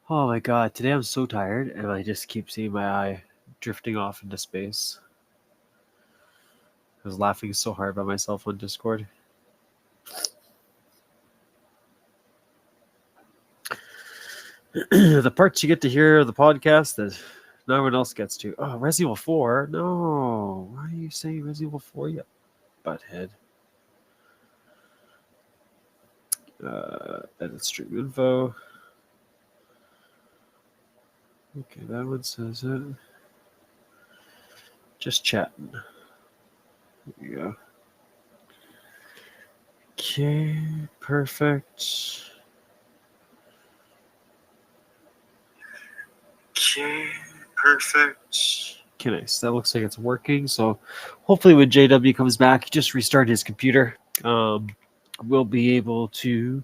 Oh my god, today I'm so tired and I just keep seeing my eye drifting off into space. I was laughing so hard by myself on Discord. The parts you get to hear of the podcast that no one else gets to. Oh, Resident Evil 4? No. Why are you saying Resident Evil 4, you butthead? Edit stream info. Okay, that one says it. Just chatting. There you go. Okay, perfect. Okay, perfect. Okay, nice. That looks like it's working. So hopefully when JW comes back, he just restart his computer. We'll be able to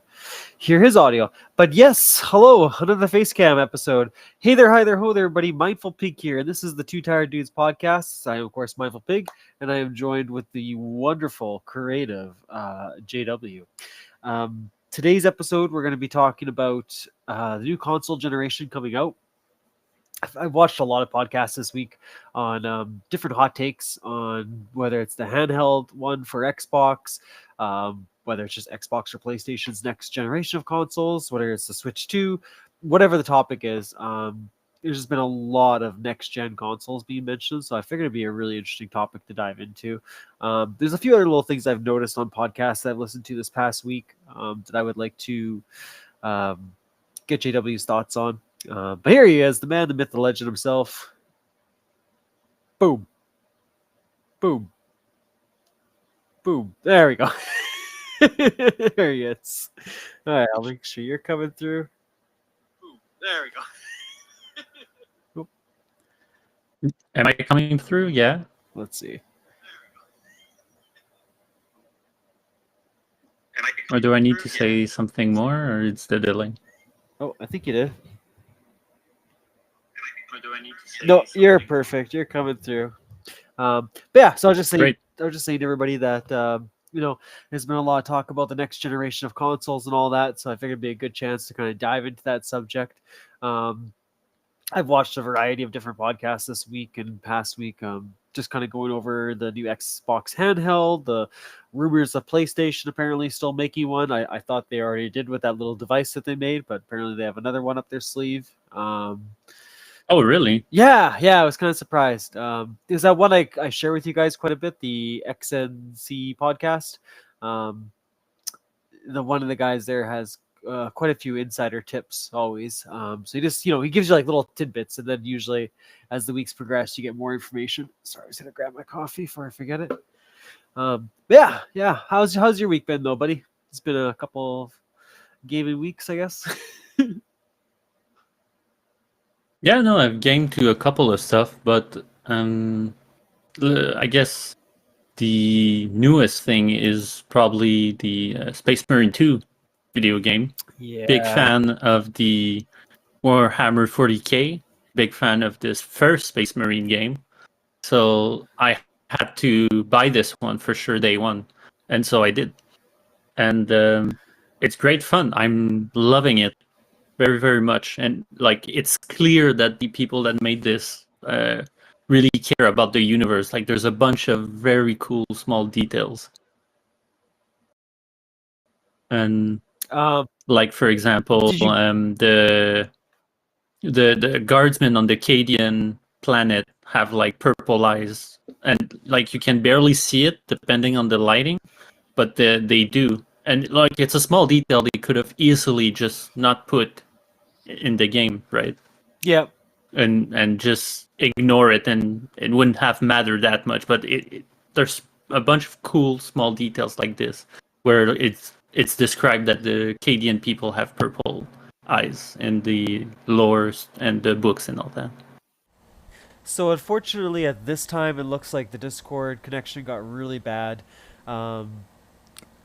hear his audio. But yes, hello, another Facecam episode. Hey there, hi there, ho there, everybody. Mindful Pig here. And this is the Two Tired Dudes podcast. I am, of course, Mindful Pig, and I am joined with the wonderful, creative JW. Today's episode, we're going to be talking about the new console generation coming out. I've watched a lot of podcasts this week on different hot takes on whether it's the handheld one for Xbox, whether it's just Xbox or PlayStation's next generation of consoles, whether it's the Switch 2, whatever the topic is. There's just been a lot of next-gen consoles being mentioned, so I figured it'd be a really interesting topic to dive into. There's a few other little things I've noticed on podcasts that I've listened to this past week that I would like to get JW's thoughts on. But here he is, the man, the myth, the legend himself. Boom. Boom. Boom. There we go. There he is. All right, I'll make sure you're coming through. Boom. There we go. Am I coming through? Yeah. Let's see. Or do I need to say something more, or it's the delay? Oh, I think you did. Or do I need to say No, you're perfect. You're coming through. But yeah, so I was just saying to everybody that there's been a lot of talk about the next generation of consoles and all that, so I figured it'd be a good chance to kind of dive into that subject. I've watched a variety of different podcasts this week and past week, just kind of going over the new Xbox handheld, the rumors of PlayStation apparently still making one. I thought they already did with that little device that they made, but apparently they have another one up their sleeve. Oh, really? Yeah, I was kind of surprised. Is that one I share with you guys quite a bit, the XNC podcast. The one of the guys there has quite a few insider tips always. So he just, he gives you like little tidbits, and then usually as the weeks progress, you get more information. Sorry, I was gonna grab my coffee before I forget it. Yeah. How's your week been though, buddy? It's been a couple of gaming weeks, I guess. Yeah, no, I've gamed to a couple of stuff, but I guess the newest thing is probably the Space Marine 2 video game. Yeah. Big fan of the Warhammer 40k. Big fan of this first Space Marine game. So I had to buy this one for sure day one. And so I did. And it's great fun. I'm loving it very, very much. And like, it's clear that the people that made this really care about the universe. Like, there's a bunch of very cool small details. And like, for example, the guardsmen on the Cadian planet have like purple eyes, and like you can barely see it depending on the lighting, but they do. And like, it's a small detail they could have easily just not put in the game, right? Yep. And just ignore it, and it wouldn't have mattered that much. But there's a bunch of cool small details like this where it's described that the Cadian people have purple eyes in the lore and the books and all that. So unfortunately, at this time, it looks like the Discord connection got really bad.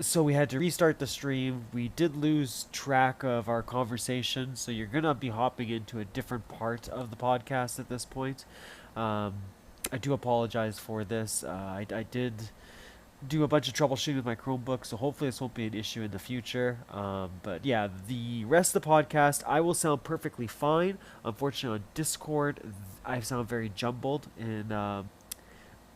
So we had to restart the stream. We did lose track of our conversation, so you're going to be hopping into a different part of the podcast at this point. I do apologize for this. I did do a bunch of troubleshooting with my Chromebook, so hopefully this won't be an issue in the future. But yeah, the rest of the podcast, I will sound perfectly fine. Unfortunately, on Discord, I sound very jumbled, and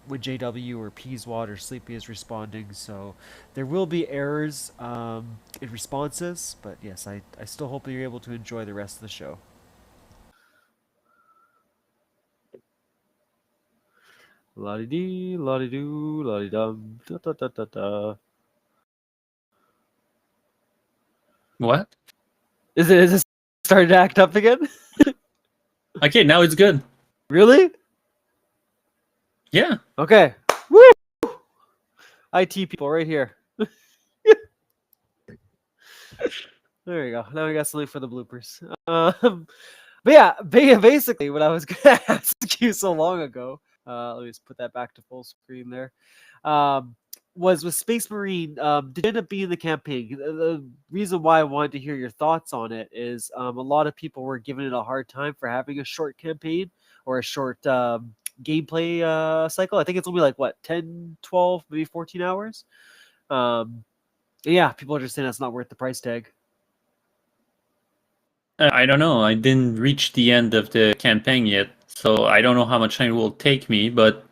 when JW or Peaswad or Sleepy is responding, so there will be errors in responses. But yes, I still hope that you're able to enjoy the rest of the show. La-di-dee, la-di-doo, la-di-dum, da-da-da-da-da. What? Is it starting to act up again? Okay, now it's good. Really? Yeah. Okay. Woo! IT people right here. There you go. Now we got something for the bloopers. But yeah, basically what I was going to ask you so long ago, let me just put that back to full screen there, was with Space Marine, did it end up being the campaign? The reason why I wanted to hear your thoughts on it is a lot of people were giving it a hard time for having a short campaign or a short gameplay cycle. I think it's only like, what, 10, 12, maybe 14 hours? Yeah, people are just saying that's not worth the price tag. I don't know. I didn't reach the end of the campaign yet, so I don't know how much time it will take me, but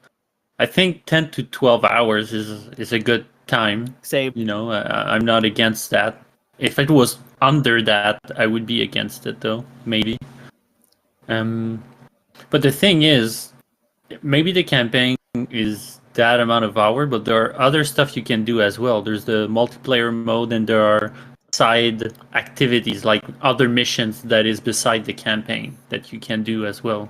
I think 10 to 12 hours is a good time. Same. You know, I'm not against that. If it was under that, I would be against it, though, maybe. But the thing is, maybe the campaign is that amount of hour, but there are other stuff you can do as well. There's the multiplayer mode, and there are side activities like other missions that is beside the campaign that you can do as well.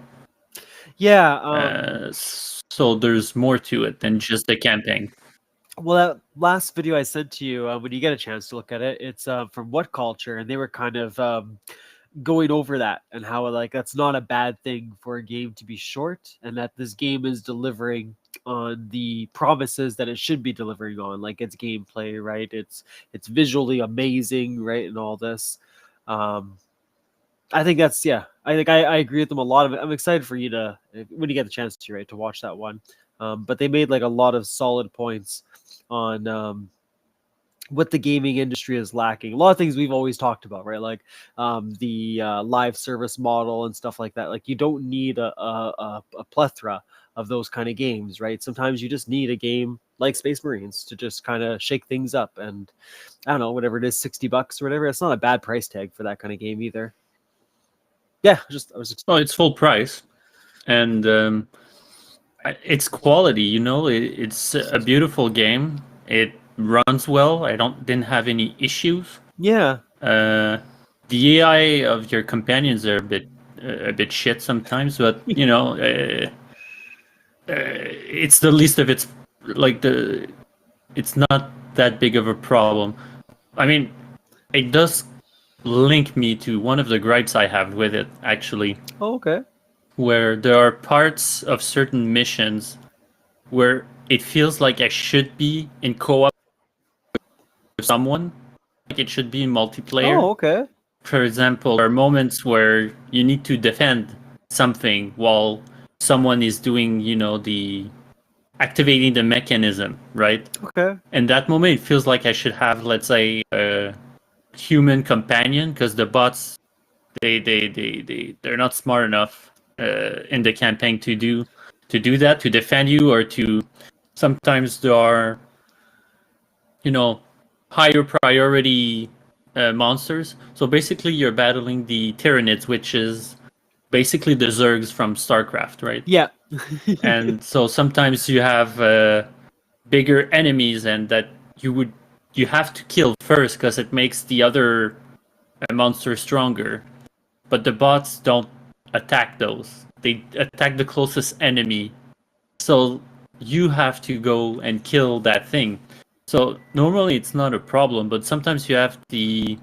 Yeah. So there's more to it than just the campaign. Well, that last video I sent to you, when you get a chance to look at it, it's from What Culture, and they were kind of going over that and how like that's not a bad thing for a game to be short, and that this game is delivering on the promises that it should be delivering on, like its gameplay, right? It's visually amazing, right, and all this. I think that's yeah. I think I agree with them a lot of it. I'm excited for you to when you get the chance to, right, to watch that one. But they made like a lot of solid points on what the gaming industry is lacking. A lot of things we've always talked about, right? Like the live service model and stuff like that. Like you don't need a plethora of those kind of games, right? Sometimes you just need a game like Space Marines to just kind of shake things up. And I don't know, whatever it is, $60 or whatever. It's not a bad price tag for that kind of game either. Yeah, I was just. Well, it's full price, and it's quality. You know, it's a beautiful game. It runs well. Didn't have any issues. Yeah. The AI of your companions are a bit shit sometimes, but you know, it's the least of its like the. It's not that big of a problem. I mean, it does link me to one of the gripes I have with it, actually. Oh, okay. Where there are parts of certain missions where it feels like I should be in co-op with someone, like it should be in multiplayer. Oh, okay. For example, there are moments where you need to defend something while someone is doing, you know, the activating the mechanism, right? Okay. And that moment, it feels like I should have, let's say, a human companion, because the bots, they're not smart enough in the campaign to do that, to defend you, or to sometimes there are, you know, higher priority monsters. So basically, you're battling the Tyranids, which is basically the Zergs from StarCraft, right? Yeah. And so sometimes you have bigger enemies, and that you have to kill first because it makes the other monster stronger. But the bots don't attack those. They attack the closest enemy. So you have to go and kill that thing. So normally it's not a problem, but sometimes you have the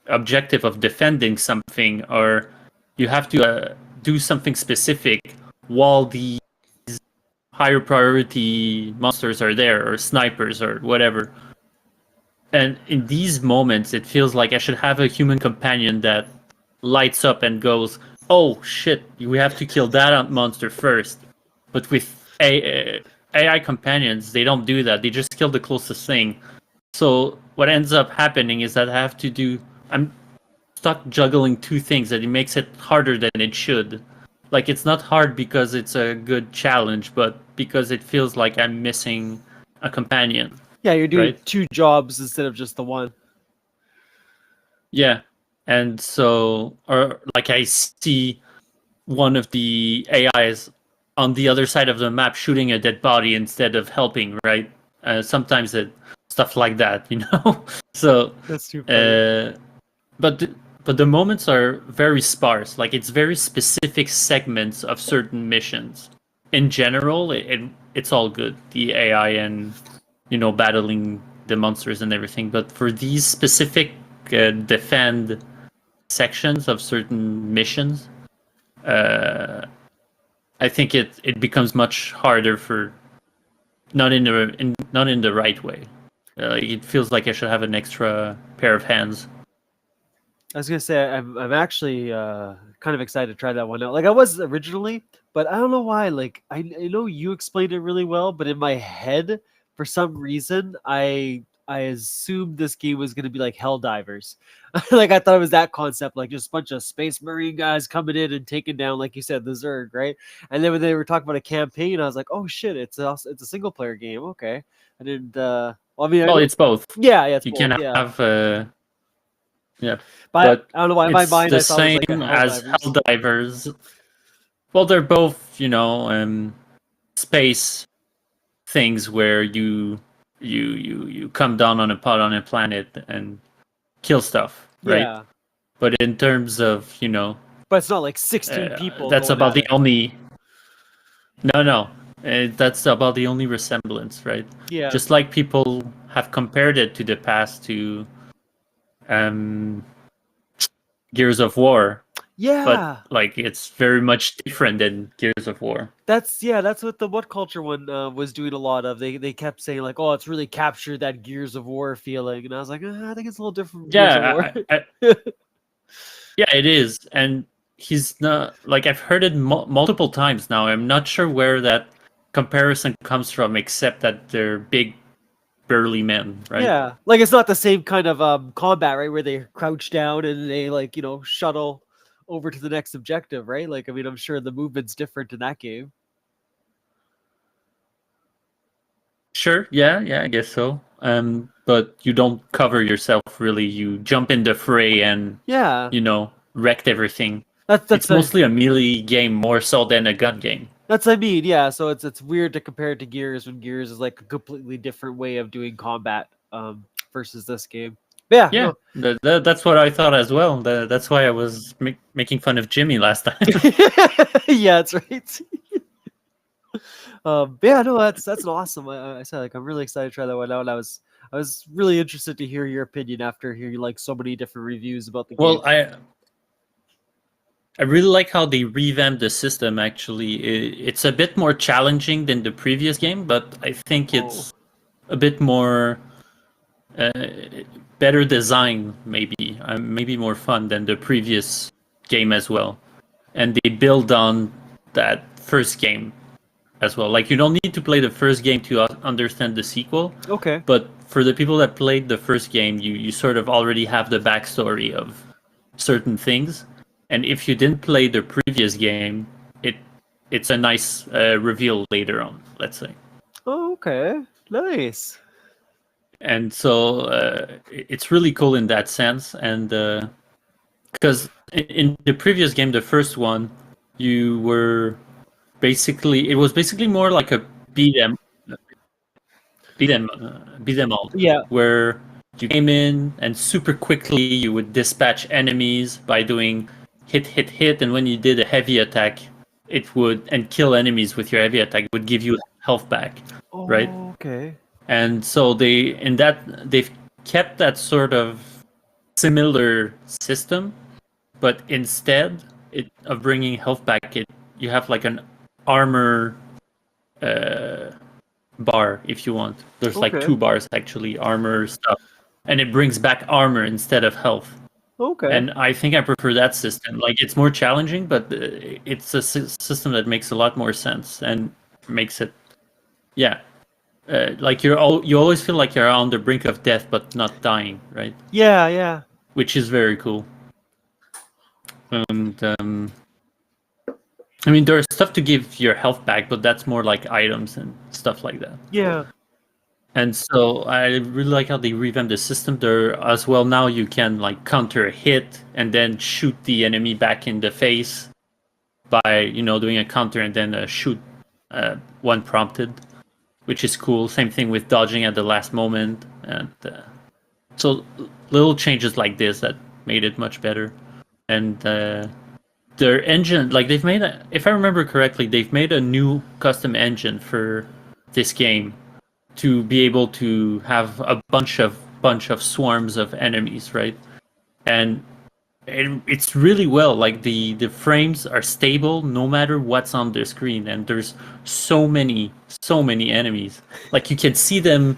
objective of defending something, or you have to do something specific while the higher priority monsters are there, or snipers, or whatever. And in these moments, it feels like I should have a human companion that lights up and goes, "Oh shit, we have to kill that monster first." But with AI companions, they don't do that. They just kill the closest thing. So what ends up happening is that I'm stuck juggling two things, and it makes it harder than it should. Like, it's not hard because it's a good challenge, but because it feels like I'm missing a companion. Yeah, you're doing right? 2 jobs instead of just the one. Yeah. And so, or like, I see one of the AIs on the other side of the map shooting a dead body instead of helping, right? Sometimes stuff like that, So, That's too funny. but but the moments are very sparse. Like, it's very specific segments of certain missions. In general, it's all good. The AI and battling the monsters and everything. But for these specific defend sections of certain missions, I think it becomes much harder for not in the right way. It feels like I should have an extra pair of hands. I was gonna say I'm actually kind of excited to try that one out. Like I was originally, but I don't know why. Like I know you explained it really well, but in my head, for some reason, I assumed this game was gonna be like Helldivers. Like I thought it was that concept, like just a bunch of space marine guys coming in and taking down, like you said, the Zerg, right? And then when they were talking about a campaign, I was like, oh shit, it's a single player game. Okay, I didn't. Well, I mean, Well, it's both. yeah, it's You both. can Yeah, have yeah, but I don't know why in my it's mind the I thought it was same like a as Helldivers. Helldivers. Well, they're both space things where you come down on a pod on a planet and kill stuff, right? Yeah, But in terms of but it's not like 16 people that's going about at the it. only no, that's about the only resemblance, right? Yeah, Just like people have compared it to the past to um Gears of War, but yeah. like it's very much different than Gears of War. That's what the What Culture one was doing a lot of. They kept saying like, oh, it's really captured that Gears of War feeling, and I was like, I think it's a little different from Gears of War. Yeah, it is, and he's not like I've heard it multiple times now. I'm not sure where that comparison comes from, except that they're big, burly men, right? Yeah, like it's not the same kind of combat, right? Where they crouch down and they like shuttle over to the next objective, right? Like I mean, I'm sure the movement's different in that game. Sure, yeah, I guess so. But you don't cover yourself really. You jump in the fray and Yeah, wrecked everything. that's It's mostly a melee game more so than a gun game. That's what I mean, yeah. So it's weird to compare it to Gears when Gears is like a completely different way of doing combat versus this game. But yeah, Yeah, no. that's what I thought as well. That's why I was making fun of Jimmy last time. Yeah, that's right. But yeah, no, that's an awesome. I said like I'm really excited to try that one out. I was really interested to hear your opinion after hearing like so many different reviews about the game. Well, I really like how they revamped the system. Actually, it's a bit more challenging than the previous game, but I think it's a bit more uh, better design, maybe more fun than the previous game as well. And they build on that first game as well. Like, you don't need to play the first game to understand the sequel. Okay. But for the people that played the first game, you sort of already have the backstory of certain things. And if you didn't play the previous game, it's a nice reveal later on, let's say. Oh, okay. Nice. And so it's really cool in that sense. And because in the previous game, the first one, you were it was basically more like a beat 'em all, Yeah. where you came in and super quickly you would dispatch enemies by doing hit, and when you did a heavy attack, it would and kill enemies with your heavy attack would give you health back, right? Oh, okay. And so they've kept that sort of similar system, but instead of bringing health back, you have like an armor bar if you want. There's like Okay. 2 bars actually, armor stuff, and it brings back armor instead of health. Okay. And I think I prefer that system. Like, it's more challenging, but it's a system that makes a lot more sense and makes it yeah, like you always feel like you're on the brink of death but not dying, right? Yeah, yeah. Which is very cool. And I mean, there's stuff to give your health back, but that's more like items and stuff like that. Yeah. And so I really like how they revamped the system there as well. Now you can like counter a hit and then shoot the enemy back in the face by doing a counter and then shoot when prompted, which is cool. Same thing with dodging at the last moment, and so little changes like this that made it much better. And their engine, like they've made, if I remember correctly, they've made a new custom engine for this game to be able to have a bunch of swarms of enemies, right? And it's really well. Like the frames are stable no matter what's on the screen, and there's so many enemies. Like you can see them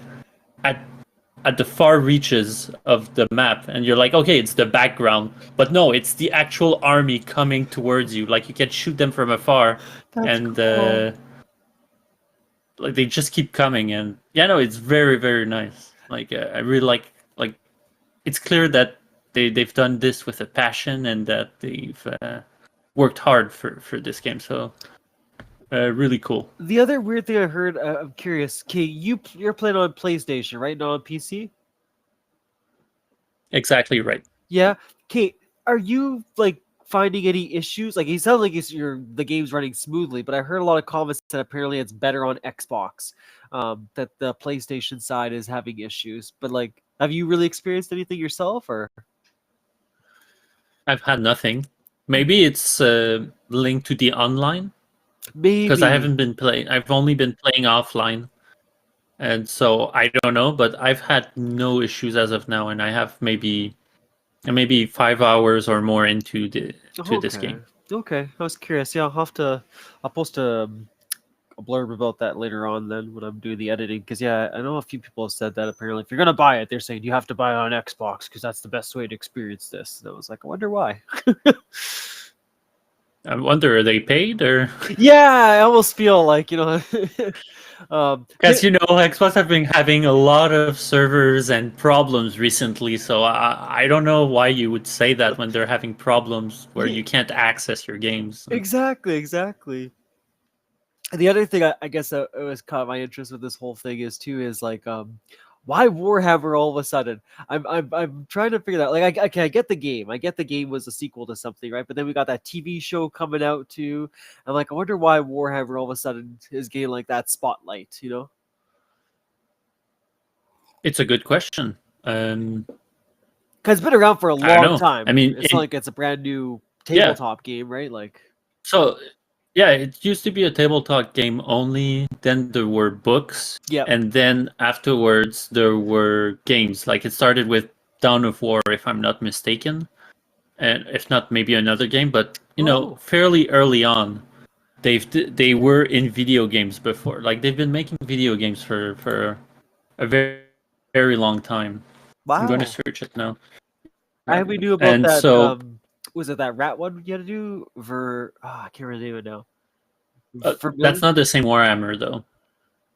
at the far reaches of the map, and you're like, okay, it's the background, but no, it's the actual army coming towards you. Like you can shoot them from afar, That's and cool. like they just keep coming. And yeah, no, it's very very nice. Like I really like it's clear that they've done this with a passion and that they've worked hard for this game. So really cool. The other weird thing I heard, I'm curious. Okay, you're playing on PlayStation, right? Not on PC. Exactly right. Yeah. Okay, are you like finding any issues? Like, it sounds like the game's running smoothly, but I heard a lot of comments that apparently it's better on Xbox. That the PlayStation side is having issues. But like, have you really experienced anything yourself, or I've had nothing. Maybe it's linked to the online because I maybe? haven't been playing. I've only been playing offline, and so I don't know. But I've had no issues as of now, and I have maybe 5 hours or more into this Okay. game. Okay. I was curious. Yeah, I'll post a blurb about that later on then when I'm doing the editing. Because yeah, I know a few people have said that apparently if you're gonna buy it, they're saying you have to buy it on Xbox because that's the best way to experience this. And I was like, I wonder why. I wonder, are they paid or? Yeah, I almost feel like Because Xbox have been having a lot of servers and problems recently, so I don't know why you would say that when they're having problems where yeah, you can't access your games. exactly. And the other thing I guess that was caught my interest with this whole thing is like why Warhammer all of a sudden? I'm trying to figure that. Like, I get the game. I get the game was a sequel to something, right? But then we got that TV show coming out too. I'm like, I wonder why Warhammer all of a sudden is getting like that spotlight, you know? It's a good question. Because it's been around for a I don't long know. I time. mean, It's not like it's a brand new yeah. tabletop game, right? Like, So yeah, it used to be a tabletop game only. Then there were books, yep. and then afterwards there were games. Like it started with Dawn of War, if I'm not mistaken, and if not, maybe another game. But Oh, fairly early on, they were in video games before. Like they've been making video games for a very very long time. I'm going to wow. search it now. I we knew about And that. so Was it that rat one you had to do? I can't remember the name of it now. that's Vermilion? not the same Warhammer though.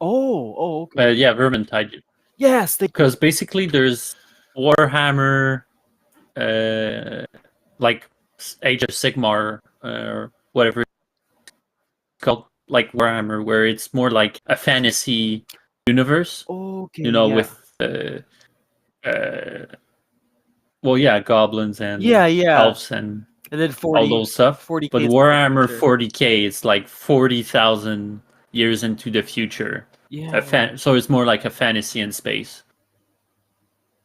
Okay. Yeah, Vermintide. Yes, they. Because basically there's Warhammer, uh, like Age of Sigmar, or whatever it's called, like Warhammer, where it's more like a fantasy universe, Okay, yeah, with uh, well, yeah, goblins and yeah. elves and And then all 40, those stuff. 40K But is like the Warhammer future. 40K, it's like 40,000 years into the future. Yeah, So it's more like a fantasy in space.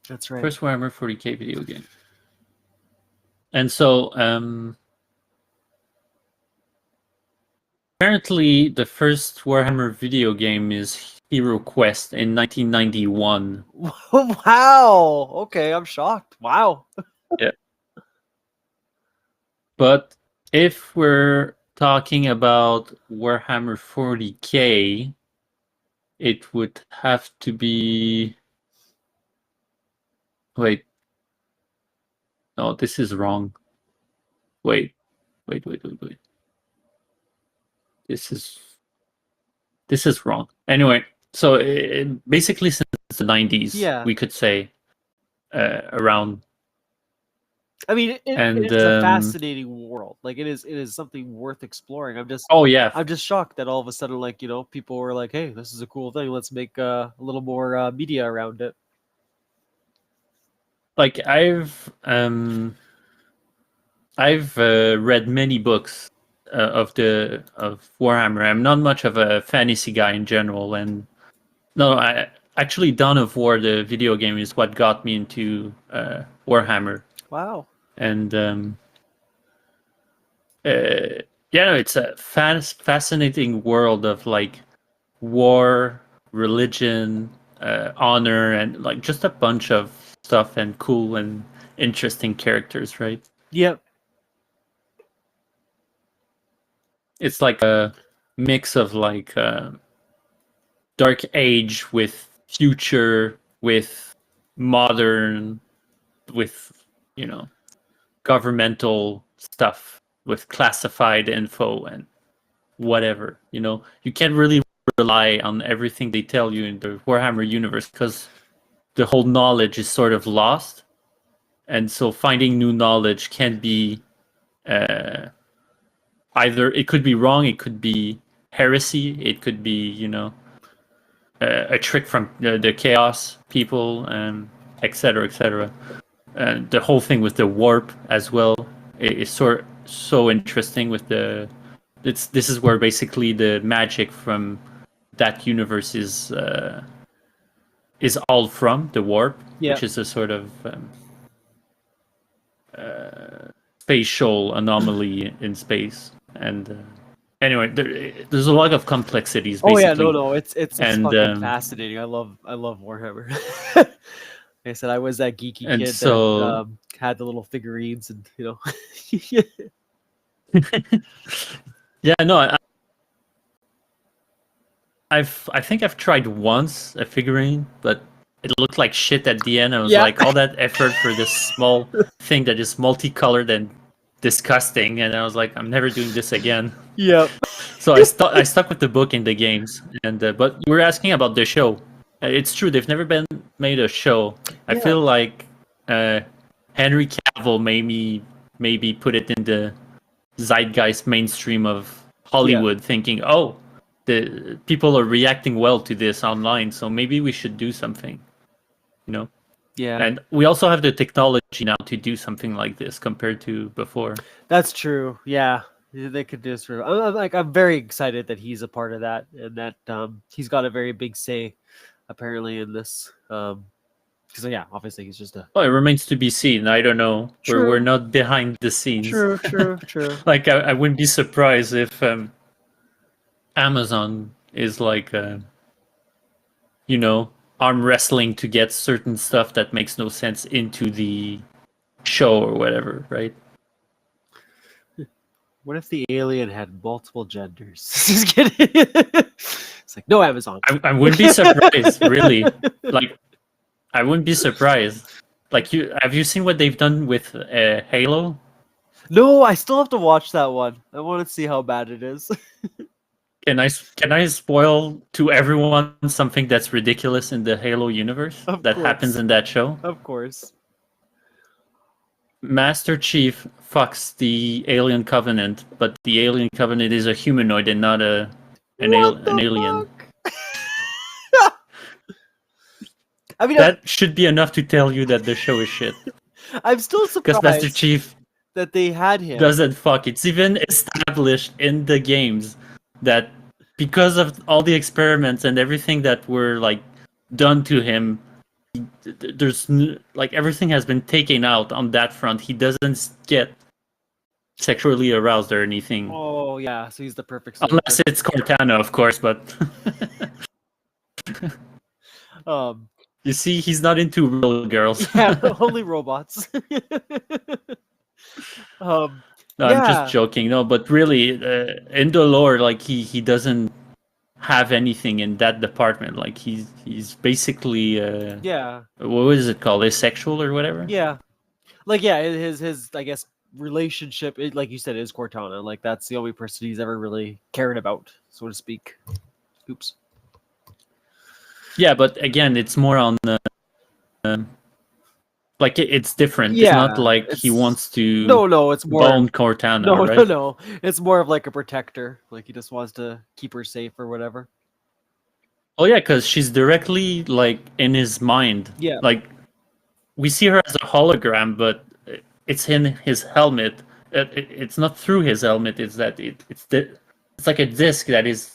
that's right. First Warhammer 40K video game. And so apparently the first Warhammer video game is Hero Quest in 1991. Wow. Okay, I'm shocked. Wow. Yeah. But if we're talking about Warhammer 40K, it would have to be. Wait. No, this is wrong. Wait. This is this is wrong. Anyway, so basically since the 90s, Yeah. we could say around. I mean, it And is a fascinating world. Like it is something worth exploring. oh yeah, I'm just shocked that all of a sudden, like, you know, people were like, "Hey, this is a cool thing. Let's make a little more media around it." like I've read many books of Warhammer. I'm not much of a fantasy guy in general, and no, I actually Dawn of War, the video game, is what got me into Warhammer. Wow. And yeah, no, it's a fascinating world of like war, religion, honor, and like just a bunch of stuff and cool and interesting characters, right? Yep. It's like a mix of like dark age with future, with modern, with governmental stuff, with classified info and whatever. You can't really rely on everything they tell you in the Warhammer universe because the whole knowledge is sort of lost, and so finding new knowledge can be either it could be wrong, it could be heresy, it could be a trick from the chaos people, etc., etc. And the whole thing with the warp as well is so interesting. With this is where basically the magic from that universe is all from the warp, Yeah. which is a sort of spatial anomaly in space. And anyway, there's a lot of complexities Oh yeah, basically. no, it's And fucking fascinating. I love Warhammer. Like I said, I was that geeky and kid so that had the little figurines and yeah, no, I think I've tried once a figurine, but it looked like shit at the end. I was yeah, like, all that effort for this small thing that is multicolored and disgusting, and I was like, I'm never doing this again. yeah, So I stuck with the book and the games, and but you were asking about the show. It's true, they've never been made a show. I yeah, feel like Henry Cavill maybe put it in the zeitgeist mainstream of yeah, Hollywood, thinking, oh, the people are reacting well to this online, so maybe we should do something, you know. yeah. And we also have the technology now to do something like this compared to before. That's true. Yeah, they could do this. I'm very excited that he's a part of that, and that he's got a very big say, apparently, in this. Because yeah, obviously he's just a Well, it remains to be seen. I don't know. We're true, not behind the scenes. true. Like I wouldn't be surprised if Amazon is like arm wrestling to get certain stuff that makes no sense into the show or whatever, right? What if the alien had multiple genders? Just kidding. It's like no Amazon. I wouldn't be surprised, really. Like, I wouldn't be surprised. Like, have you seen what they've done with Halo? No, I still have to watch that one. I want to see how bad it is. Can I spoil to everyone something that's ridiculous in the Halo universe Of that course. happens in that show? Of course. Master Chief fucks the Alien Covenant, but the Alien Covenant is a humanoid and not an alien. I mean, That should be enough to tell you that the show is shit. I'm still Because Master surprised Chief that they had him. doesn't fuck. It's even established in the games that because of all the experiments and everything that were like done to him, there's like everything has been taken out on that front. He doesn't get sexually aroused or anything. Oh yeah, so he's the perfect Unless it's Cortana, of course, but you see, he's not into real girls. Yeah, only robots. No, I'm just joking. No, but really, in the lore, like he doesn't have anything in that department. Like he's basically yeah. What is it called? Asexual or whatever? Yeah. Like yeah, his I guess relationship, like you said, is Cortana. Like that's the only person he's ever really cared about, so to speak. Oops. Yeah, but again, it's more on the like it's different. It's Yeah, not like he wants to no, it's more bone Cortana, right? no. It's more of like a protector. Like he just wants to keep her safe or whatever. Oh yeah, because she's directly like in his mind. Yeah. Like we see her as a hologram, but it's in his helmet. It's not through his helmet. It's that it's like a disc that is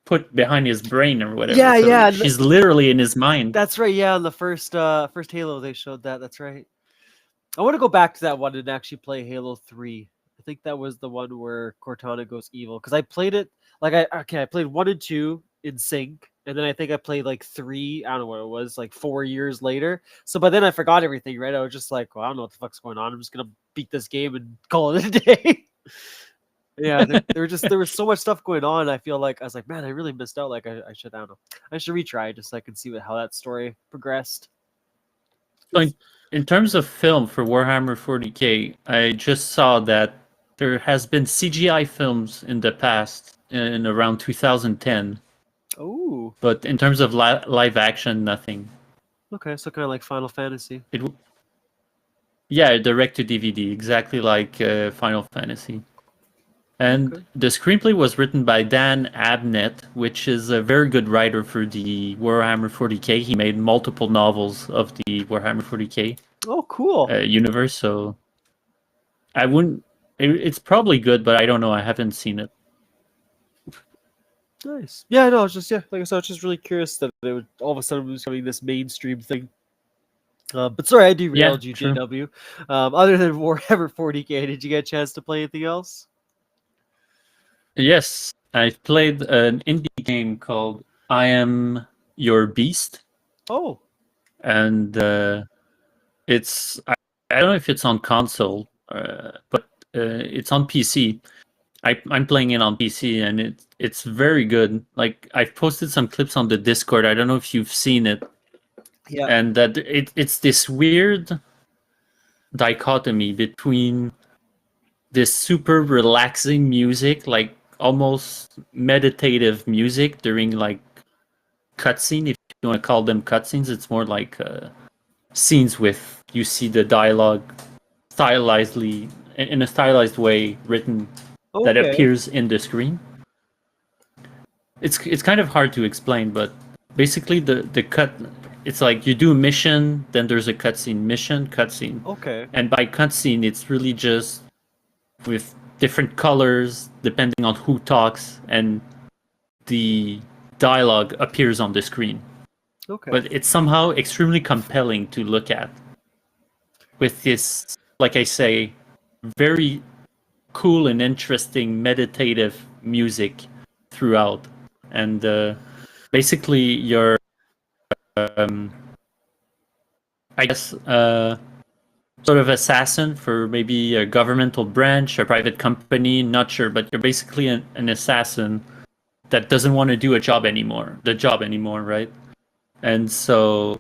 put behind his brain or whatever. Yeah, So yeah. she's literally in his mind. That's right. Yeah, on the first Halo they showed that. That's right. I want to go back to that one and actually play Halo 3. I think that was the one where Cortana goes evil because I played it like I played 1 and 2 in sync, and then I think I played like 3, I don't know what it was, like 4 years later. So by then I forgot everything, right? I was just like, well, I don't know what the fuck's going on. I'm just going to beat this game and call it a day. Yeah, there was so much stuff going on. I feel like I was like, man, I really missed out. Like I should, I don't know. I should retry just so I can see how that story progressed. So in terms of film for Warhammer 40K, I just saw that there has been CGI films in the past in around 2010, Oh, but in terms of live action, nothing. okay, so kind of like Final Fantasy. Yeah, direct to DVD, exactly like Final Fantasy. And Okay. the screenplay was written by Dan Abnett, which is a very good writer for the Warhammer 40K. He made multiple novels of the Warhammer 40K Oh, cool. universe, so I wouldn't. It's probably good, but I don't know. I haven't seen it. Nice. Yeah, no, it's just like I said, I was just really curious that it would all of a sudden was becoming this mainstream thing. But sorry, I derailed you, sure. JW. Other than Warhammer 40K, did you get a chance to play anything else? Yes, I played an indie game called I Am Your Beast. Oh. And it's I don't know if it's on console, but it's on PC. I'm playing it on PC, and it's very good. Like I've posted some clips on the Discord. I don't know if you've seen it. Yeah. And that it's this weird dichotomy between this super relaxing music, like almost meditative music during like cutscene. If you want to call them cutscenes, it's more like scenes with you see the dialogue stylizedly in a stylized way written that Okay. appears in the screen. It's kind of hard to explain, but basically the cut, it's like you do a mission, then there's a cutscene, mission, cutscene. Okay. And by cutscene, it's really just with different colors depending on who talks, and the dialogue appears on the screen. Okay. But it's somehow extremely compelling to look at with this, like I say, very cool and interesting meditative music throughout. And basically, you're, I guess, sort of assassin for maybe a governmental branch, a private company, not sure, but you're basically an assassin that doesn't want to do the job anymore, right? And so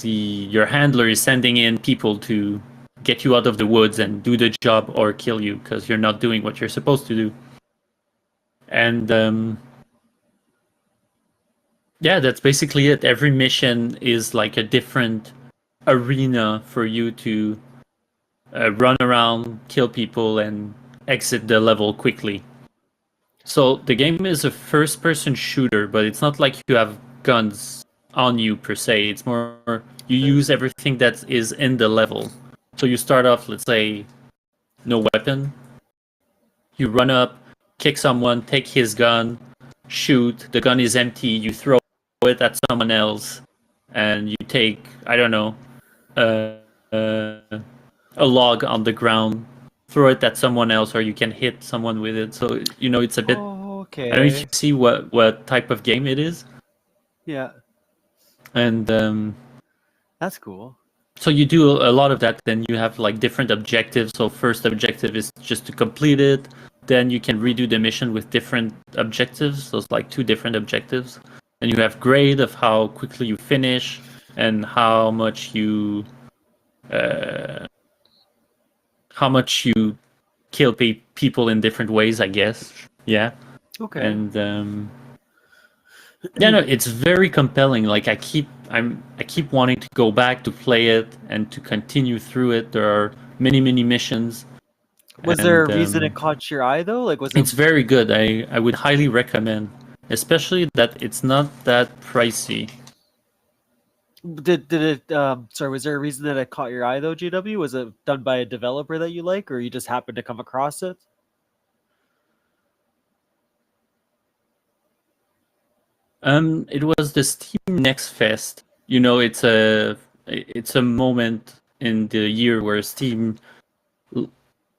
your handler is sending in people to get you out of the woods and do the job or kill you because you're not doing what you're supposed to do. And yeah, that's basically it. Every mission is like a different arena for you to run around, kill people, and exit the level quickly. So the game is a first-person shooter, but it's not like you have guns on you per se. It's more you use everything that is in the level. So you start off, let's say, no weapon. You run up, kick someone, take his gun, shoot. The gun is empty. You throw it at someone else, and you take, I don't know, a log on the ground, throw it at someone else, or you can hit someone with it. So it's a bit. Okay. I don't know if you see what type of game it is. Yeah. And that's cool. So you do a lot of that. Then you have like different objectives. So first objective is just to complete it. Then you can redo the mission with different objectives. So it's like 2 different objectives. And you have grade of how quickly you finish and how much you kill people in different ways, I guess. Yeah. Okay. And Yeah, no, it's very compelling. Like I keep wanting to go back to play it and to continue through it. There are many missions, Was there a and reason it caught your eye though? Like, was it? it's very good. I would highly recommend, especially that it's not that pricey. Did it? Sorry, was there a reason that it caught your eye though, JW? Was it done by a developer that you like, or you just happened to come across it? It was the Steam Next Fest. You know, it's a moment in the year where Steam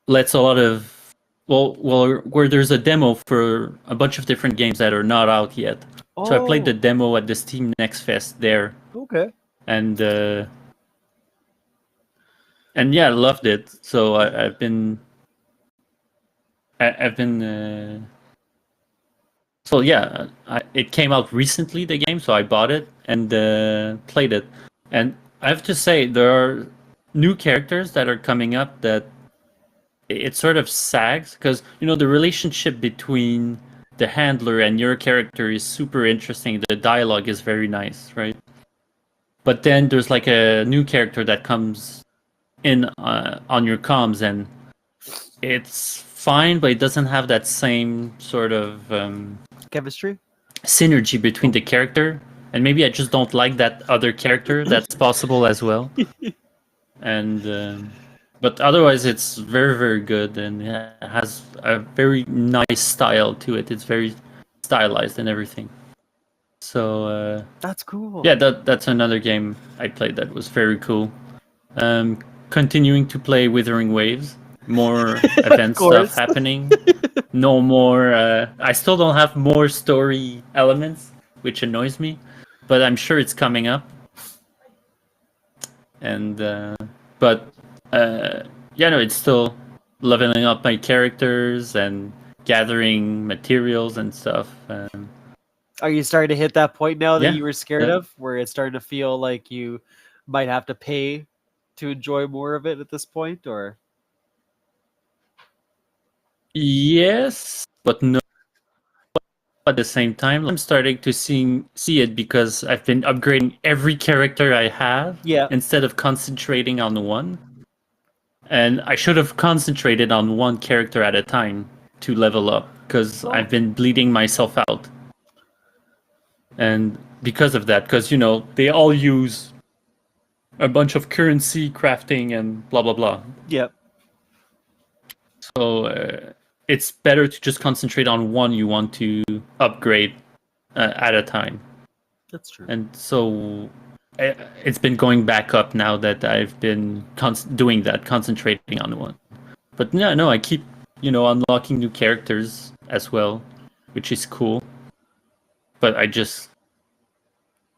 lets a lot of where there's a demo for a bunch of different games that are not out yet. So I played the Oh, demo at the Steam Next Fest there, okay. and yeah, I loved it. So I've been so yeah, it came out recently, the game, so I bought it and played it. And I have to say, there are new characters that are coming up that it sort of sags because you know the relationship between the handler and your character is super interesting. The dialogue is very nice, right? But then there's like a new character that comes in on your comms, and it's fine, but it doesn't have that same sort of Chemistry. synergy between the character. And maybe I just don't like that other character. That's possible as well. And but otherwise, it's very good, and it has a very nice style to it. It's very stylized and everything. So That's cool. yeah, that's another game I played that was very cool. Um, Continuing to play Withering Waves, more Of event stuff course. happening. No more. I still don't have more story elements, which annoys me, but I'm sure it's coming up. And but yeah, no, it's still leveling up my characters and gathering materials and stuff. Are you starting to hit that point now that Yeah, you were scared uh, of, where it's starting to feel like you might have to pay to enjoy more of it at this point, or? yes, but no. At the same time, I'm starting to see it because I've been upgrading every character I have Yeah. instead of concentrating on one. And I should have concentrated on one character at a time to level up because Oh, I've been bleeding myself out. And because of that, because you know they all use a bunch of currency crafting and blah blah blah. yeah. So it's better to just concentrate on one you want to upgrade at a time. That's true. And so it's been going back up now that I've been doing that, concentrating on one. But no, I keep unlocking new characters as well, which is cool. But I just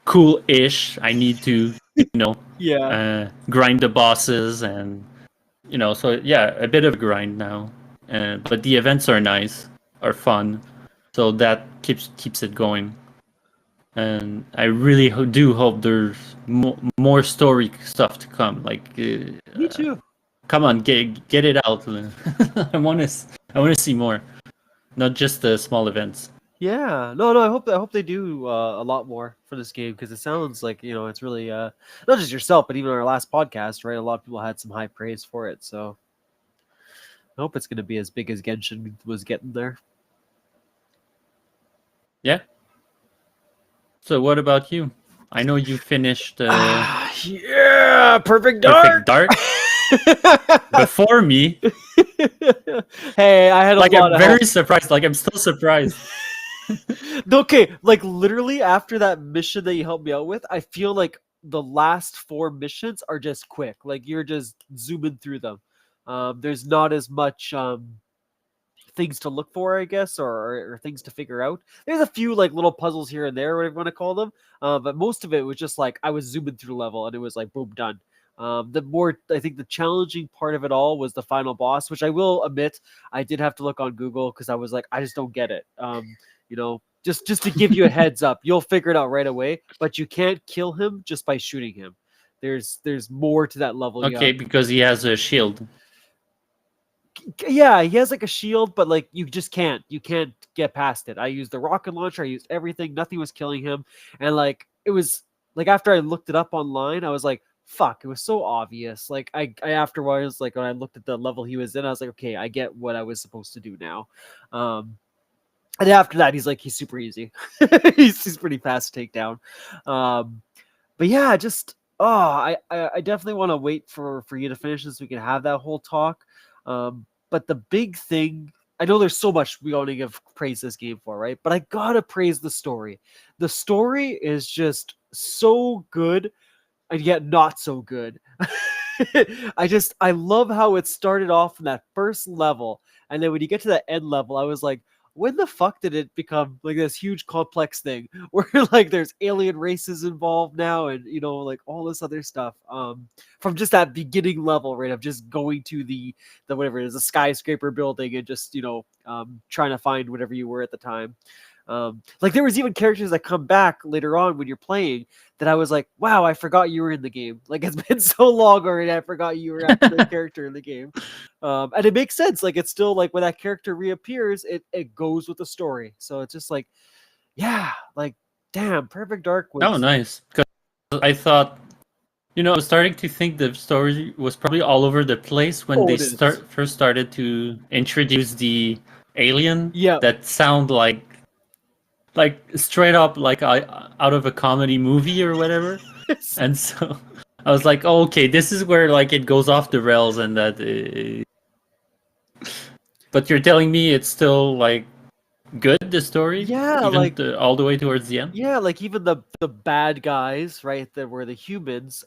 cool-ish. I need to Yeah. grind the bosses and so yeah, a bit of a grind now. But the events are nice, are fun, so that keeps it going. And I really do hope there's more story stuff to come. Like, Me too. come on, get it out. I want to see more, not just the small events. Yeah. No. I hope they do a lot more for this game, because it sounds like it's really not just yourself, but even our last podcast, right? A lot of people had some high praise for it, so I hope it's going to be as big as Genshin was getting there. Yeah. So what about you? I know you finished Yeah, Perfect Perfect Dark. Dark before me. Hey, I had a Like, lot I'm of very help. surprised. Like, I'm still surprised. Okay, like literally after that mission that you helped me out with, I feel like the last four missions are just quick. Like you're just zooming through them. There's not as much things to look for, I guess, or things to figure out. There's a few like little puzzles here and there, whatever you want to call them. But most of it was just like I was zooming through level and it was like boom, done. The more I think the challenging part of it all was the final boss, which I will admit I did have to look on Google because I was like, I just don't get it. Just to give you a heads up, you'll figure it out right away. But you can't kill him just by shooting him. There's more to that level. You Okay, have because he has a shield. Yeah, he has like a shield, but like you can't get past it. I used the rocket launcher, I used everything, nothing was killing him, and like it was like after I looked it up online, I was like, fuck, it was so obvious. Like I afterwards, like when I looked at the level he was in, I was like, okay, I get what I was supposed to do now. And after that, he's super easy. he's pretty fast to take down. But yeah, just I definitely want to wait for you to finish this so we can have that whole talk. But the big thing, I know there's so much we want to give praise this game for, right? But I gotta praise the story. The story is just so good and yet not so good. I love how it started off in that first level, and then when you get to that end level, I was like, when the fuck did it become like this huge complex thing where like there's alien races involved now and like all this other stuff from just that beginning level, right, of just going to the whatever it is, a skyscraper building and just trying to find whatever you were at the time. Like there was even characters that come back later on when you're playing that I was like, wow, I forgot you were in the game. Like it's been so long already, I forgot you were actually a character in the game. And it makes sense. Like it's still like when that character reappears, it goes with the story. So it's just like, yeah, like damn, Perfect Dark was. Oh, nice. Because I thought, I was starting to think the story was probably all over the place when they first started to introduce the alien. Yeah, that sound like straight up like out of a comedy movie or whatever. And so I was like, oh, okay, this is where like it goes off the rails, and that. But you're telling me it's still like good, the story? Yeah, even like all the way towards the end. Yeah, like even the bad guys, right? That were the humans.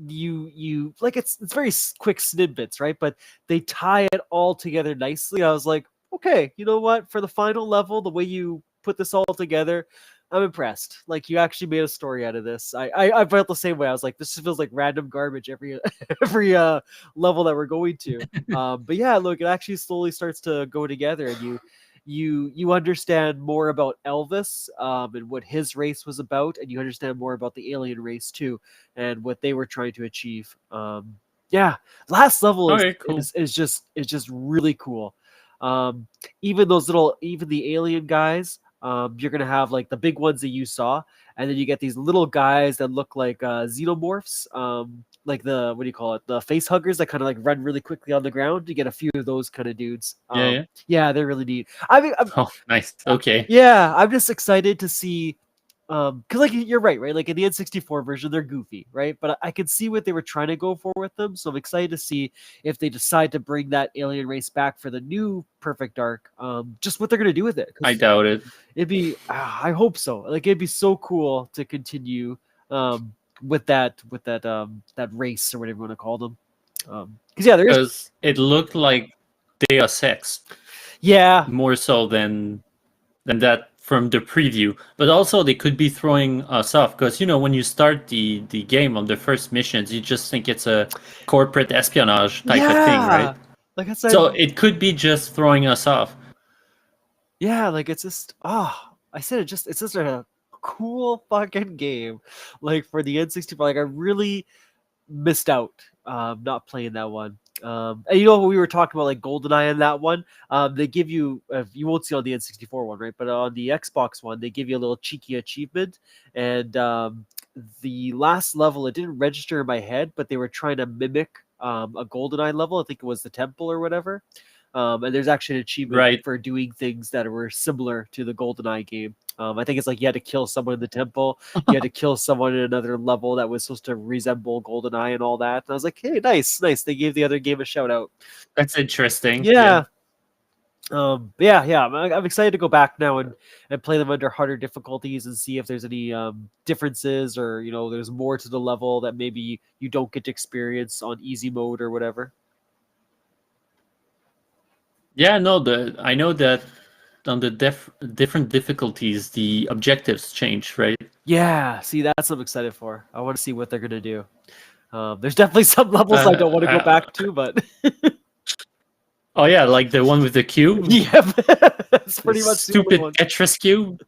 You like it's very quick snippets, right? But they tie it all together nicely. I was like, okay, you know what? For the final level, the way you put this all together, I'm impressed. Like you actually made a story out of this. I felt the same way. I was like, this just feels like random garbage every every level that we're going to. But yeah, look, it actually slowly starts to go together, and you understand more about Elvis and what his race was about, and you understand more about the alien race too and what they were trying to achieve. Yeah, last level Okay, cool. is just really cool. Even the alien guys, you're gonna have like the big ones that you saw, and then you get these little guys that look like xenomorphs. Like the what do you call it? The face huggers that kind of like run really quickly on the ground. You get a few of those kind of dudes. Yeah, they're really neat. I mean, oh, nice. Okay. Yeah, I'm just excited to see, because like you're right, right? Like in the N64 version, they're goofy, right? But I could see what they were trying to go for with them, so I'm excited to see if they decide to bring that alien race back for the new Perfect Dark. Just what they're gonna do with it. I doubt it. It'd be, I hope so. Like it'd be so cool to continue with that that race or whatever you want to call them. Because yeah, because it looked like Deus Ex. Yeah, more so than that from the preview. But also they could be throwing us off because when you start the game on the first missions, you just think it's a corporate espionage type of thing, right? Like I said, so it could be just throwing us off. Yeah, like it's just I said it's just a cool fucking game. Like for the N64, like I really missed out not playing that one. And we were talking about like GoldenEye in that one. They give you you won't see on the N64 one, right? But on the Xbox one, they give you a little cheeky achievement. And the last level, it didn't register in my head, but they were trying to mimic a GoldenEye level. I think it was the temple or whatever. And there's actually an achievement for doing things that were similar to the GoldenEye game. I think it's like you had to kill someone in the temple, you had to kill someone in another level that was supposed to resemble GoldenEye and all that. And I was like, hey, nice. They gave the other game a shout out. That's interesting. Yeah. I'm excited to go back now and play them under harder difficulties and see if there's any differences or there's more to the level that maybe you don't get to experience on easy mode or whatever. Yeah, no, I know that on the different difficulties, the objectives change, right? Yeah, see, that's what I'm excited for. I want to see what they're gonna do. There's definitely some levels I don't want to go back to, but oh yeah, like the one with the cube. Yeah, that's pretty much stupid Tetris cube.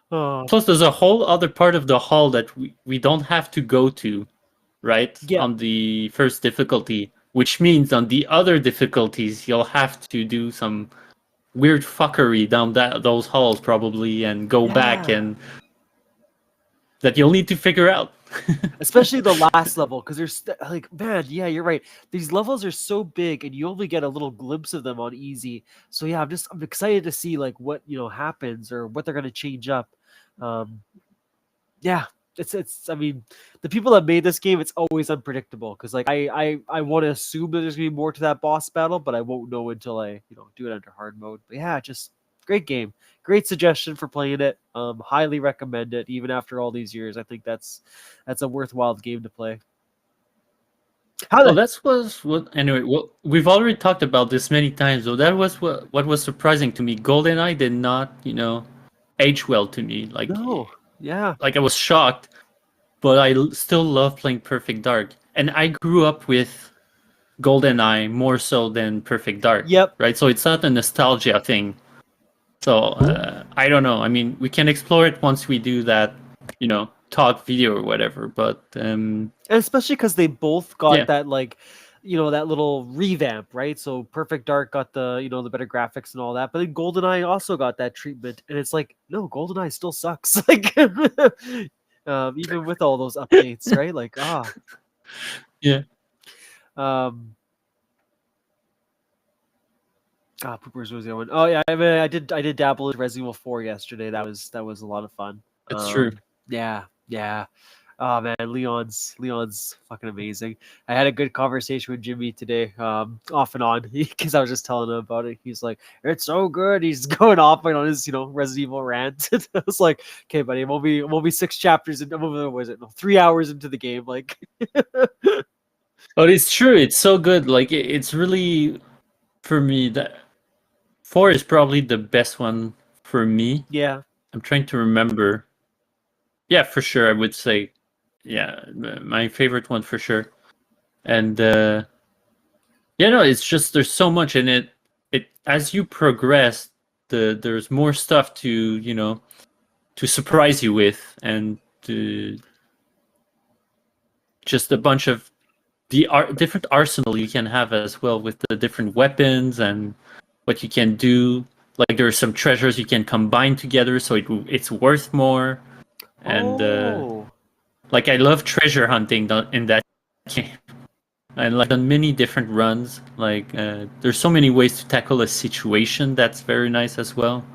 Oh. Plus, there's a whole other part of the hall that we don't have to go to, right? Yeah. On the first difficulty, which means on the other difficulties you'll have to do some weird fuckery down those halls probably and go back, and that you'll need to figure out. Especially the last level, because there's like, man, yeah, you're right. These levels are so big, and you only get a little glimpse of them on easy. So yeah, I'm excited to see like what happens or what they're gonna change up. Yeah, it's. I mean, the people that made this game, it's always unpredictable because like I want to assume that there's gonna be more to that boss battle, but I won't know until I do it under hard mode. But yeah, just great game. Great suggestion for playing it. Highly recommend it. Even after all these years, I think that's a worthwhile game to play. Anyway. Well, we've already talked about this many times, though. That was what was surprising to me. GoldenEye did not, age well to me. Like, no, yeah, like I was shocked, but I still love playing Perfect Dark, and I grew up with GoldenEye more so than Perfect Dark. Yep. Right. So it's not a nostalgia thing. So I don't know. I mean, we can explore it once we do that, talk video or whatever. But and especially because they both got that like, that little revamp, right? So Perfect Dark got the the better graphics and all that, but then GoldenEye also got that treatment, and it's like, no, GoldenEye still sucks. Like, even with all those updates, right? Like, yeah. Poopers was the other one. Oh yeah, I mean, I did dabble in Resident Evil 4 yesterday. That was a lot of fun. It's true. Yeah. Oh man, Leon's fucking amazing. I had a good conversation with Jimmy today, off and on, because I was just telling him about it. He's like, "It's so good." He's going off on his Resident Evil rant. I was like, "Okay, buddy, we'll be 6 chapters into, what was it? No, 3 hours into the game." Like, but it's true. It's so good. Like, it's really, for me, that 4 is probably the best one for me. Yeah. I'm trying to remember. Yeah, for sure. I would say, yeah, my favorite one for sure. And it's just, there's so much in it. It, as you progress, there's more stuff to surprise you with, and just a bunch of the different arsenal you can have as well, with the different weapons and what you can do. Like, there are some treasures you can combine together, so it's worth more. And like, I love treasure hunting in that game. And like, on many different runs, like there's so many ways to tackle a situation that's very nice as well.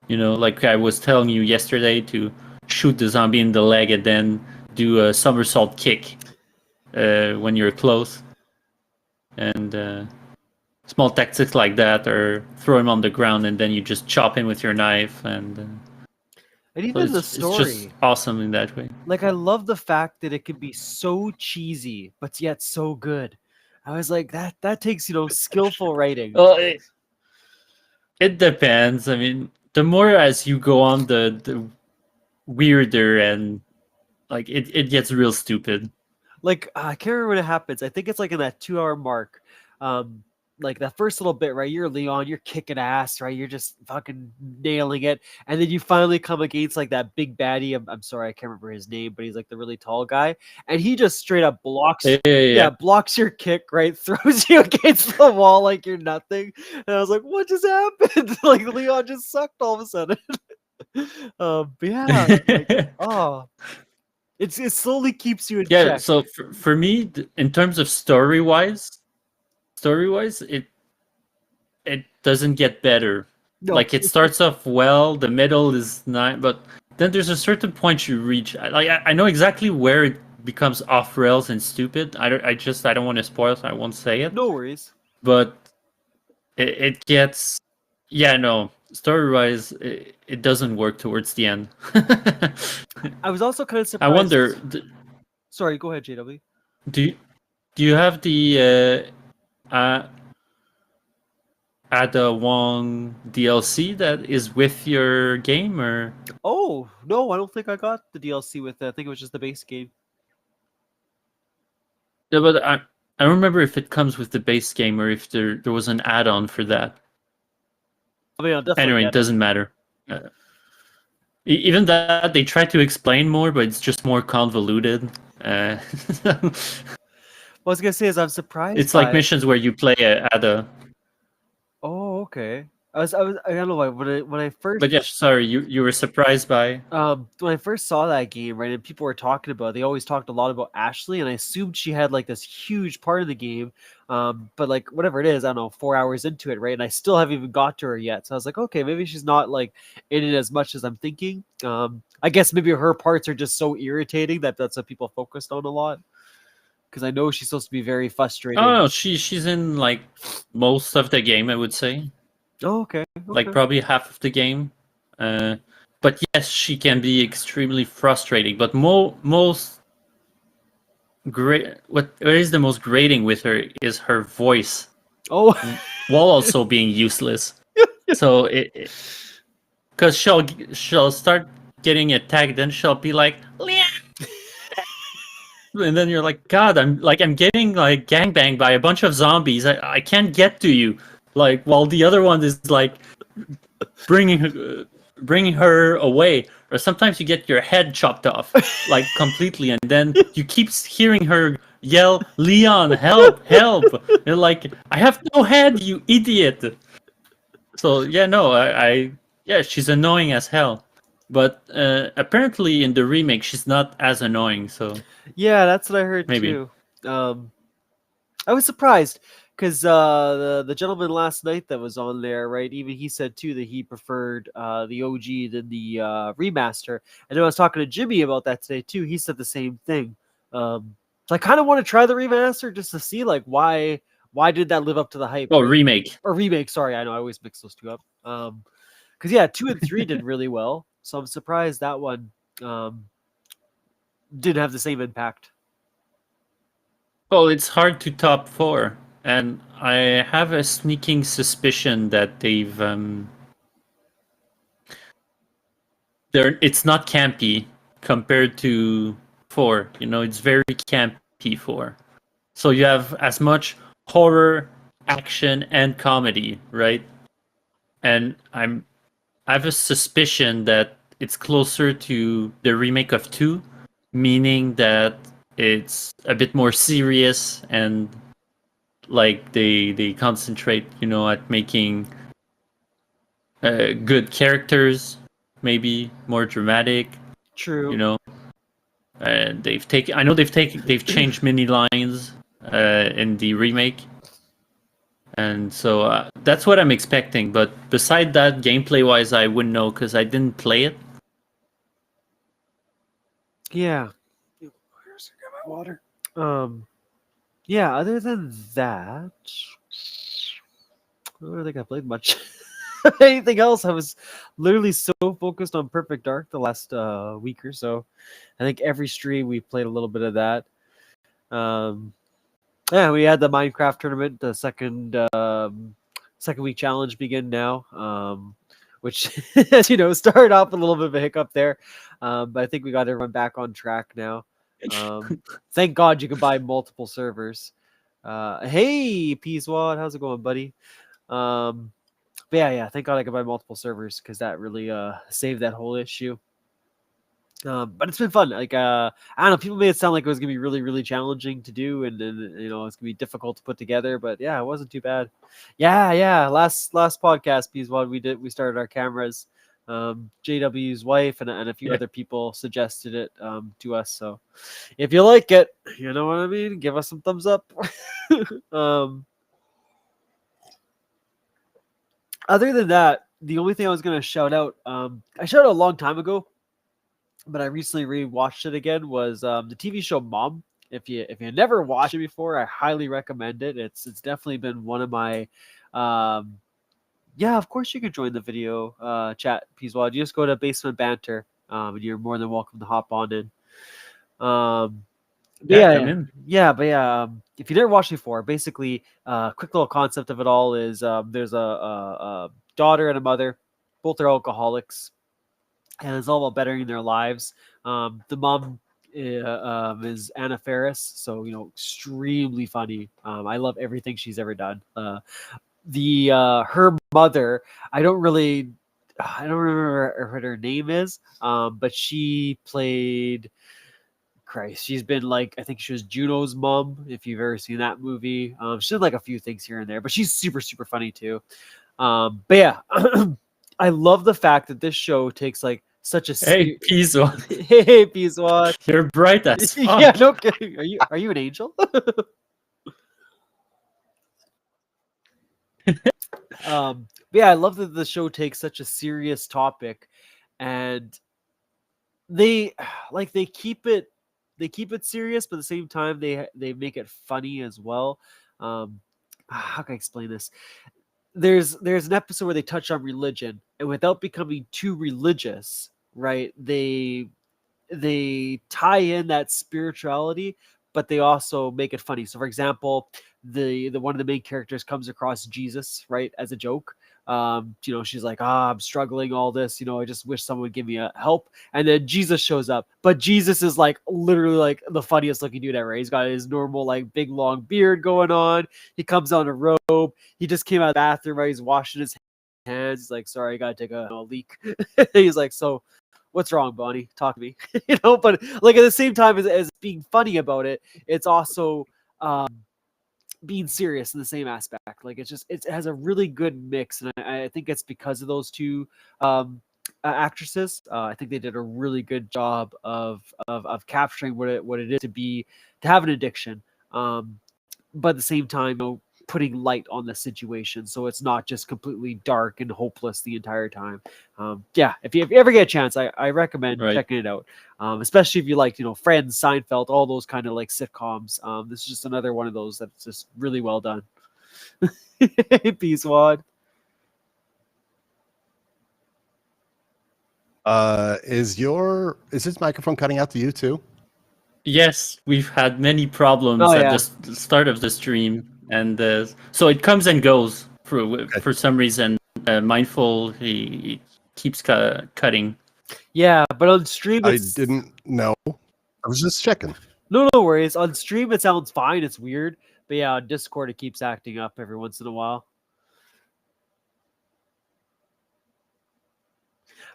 Like I was telling you yesterday, to shoot the zombie in the leg and then do a somersault kick when you're close. And small tactics like that, or throw him on the ground and then you just chop him with your knife. And even the story, it's just awesome in that way. Like, I love the fact that it can be so cheesy, but yet so good. I was like, that takes, skillful writing. Well, it depends. I mean, the more as you go on, the weirder, and like it gets real stupid. Like, I can't remember when it happens. I think it's like in that 2-hour mark. Like that first little bit, right? You're Leon, you're kicking ass, right? You're just fucking nailing it. And then you finally come against like that big baddie. I'm sorry, I can't remember his name, but he's like the really tall guy. And he just straight up blocks blocks your kick, right? Throws you against the wall like you're nothing. And I was like, what just happened? Like, Leon just sucked all of a sudden. But yeah, like, it slowly keeps you in check. So for me, in terms of story-wise, it doesn't get better. No, like, it starts off well, the middle is not, but then there's a certain point you reach. Like, I know exactly where it becomes off rails and stupid. I don't want to spoil, so I won't say it. No worries. But it gets, story-wise, it doesn't work towards the end. I was also kind of surprised. I wonder. Sorry, go ahead, JW. Do you have the Ada Wong DLC that is with your game, or? Oh no, I don't think I got the DLC with it. I think it was just the base game. Yeah, but I don't remember if it comes with the base game or if there was an add-on for that. I mean, anyway, it doesn't matter. Even that, they try to explain more, but it's just more convoluted. What I was gonna say is I'm surprised. It's like missions where you play at a. Oh, okay. I don't know why when I first. But yeah, sorry, you were surprised by. When I first saw that game, right, and people were talking about it, they always talked a lot about Ashley, and I assumed she had like this huge part of the game. But like whatever it is, I don't know, 4 hours into it, right, and I still haven't even got to her yet. So I was like, okay, maybe she's not like in it as much as I'm thinking. I guess maybe her parts are just so irritating that that's what people focused on a lot. Because I know she's supposed to be very frustrating. Oh no, she's in like most of the game, I would say. Oh, okay. Like probably half of the game. But yes, she can be extremely frustrating. But most great, what is the most grating with her is her voice. Oh, while also being useless. So because she'll start getting attacked, then she'll be like, and then you're like, God, I'm getting like gangbanged by a bunch of zombies. I can't get to you. Like while the other one is like bringing her away. Or sometimes you get your head chopped off like completely, and then you keep hearing her yell, "Leon, help, help!" And like, I have no head, you idiot. So yeah, no, yeah, she's annoying as hell. But apparently in the remake, she's not as annoying. So yeah, that's what I heard maybe. too. I was surprised because the gentleman last night that was on there, right? Even he said too that he preferred the OG than the remaster. And then I was talking to Jimmy about that today too. He said the same thing. So I kind of want to try the remaster just to see like why did that live up to the hype? Oh, remake or remake? Sorry, I know I always mix those two up. Because yeah, 2 and 3 did really well, so I'm surprised that one didn't have the same impact. Well, it's hard to top 4, and I have a sneaking suspicion that they've it's not campy compared to 4. You know, it's very campy 4. So you have as much horror, action, and comedy, right? And I have a suspicion that it's closer to the remake of 2, meaning that it's a bit more serious and like they concentrate, you know, at making good characters, maybe more dramatic. True. You know, and they've changed many lines in the remake, and so that's what I'm expecting. But beside that, gameplay wise, I wouldn't know because I didn't play it. Yeah. Where's my water? Yeah, other than that, I don't think I played much. Anything else? I was literally so focused on Perfect Dark the last week or so. I think every stream we played a little bit of that. Yeah, we had the Minecraft tournament, the second week challenge begin now. Which, as you know, started off with a little bit of a hiccup there. But I think we got everyone back on track now. Thank God you can buy multiple servers. Hey, Peaswad, how's it going, buddy? But yeah, thank God I could buy multiple servers because that really saved that whole issue. But it's been fun. Like I don't know, people made it sound like it was gonna be really, really challenging to do, and then you know it's gonna be difficult to put together. But yeah, it wasn't too bad. Yeah. Last podcast, Peaswad, we started our cameras. JW's wife and a few other people suggested it to us. So if you like it, you know what I mean, give us some thumbs up. Other than that, the only thing I was going to shout out, I shouted out a long time ago, but I recently rewatched it again, was the TV show Mom. If you never watched it before, I highly recommend it. It's definitely been one of my yeah, of course you can join the video chat, Peaswad. You just go to Basement Banter, and you're more than welcome to hop on in. But if you never watched before, basically, quick little concept of it all is there's a daughter and a mother, both are alcoholics, and it's all about bettering their lives. The mom is Anna Faris, so you know, extremely funny. I love everything she's ever done. Her mother, I don't remember what her name is, but she played Christ, she's been like, I think she was Juno's mom, if you've ever seen that movie. She's done like a few things here and there, but she's super, super funny too. But yeah, I love the fact that this show takes like such a Hey, Pizzo, hey Peaswad. you're bright as fuck. Yeah, no kidding. Are you an angel? But yeah, I love that the show takes such a serious topic, and they they keep it serious, but at the same time they make it funny as well. How can I explain this? There's an episode where they touch on religion, and without becoming too religious, right? They tie in that spirituality, but they also make it funny. So, for example, the one of the main characters comes across Jesus, right, as a joke. She's like, I'm struggling, all this, I just wish someone would give me a help. And then Jesus shows up, but Jesus is like literally like the funniest looking dude ever. He's got his normal like big long beard going on. He comes on a robe. He just came out of the bathroom, right? He's washing his hands. He's like, sorry, I gotta take a leak. He's like, so what's wrong, Bonnie? Talk to me. But like at the same time as being funny about it, it's also being serious in the same aspect. Like it has a really good mix, and I think it's because of those two actresses. I think they did a really good job of capturing what it is to have an addiction, but at the same time, putting light on the situation, so it's not just completely dark and hopeless the entire time. If you ever get a chance, I recommend checking it out, especially if you like Friends, Seinfeld, all those kind of like sitcoms. This is just another one of those that's just really well done. Peace, Wad. Is this microphone cutting out to you too? Yes, we've had many problems at the start of the stream, and so it comes and goes for some reason. Mindful, he keeps cutting. Yeah, but on stream, I didn't know. I was just checking. No worries. On stream, it sounds fine. It's weird, but yeah, on Discord, it keeps acting up every once in a while.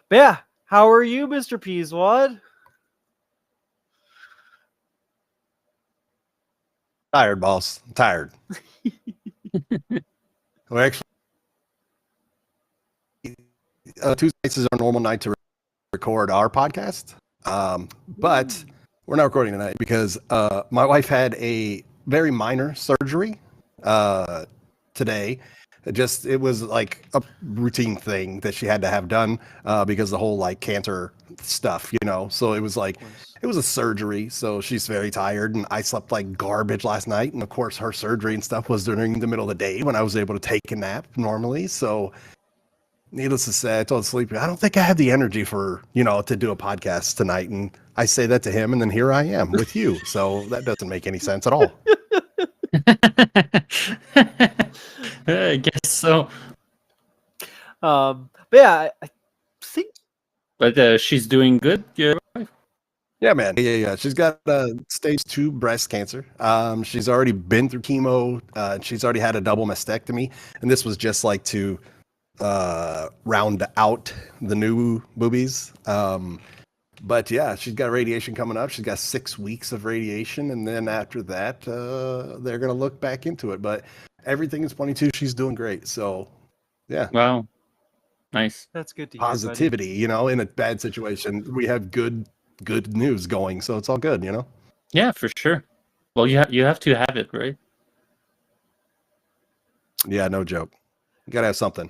But yeah, how are you, Mr. Peaswad? Tired, boss. I'm tired. Well, actually, Tuesdays is our normal night to record our podcast. But we're not recording tonight because my wife had a very minor surgery today. It was like a routine thing that she had to have done because the whole like cancer stuff, so it was like it was a surgery, so she's very tired, and I slept like garbage last night, and of course her surgery and stuff was during the middle of the day when I was able to take a nap normally. So needless to say, I told Sleepy, I don't think I have the energy for to do a podcast tonight, and I say that to him, and then here I am with you. So that doesn't make any sense at all. I guess so. But yeah, I think. But she's doing good. Yeah, man. Yeah. She's got stage 2 breast cancer. She's already been through chemo. She's already had a double mastectomy, and this was just like to round out the new boobies. But yeah, she's got radiation coming up. She's got 6 weeks of radiation, and then after that, they're gonna look back into it. But everything is pointing to she's doing great. So, yeah. Wow, nice. That's good to hear. Positivity, in a bad situation, we have good news going, so it's all good, Yeah, for sure. Well, you have to have it, right? Yeah, no joke. You gotta have something.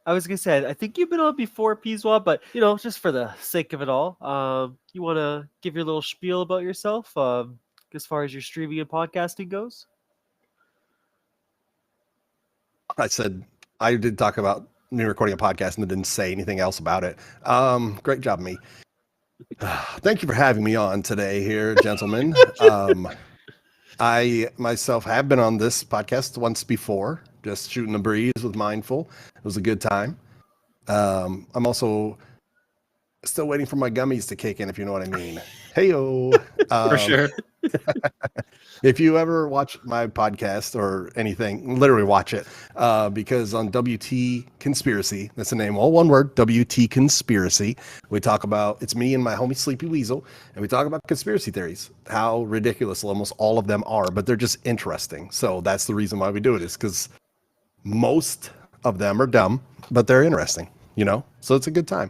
I was gonna say, I think you've been on before, Peaswad, but just for the sake of it all, you want to give your little spiel about yourself, as far as your streaming and podcasting goes? I said I did talk about me recording a podcast and didn't say anything else about it. Great job, me. Thank you for having me on today here, gentlemen. I myself have been on this podcast once before, just shooting the breeze with Mindful. It was a good time. I'm also still waiting for my gummies to kick in, if you know what I mean. Heyo. For sure. If you ever watch my podcast or anything, literally watch it. Because on WT Conspiracy, that's the name, all one word, WT Conspiracy, we talk about, it's me and my homie Sleepy Weasel, and we talk about conspiracy theories, how ridiculous almost all of them are, but they're just interesting. So that's the reason why we do it, is because most of them are dumb, but they're interesting, you know? So it's a good time.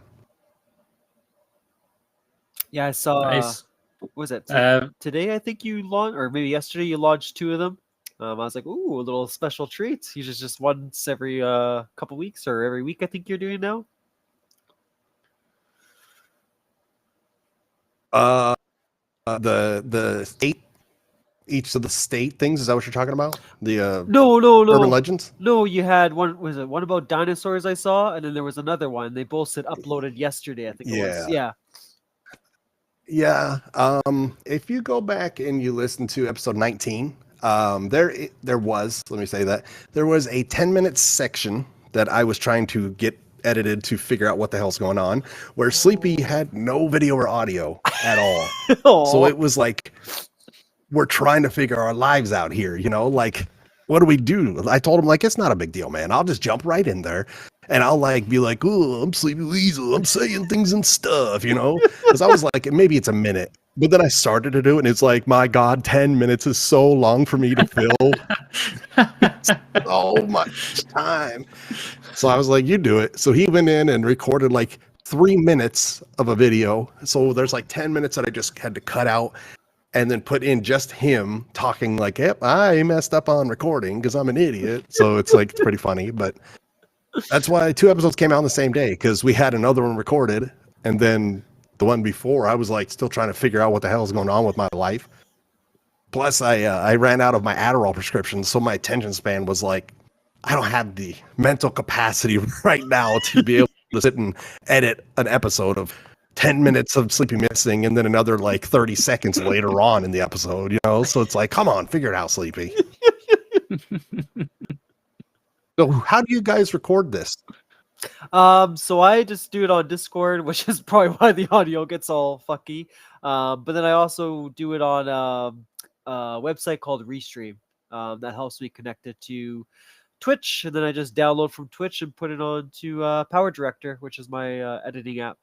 Yeah, I saw. Nice. What was it Uh, today? I think you launched, or maybe yesterday you launched 2 of them. I was like, ooh, a little special treat. Usually just once every couple weeks or every week. I think you're doing now. The state, each of the state things, is that what you're talking about? The No, urban legends? no. You had one. Was it one about dinosaurs? I saw, and then there was another one. They both said uploaded yesterday. I think it was. Yeah. Yeah. If you go back and you listen to episode 19, there was, let me say that, there was a 10-minute section that I was trying to get edited to figure out what the hell's going on, where Sleepy had no video or audio at all. So it was like, we're trying to figure our lives out here, you know, like, what do we do? I told him, like, it's not a big deal, man. I'll just jump right in there. And I'll like be like, oh, I'm Sleepy Weasel. I'm saying things and stuff, you know? Because I was like, maybe it's a minute. But then I started to do it, and it's like, my God, 10 minutes is so long for me to fill. So much time. So I was like, you do it. So he went in and recorded like 3 minutes of a video. So there's like 10 minutes that I just had to cut out and then put in just him talking like, yep, I messed up on recording because I'm an idiot. So it's like, it's pretty funny. But that's why 2 episodes came out on the same day, because we had another one recorded, and then the one before I was like still trying to figure out what the hell is going on with my life. Plus I ran out of my Adderall prescription, so my attention span was like, I don't have the mental capacity right now to be able to sit and edit an episode of 10 minutes of Sleepy missing and then another like 30 seconds later on in the episode, you know? So it's like, come on, figure it out, Sleepy. So how do you guys record this? So I just do it on Discord, which is probably why the audio gets all fucky. But then I also do it on a website called Restream. That helps me connect it to Twitch, and then I just download from Twitch and put it on to Power Director, which is my editing app.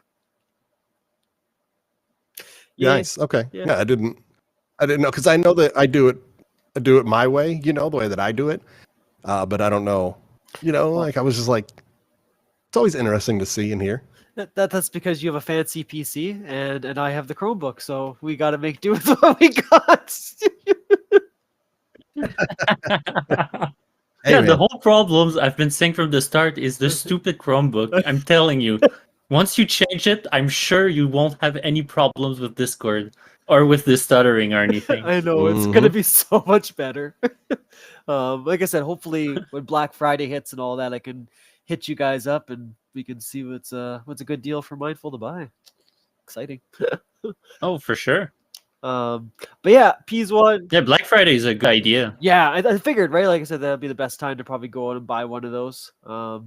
Yeah, Nice. Okay. yeah. Yeah, I didn't know, because I know that I do it my way, you know, the way that I do it. But I don't know, you know, like I was just like, it's always interesting to see and hear. That's because you have a fancy PC and I have the Chromebook, so we got to make do with what we got. Hey, yeah, man. the whole problems I've been saying from the start is the stupid Chromebook. I'm telling you, once you change it, I'm sure you won't have any problems with Discord or with the stuttering or anything. I know it's gonna be so much better. Like I said, hopefully when Black Friday hits and all that, I can hit you guys up and we can see what's a good deal for Mindful to buy. Exciting. Oh, for sure. But yeah, P's one. Yeah, Black Friday is a good idea. Yeah, I figured, right? Like I said, that'd be the best time to probably go out and buy one of those. But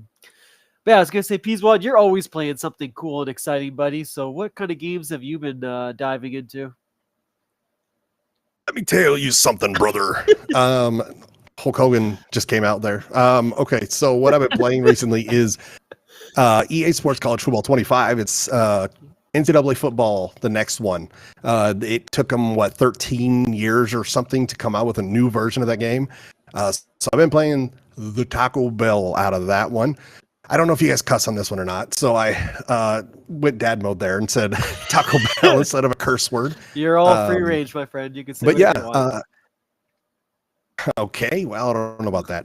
yeah, I was gonna say, P's one, you're always playing something cool and exciting, buddy. So what kind of games have you been diving into? Let me tell you something, brother. Hulk Hogan just came out there. Okay, so what I've been playing recently is EA Sports College Football 25. It's NCAA football, the next one. It took them 13 years or something to come out with a new version of that game. So I've been playing the Taco Bell out of that one. I don't know if you guys cuss on this one or not. So I went dad mode there and said Taco Bell instead of a curse word. You're all free range, my friend. You can say But whatever yeah, you want. okay. Well, I don't know about that.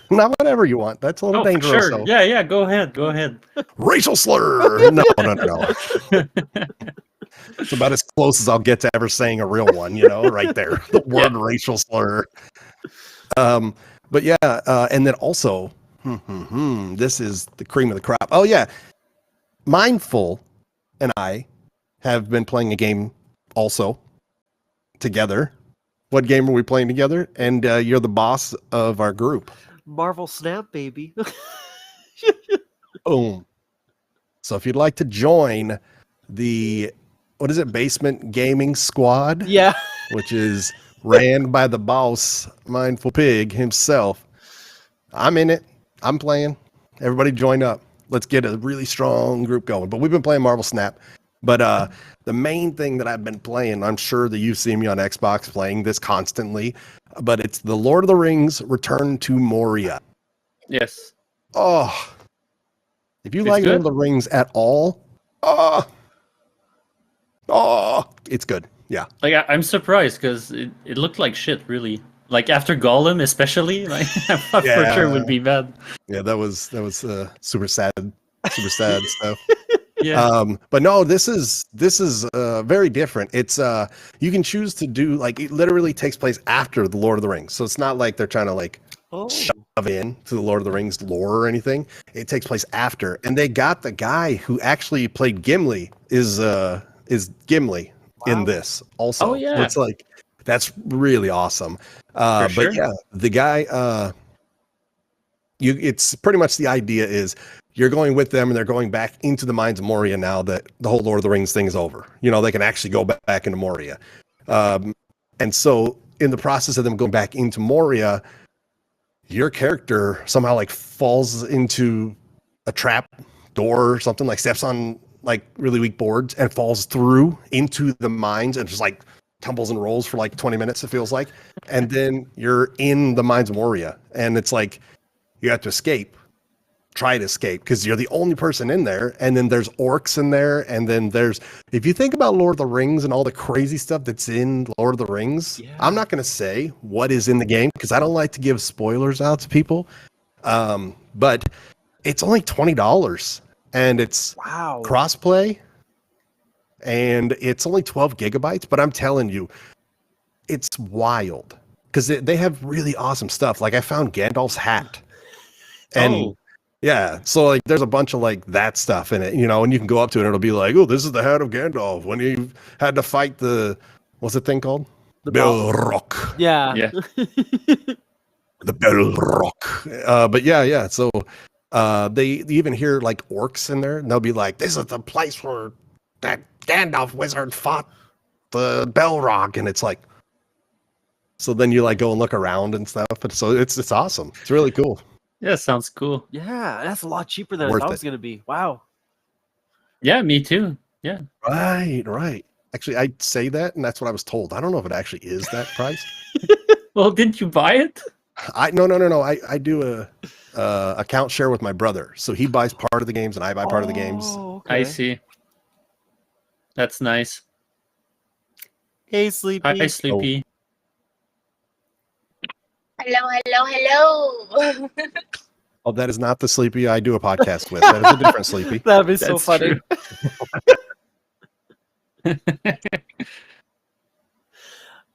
Not whatever you want. That's a little dangerous. Sure. So. Yeah. Go ahead. Racial slur. No. It's about as close as I'll get to ever saying a real one, you know, right there. The word racial slur. But yeah, and then also, this is the cream of the crop. Oh yeah, Mindful and I have been playing a game also together. What game are we playing together? And you're the boss of our group. Marvel Snap, baby. Boom. So if you'd like to join the, what is it, Basement Gaming Squad? Yeah. which is ran by the boss, Mindful Pig himself. I'm in it. I'm playing. Everybody join up. Let's get a really strong group going. But we've been playing Marvel Snap. But the main thing that I've been playing, I'm sure that you've seen me on Xbox playing this constantly, but it's the Lord of the Rings Return to Moria. Yes. Oh, if you It's like good? Lord of the Rings at all, it's good. Yeah. Like I'm surprised because it looked like shit, really. Like after Gollum, especially, like I thought for sure it would be bad. Yeah, that was super sad stuff. Yeah. But no, this is very different. It's you can choose to do, like, it literally takes place after the Lord of the Rings. So it's not like they're trying to like shove in to the Lord of the Rings lore or anything. It takes place after. And they got the guy who actually played Gimli is Gimli in this also. Oh, yeah. So it's like, that's really awesome. For sure. But yeah, the guy it's pretty much the idea is you're going with them and they're going back into the mines of Moria now that the whole Lord of the Rings thing is over. You know, they can actually go back into Moria. And so in the process of them going back into Moria, your character somehow like falls into a trap door or something, like steps on like really weak boards and falls through into the mines and just like tumbles and rolls for like 20 minutes, it feels like. And then you're in the mines of Moria and it's like, you have to try to escape because you're the only person in there. And then there's orcs in there. And then if you think about Lord of the Rings and all the crazy stuff that's in Lord of the Rings, I'm not going to say what is in the game because I don't like to give spoilers out to people. But it's only $20 and it's crossplay and it's only 12 gigabytes. But I'm telling you, it's wild because they have really awesome stuff. Like I found Gandalf's hat. And yeah, so like there's a bunch of like that stuff in it, you know, and you can go up to it and it'll be like, oh, this is the hat of Gandalf when he had to fight what's the thing called? The Balrog. Yeah. The Balrog. But yeah. So they even hear like orcs in there and they'll be like, this is the place where that Gandalf wizard fought the Balrog. And it's like, so then you like go and look around and stuff. And so it's awesome. It's really cool. Yeah, sounds cool. Yeah, that's a lot cheaper than I thought it was going to be. Wow. Yeah, me too. Yeah. Right. Actually, I'd say that, and that's what I was told. I don't know if it actually is that price. Well, didn't you buy it? No. I do a account share with my brother, so he buys part of the games and I buy part of the games. Okay. I see. That's nice. Hey, Sleepy. Hi, Sleepy. Hello. Oh, that is not the Sleepy I do a podcast with. That is a different Sleepy. That'd be so funny.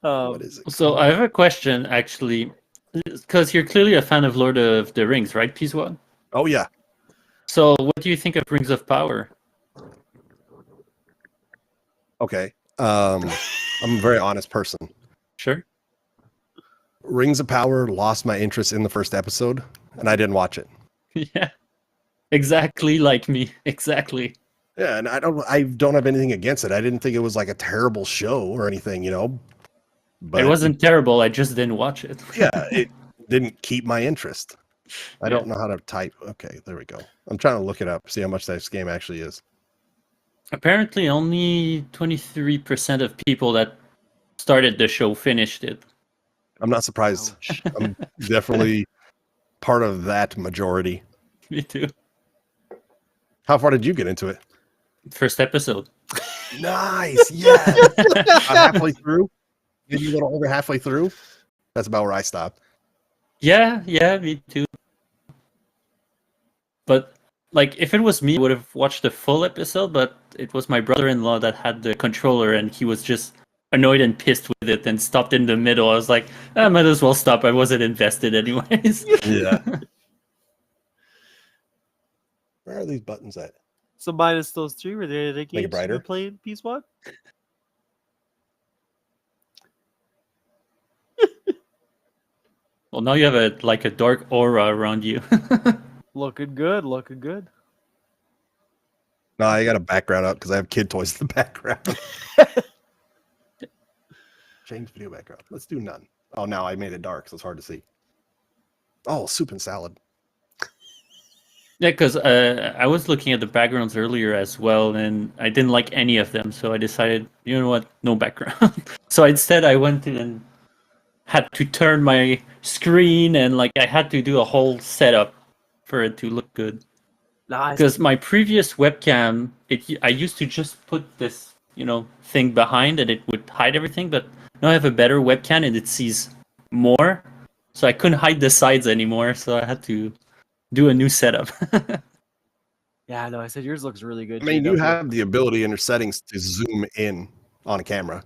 What is it? So I have a question, actually, because you're clearly a fan of Lord of the Rings, right, P1? Oh, yeah. So what do you think of Rings of Power? Okay. I'm a very honest person. Sure. Rings of Power lost my interest in the first episode, and I didn't watch it. Yeah. Exactly like me. Exactly. Yeah, and I don't have anything against it. I didn't think it was like a terrible show or anything, you know. But it wasn't terrible. I just didn't watch it. Yeah, it didn't keep my interest. I don't know how to type. Okay, there we go. I'm trying to look it up, see how much this game actually is. Apparently, only 23% of people that started the show finished it. I'm not surprised. I'm definitely part of that majority. Me too. How far did you get into it? First episode. Nice. Yeah. Halfway through? Did you go over halfway through? That's about where I stopped. Yeah, me too. But like, if it was me, I would have watched the full episode, but it was my brother-in-law that had the controller and he was just annoyed and pissed with it and stopped in the middle. I was like, I might as well stop. I wasn't invested anyways. Yeah. Where are these buttons at? So minus those three, were there the games brighter? you were playing, P1? Well, now you have a dark aura around you. Looking good. No, I got a background up because I have kid toys in the background. Change video background. Let's do none. Oh, now I made it dark, so it's hard to see. Oh, soup and salad. Yeah, because I was looking at the backgrounds earlier as well, and I didn't like any of them, so I decided, you know what, no background. So instead, I went in and had to turn my screen, and like I had to do a whole setup for it to look good. Nice. Because my previous webcam, I used to just put this, thing behind, and it would hide everything. But now I have a better webcam, and it sees more, so I couldn't hide the sides anymore. So I had to do a new setup. Yeah, no, I said yours looks really good. I mean, you JW. have the ability in your settings to zoom in on a camera.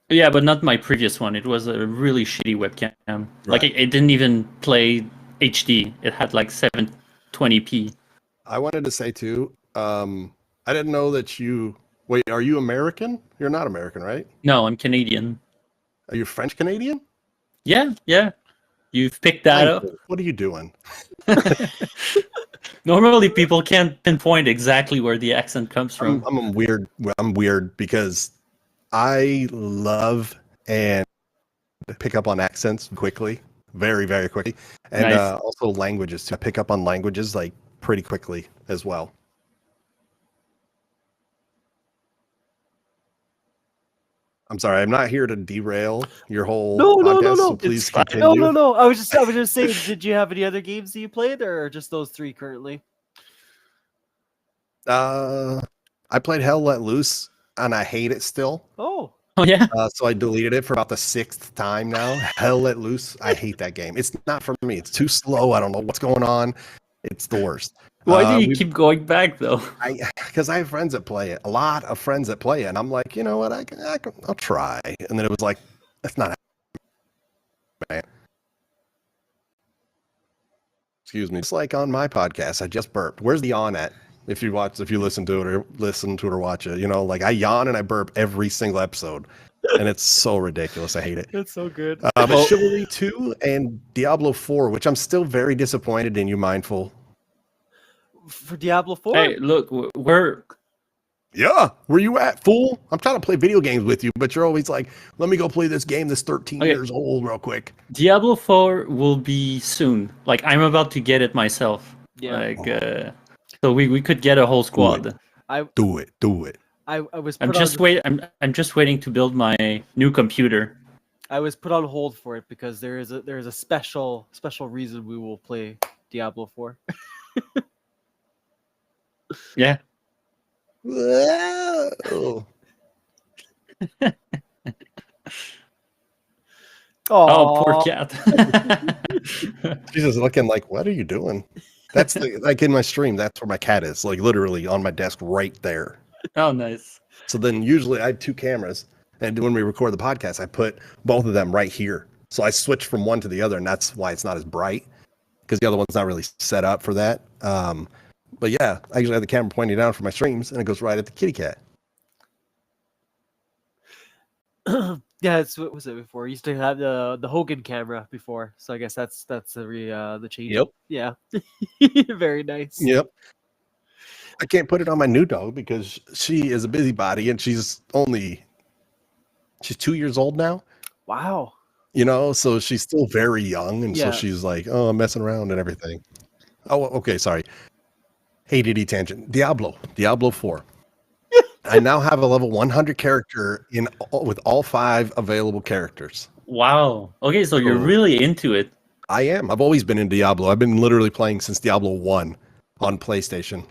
Yeah, but not my previous one. It was a really shitty webcam. Like Right. it didn't even play HD. It had like 720p. I wanted to say too, I didn't know that you. Wait, are you American? You're not American, right? No, I'm Canadian. Are you French Canadian? Yeah. You've picked that up. What are you doing? Normally, people can't pinpoint exactly where the accent comes from. I'm weird. I'm weird because I love and pick up on accents quickly, very, very quickly, and Nice. Also languages too. I pick up on languages like pretty quickly as well. I'm sorry, I'm not here to derail your whole podcast. So please It's fine. continue. No. I was just saying, did you have any other games that you played, or just those 3 currently? I played Hell Let Loose, and I hate it still. Oh yeah. So I deleted it for about the 6th time now. Hell Let Loose. I hate that game. It's not for me. It's too slow. I don't know what's going on. It's the worst. Why do you keep going back though? Because I have friends that play it. A lot of friends that play it, and I'm like, you know what? I'll try. And then it was like, that's not man. Excuse me. It's like on my podcast. I just burped. Where's the yawn at? If you listen to it or watch it, like I yawn and I burp every single episode, and it's so ridiculous. I hate it. it's so good. But Chivalry 2 and Diablo 4, which I'm still very disappointed in you, Mindful. For Diablo 4? Hey, look, we're Yeah, where you at, fool? I'm trying to play video games with you, but you're always like, let me go play this game that's 13 years old real quick. Diablo 4 will be soon. Like I'm about to get it myself. Yeah. Like so we could get a whole squad. Do it. I was. I'm just waiting to build my new computer. I was put on hold for it because there is a special reason we will play Diablo 4. Yeah. Whoa. Oh, poor cat. She's just looking like, what are you doing? That's like in my stream, that's where my cat is, like literally on my desk right there. Oh, nice. So then usually I have 2 cameras, and when we record the podcast, I put both of them right here. So I switch from one to the other, and that's why it's not as bright, because the other one's not really set up for that. But yeah, I usually have the camera pointing down for my streams, and it goes right at the kitty cat. Yeah, what was it before? I used to have the Hogan camera before, so I guess that's the change. Yep. Yeah. Very nice. Yep. I can't put it on my new dog because she is a busybody, and she's 2 years old now. Wow. So she's still very young, and Yeah. so she's like, oh, I'm messing around and everything. Oh, okay, sorry. ADD tangent. Diablo 4. I now have a level 100 character with all 5 available characters. Wow. Okay, so you're really into it. I am. I've always been in Diablo. I've been literally playing since Diablo 1 on PlayStation.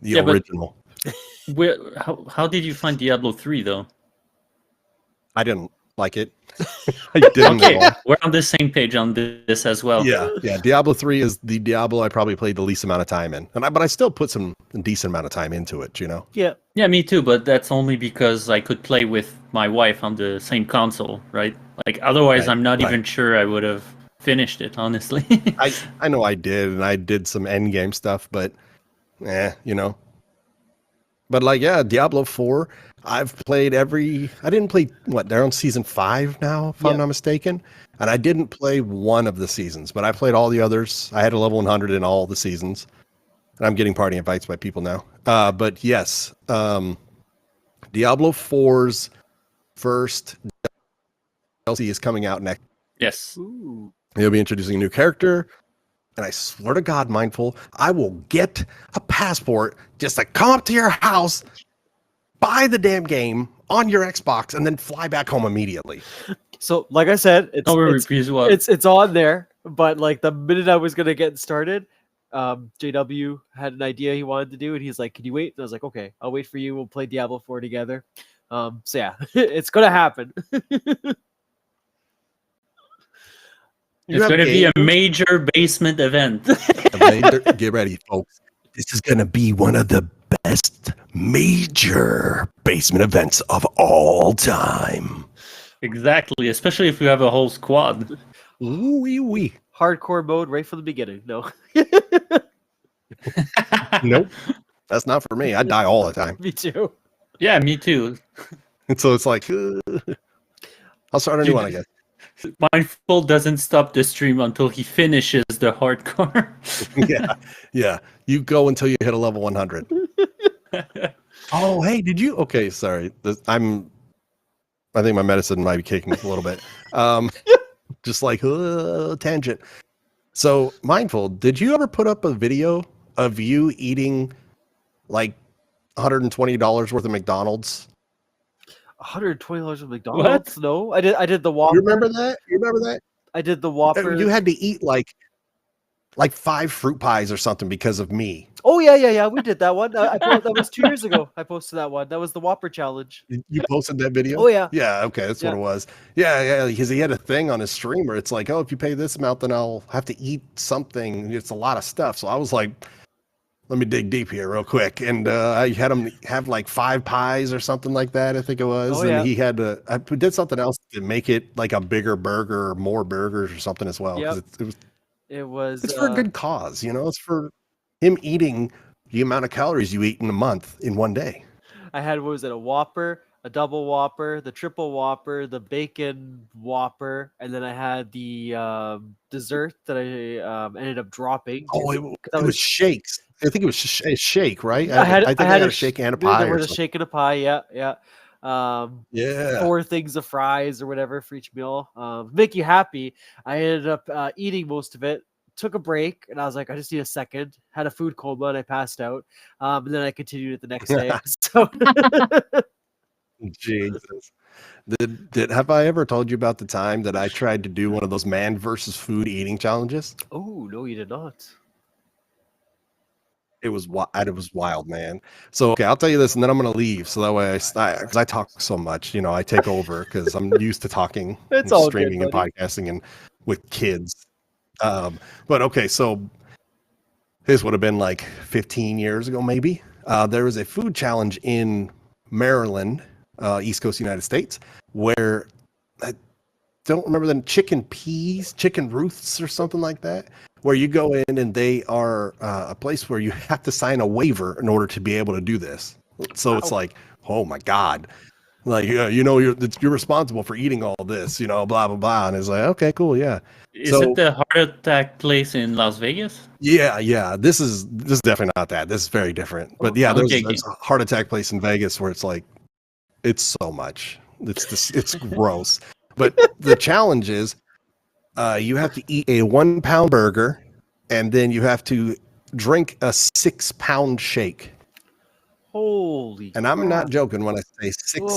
The original. How did you find Diablo 3 though? I didn't like it. I didn't. Okay, we're on the same page on this as well. Yeah. Diablo 3 is the Diablo I probably played the least amount of time in, but I still put some decent amount of time into it. Yeah. Yeah, me too. But that's only because I could play with my wife on the same console, right? Like otherwise, Right, I'm not right. even sure I would have finished it. Honestly. I know I did, and I did some end game stuff, but But Diablo 4, I've played I didn't play, they're on season 5 now, if I'm not mistaken. And I didn't play one of the seasons, but I played all the others. I had a level 100 in all the seasons. And I'm getting party invites by people now. But yes, Diablo 4's first DLC is coming out next. Yes. Ooh. They'll be introducing a new character. And I swear to God, Mindful, I will get a passport just to come up to your house, buy the damn game on your Xbox, and then fly back home immediately. So, like I said, it's on there. But like the minute I was gonna get started, JW had an idea he wanted to do, and he's like, "Can you wait?" And I was like, "Okay, I'll wait for you. We'll play Diablo 4 together." So yeah, it's gonna happen. It's going to be a major basement event. Get ready, folks. This is going to be one of the best major basement events of all time. Exactly, especially if you have a whole squad. Wee. Hardcore mode right from the beginning. No. Nope. That's not for me. I die all the time. Me too. Yeah, me too. And so it's like, I'll start a new one, I guess. Mindful doesn't stop the stream until he finishes the hardcore. Yeah. You go until you hit a level 100. Oh, hey, did you? Okay, sorry. I think my medicine might be kicking a little bit. Just like tangent. So, Mindful, did you ever put up a video of you eating like $120 worth of McDonald's? $120 of McDonald's? What? No, I did the Whopper. You remember that? I did the Whopper. You had to eat like 5 fruit pies or something because of me. Oh yeah. We did that one. That was 2 years ago. I posted that one. That was the Whopper challenge. You posted that video? Oh yeah. Yeah. Okay, that's what it was. Yeah. Because he had a thing on his stream where it's like, oh, if you pay this amount, then I'll have to eat something. It's a lot of stuff. So I was like, let me dig deep here real quick. And I had him have like 5 pies or something like that, I think it was. And he had to, I did something else to make it like a bigger burger or more burgers or something as well. Yep. It's for a good cause, It's for him eating the amount of calories you eat in a month in one day. I had, what was it, a Whopper, a double Whopper, the triple Whopper, the bacon Whopper, and then I had the dessert that I ended up dropping. Oh, it was shakes. I think it was a shake, right? I had a shake and a pie. There was a shake and a pie, yeah. 4 things of fries or whatever for each meal. Make you happy. I ended up eating most of it, took a break, and I was like, I just need a second. Had a food coma and I passed out. And then I continued it the next day. So Jesus. Have I ever told you about the time that I tried to do one of those man versus food eating challenges? Oh, no, you did not. It was wild, man. So, okay, I'll tell you this, and then I'm going to leave. So that way, because I talk so much, I take over because I'm used to talking, and streaming, and podcasting, and with kids. But okay, so this would have been like 15 years ago, maybe. There was a food challenge in Maryland, East Coast United States, where I don't remember the chicken roosts or something like that, where you go in and they are a place where you have to sign a waiver in order to be able to do this. So It's like, oh my God, like, you're responsible for eating all this, blah, blah, blah. And it's like, okay, cool. Yeah. Is it the heart attack place in Las Vegas? Yeah. This is definitely not that. This is very different. But yeah, there's a heart attack place in Vegas where it's like, it's so much. It's gross. But the challenge is, you have to eat a 1-pound burger, and then you have to drink a 6-pound shake. Holy! And I'm not joking when I say 6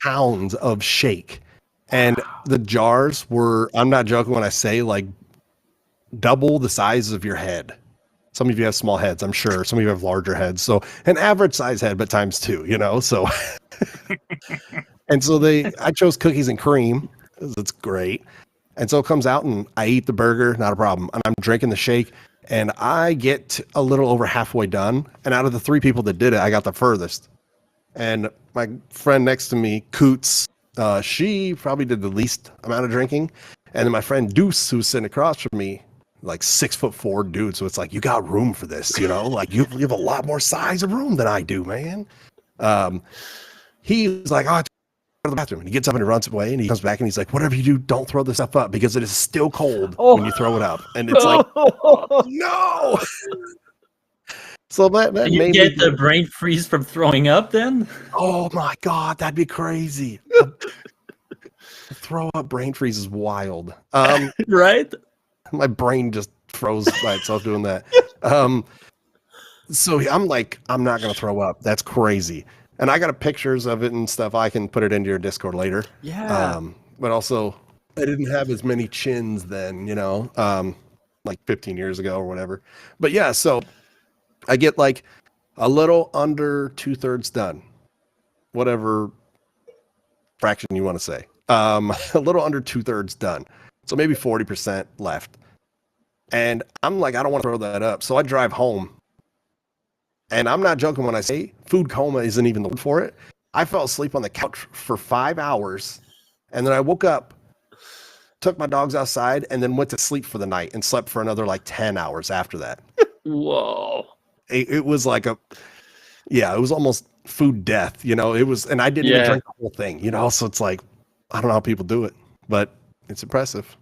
pounds of shake. And the jars were, I'm not joking when I say, like, double the size of your head. Some of you have small heads, I'm sure. Some of you have larger heads. So an average size head, but times 2, so. And so I chose cookies and cream. That's great. And so it comes out and I eat the burger, not a problem. And I'm drinking the shake and I get a little over halfway done. And out of the 3 people that did it, I got the furthest. And my friend next to me, Coots, she probably did the least amount of drinking. And then my friend Deuce, who's sitting across from me, like 6'4" dude. So it's like, you got room for this, like you have a lot more size of room than I do, man. He's like, oh, to the bathroom, and he gets up and he runs away, and he comes back and he's like, whatever you do, don't throw this stuff up because it is still cold when you throw it up. And it's like, oh, no. So that you made get the brain freeze from throwing up then? Oh my God, that'd be crazy. Throw up brain freeze is wild. Right? My brain just froze by itself doing that. So I'm like, I'm not gonna throw up. That's crazy. And I got pictures of it and stuff. I can put it into your Discord later. Yeah. But also, I didn't have as many chins then, like 15 years ago or whatever. But yeah, so I get like a little under 2/3 done, whatever fraction you want to say. A little under 2/3 done. So maybe 40% left. And I'm like, I don't want to throw that up. So I drive home. And I'm not joking when I say food coma isn't even the word for it. I fell asleep on the couch for 5 hours. And then I woke up, took my dogs outside, and then went to sleep for the night and slept for another like 10 hours after that. Whoa. It was like it was almost food death, it was, and I didn't even drink the whole thing, so it's like, I don't know how people do it, but it's impressive.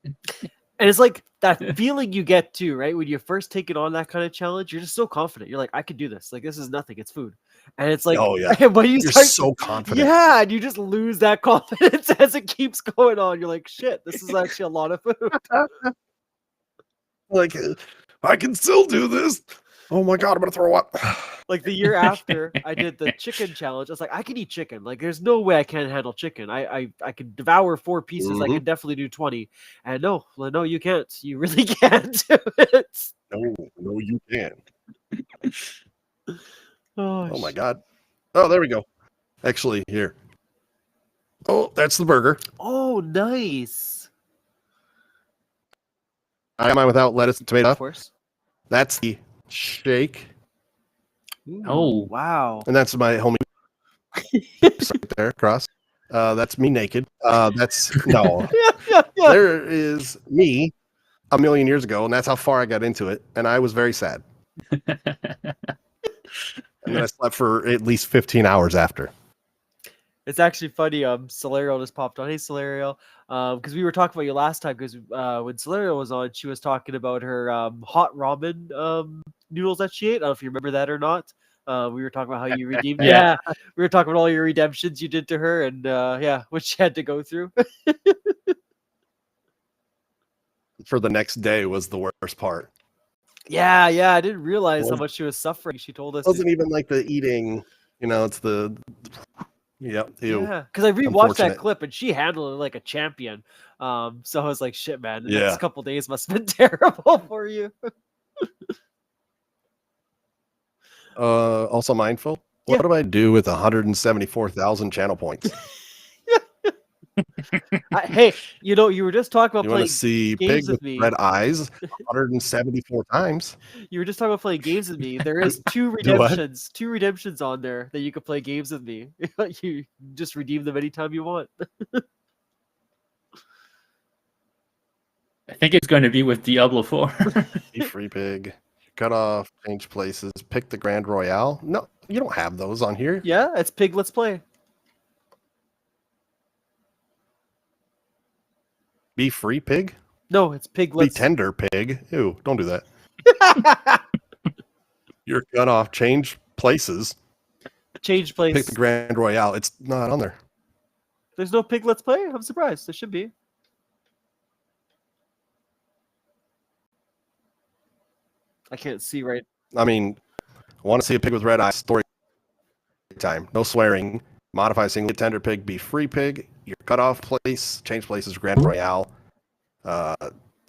And it's like that feeling you get too, right? When you first take it on that kind of challenge, you're just so confident. You're like, I could do this. Like, this is nothing. It's food. And it's like, oh yeah, when you're so confident. Yeah, and you just lose that confidence as it keeps going on. You're like, shit, this is actually a lot of food. Like, I can still do this. Oh my God, I'm going to throw up. Like the year after I did the chicken challenge, I was like, I can eat chicken. Like, there's no way I can't handle chicken. I can devour 4 pieces. I can definitely do 20. And no, you can't. You really can't do it. No, you can't. Oh my God. Oh, there we go. Actually, here. Oh, that's the burger. Oh, nice. Am I without lettuce and tomato? Of course. That's the shake. Ooh, oh, wow. And that's my homie right there, across. That's me naked. That's no. yeah. There is me a million years ago, and that's how far I got into it. And I was very sad. And then I slept for at least 15 hours after. It's actually funny. Solarial just popped on. Hey, Solarial. Because we were talking about you last time. Because when Solarial was on, she was talking about her hot ramen noodles that she ate. I don't know if you remember that or not. We were talking about how you redeemed. Yeah, we were talking about all your redemptions you did to her, and what she had to go through. For the next day was the worst part. Yeah. I didn't realize how much she was suffering. She told us it wasn't even like the eating. It's the. Yep. Ew. Yeah, because I rewatched that clip and she handled it like a champion. So I was like, shit, man, the next couple days must have been terrible for you. Also mindful. What do I do with 174,000 channel points? Hey, you were just talking about you playing want to see games Pig with me. red eyes 174 times. You were just talking about playing games with me. There is 2 redemptions, 2 redemptions on there that you can play games with me. You just redeem them anytime you want. I think it's going to be with Diablo 4. Be free pig. Cut off, change places, pick the Grand Royale. No, you don't have those on here. Yeah, it's Pig Let's Play. Be free pig? No, it's Pig Let's... Be tender pig. Ew, don't do that. You're cut off, change places. Change place. Pick the Grand Royale. It's not on there. There's no Pig Let's Play? I'm surprised. There should be. I can't see right. I mean, I want to see a pig with red eyes. Story time. No swearing. Modify single tender pig. Be free pig. Your cutoff place. Change places. Grand Royale.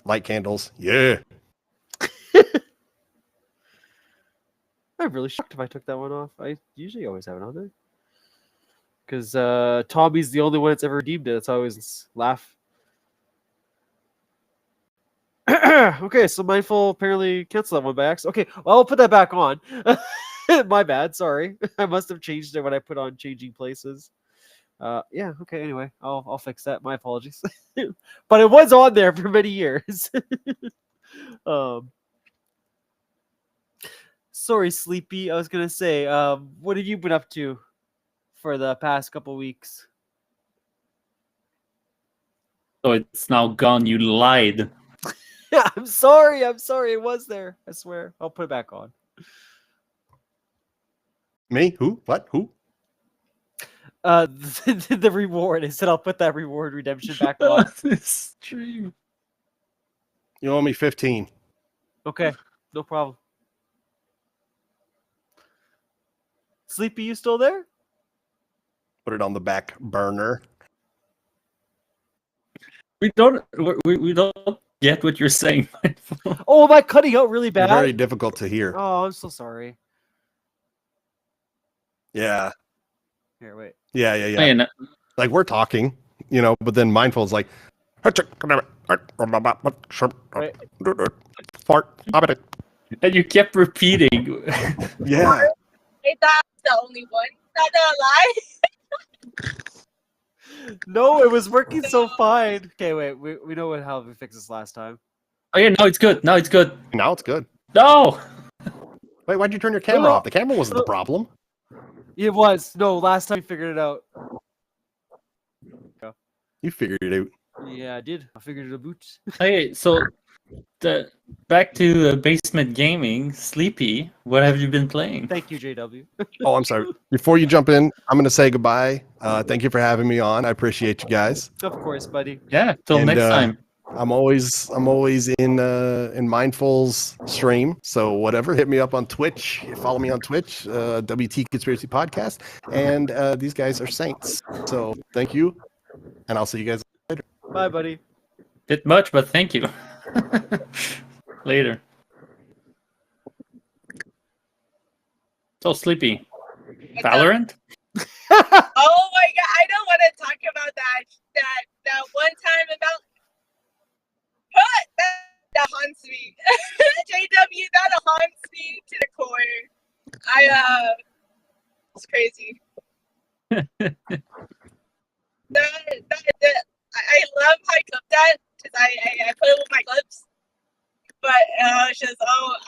Light candles. Yeah. I'm really shocked if I took that one off. I usually always have it on there. Because Tommy's the only one that's ever redeemed it. So I always laugh. Okay, so Mindful apparently canceled that one by accident. Okay, well, I'll put that back on. My bad, sorry. I must have changed it when I put on changing places. Yeah, okay, anyway, I'll fix that. My apologies. But it was on there for many years. Sorry, Sleepy. I was gonna say, what have you been up to for the past couple weeks? So it's now gone. You lied. I'm sorry. It was there. I swear. I'll put it back on. Me? Who? What? Who? The reward. I said I'll put that reward redemption back on. This stream. You owe me 15. Okay, no problem. Sleepy, you still there? Put it on the back burner. We don't get what you're saying. Oh, am I cutting out really You're bad? very difficult to hear. Oh, I'm so sorry. Yeah. Here, wait. Yeah. And, Like we're talking, but then Mindful's like, fart. and you kept repeating. Yeah. I thought I was the only one. Not gonna lie. No, it was working so fine. Okay, wait. We know how we fixed this last time. Oh yeah, now it's good. Now it's good. Now it's good. No. Wait, why'd you turn your camera No. off? The camera wasn't the problem. It was. No, last time we figured it out. You figured it out. Yeah, I did. I figured it out. Okay, so back to basement gaming. Sleepy, what have you been playing? Thank you, JW. Oh, I'm sorry. Before you jump in, I'm going to say goodbye. Thank you for having me on. I appreciate you guys. Of course, buddy. Yeah, till And, next time. I'm always in Mindful's stream. So whatever, hit me up on Twitch. Follow me on Twitch, WT Conspiracy Podcast. And these guys are saints. So thank you, and I'll see you guys later. Bye, buddy. Bit much, but thank you. Later. So Sleepy. Valorant? Oh my god, I don't want to talk about that one time about that haunts me. JW, that haunts me to the core. It's crazy. I love how I clipped that because I put it with my clips. But I was just,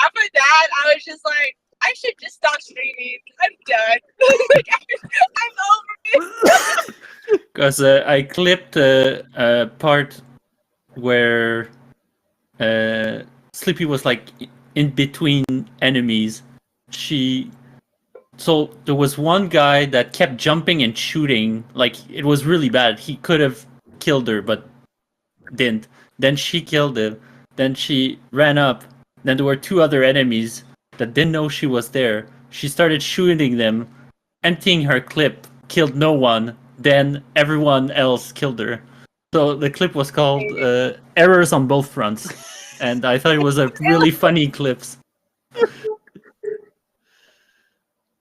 after that, I was just like, I should just stop streaming. I'm done. I'm over it. Because I clipped a part where Sleepy was like in between enemies. So there was one guy that kept jumping and shooting. Like it was really bad. He could have killed her, but didn't. Then she killed him. Then she ran up. Then there were two other enemies that didn't know she was there. She started shooting them, emptying her clip, killed no one. Then everyone else killed her. So the clip was called Errors on Both Fronts. And I thought it was a really funny clip.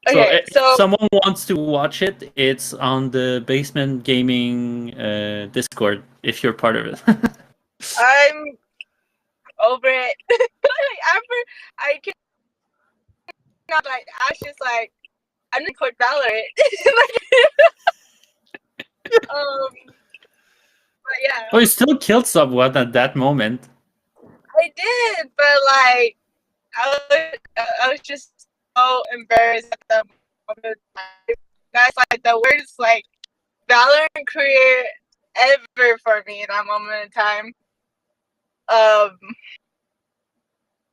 Okay, if so someone wants to watch it, it's on the Basement Gaming Discord, if you're part of it. I'm over it. I can not like I was just like I'm gonna quit Valorant. But yeah. Oh, you still killed someone at that moment. I did, but like I was just so embarrassed at the moment. That's like the worst like Valorant career ever for me in that moment in time.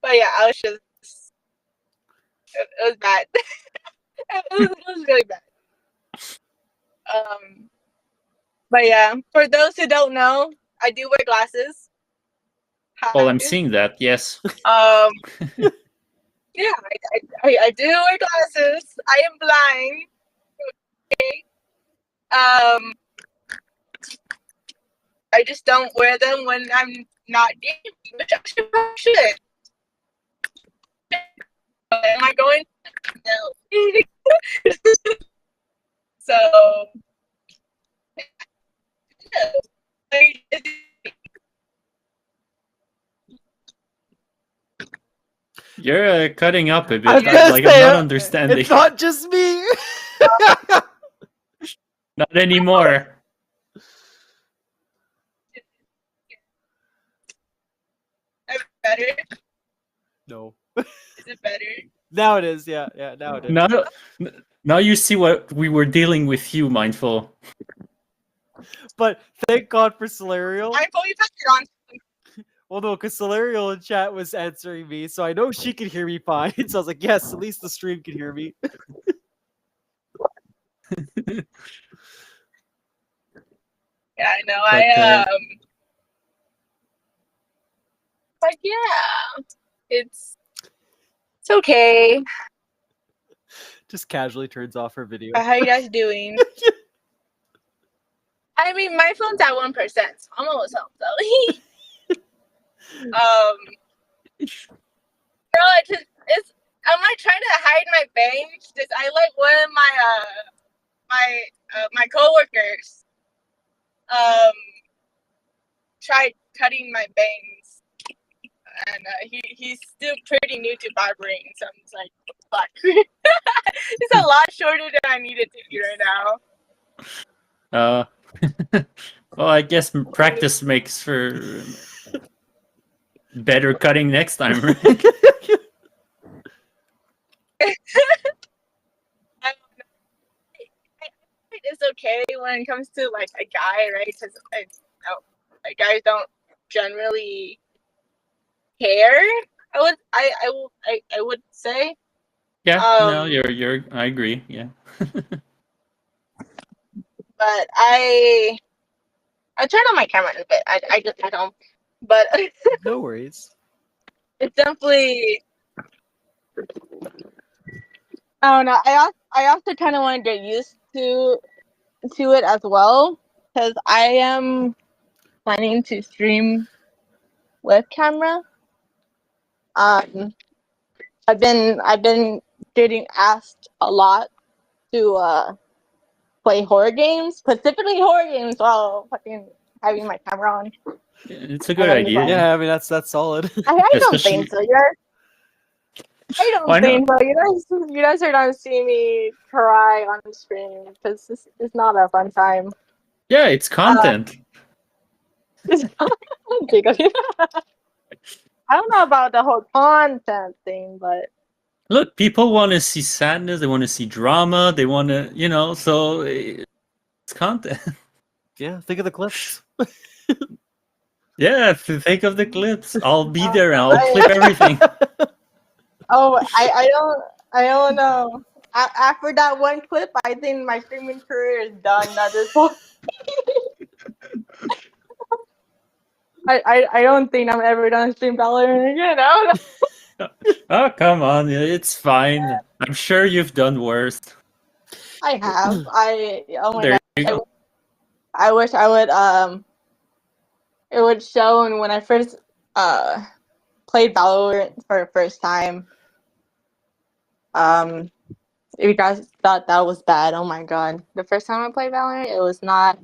But yeah, I was just it was bad. it was really bad. But yeah, for those who don't know, I do wear glasses. Oh, I'm seeing that. Yes. Yeah, I do wear glasses. I am blind. Okay. I just don't wear them when I'm not gaming, which I should. Am I going? No. So. Yeah. You're cutting up a bit. I was gonna I'm say, not understanding. It's not just me. Not anymore. Better? No. Is it better? Now it is. Yeah. Now it is. Now you see what we were dealing with you, Mindful. But thank God for Solarial. I'm fully tested on. Well, no, because Solarial in chat was answering me, so I know she could hear me fine. So I was like, yes, at least the stream can hear me. Yeah, I know. But, But yeah, it's okay. Just casually turns off her video. How you guys doing? I mean, my phone's at 1%, so I'm almost home. So, I'm like trying to hide my bangs. Just I let one of my coworkers tried cutting my bangs, and he's still pretty new to barbering, so I'm just like, fuck. It's a lot shorter than I need it to be right now. well, I guess practice makes for better cutting next time, right? It's okay when it comes to like a guy, right? Because like guys don't generally care. I would say. Yeah, no, you're. I agree. Yeah. But I turned on my camera a bit. I just at home, but No worries. it's definitely. I don't know. I also kind of want to get used to it as well, because I am planning to stream with camera. I've been getting asked a lot to play horror games, specifically horror games, while fucking having my camera on. It's a good idea. Yeah, I mean that's solid. I don't think so. I don't think so. You guys are gonna see me cry on the stream because this is not a fun time. Yeah, it's content. I don't know about the whole content thing, but Look, people want to see sadness. They want to see drama. They want to, so it's content. Yeah, think of the clips. Yeah, think of the clips. I'll be there and I'll clip everything. Oh, I don't know. After that one clip, I think my streaming career is done at this point. I don't think I'm ever gonna stream Valorant again. Oh, come on. It's fine. I'm sure you've done worse. I have. Oh my There god. you go. I wish I would it would show when I first played Valorant for the first time. If you guys thought that was bad, oh my god. The first time I played Valorant, it was not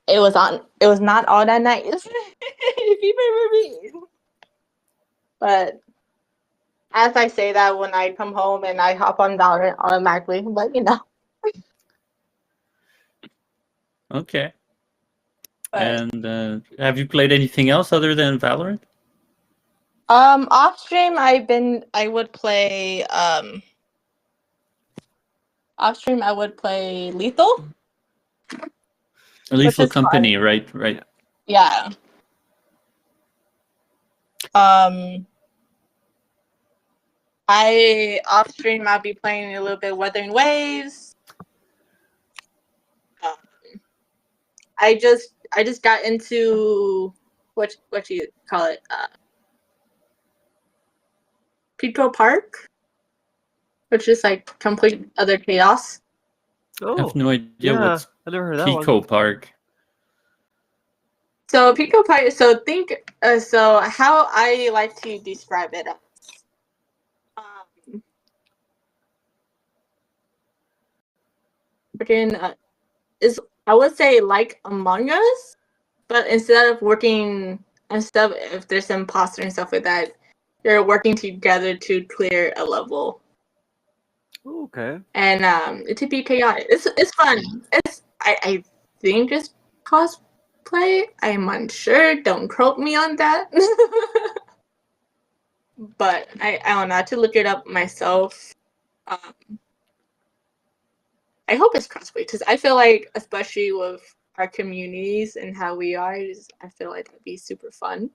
all that nice. If you remember me. But as I say that when I come home and I hop on Valorant automatically, but Okay. But, and have you played anything else other than Valorant? off stream I would play Lethal. Lethal Company, fun. Right. Yeah. Off stream I'll be playing a little bit Wuthering Waves. I just got into what you call it, Pico Park, which is like complete other chaos. Oh, I have no idea what's I never heard that Pico one. Park. So Pico Park. So so how I like to describe it. Is I would say like Among Us, but instead of if there's an imposter and stuff like that, you're working together to clear a level. Okay. And it could be chaotic. It's fun. I think it's cosplay. I'm unsure. Don't quote me on that. But I don't know. I have to look it up myself. I hope it's cosplay because I feel like, especially with our communities and how we are, I feel like that'd be super fun.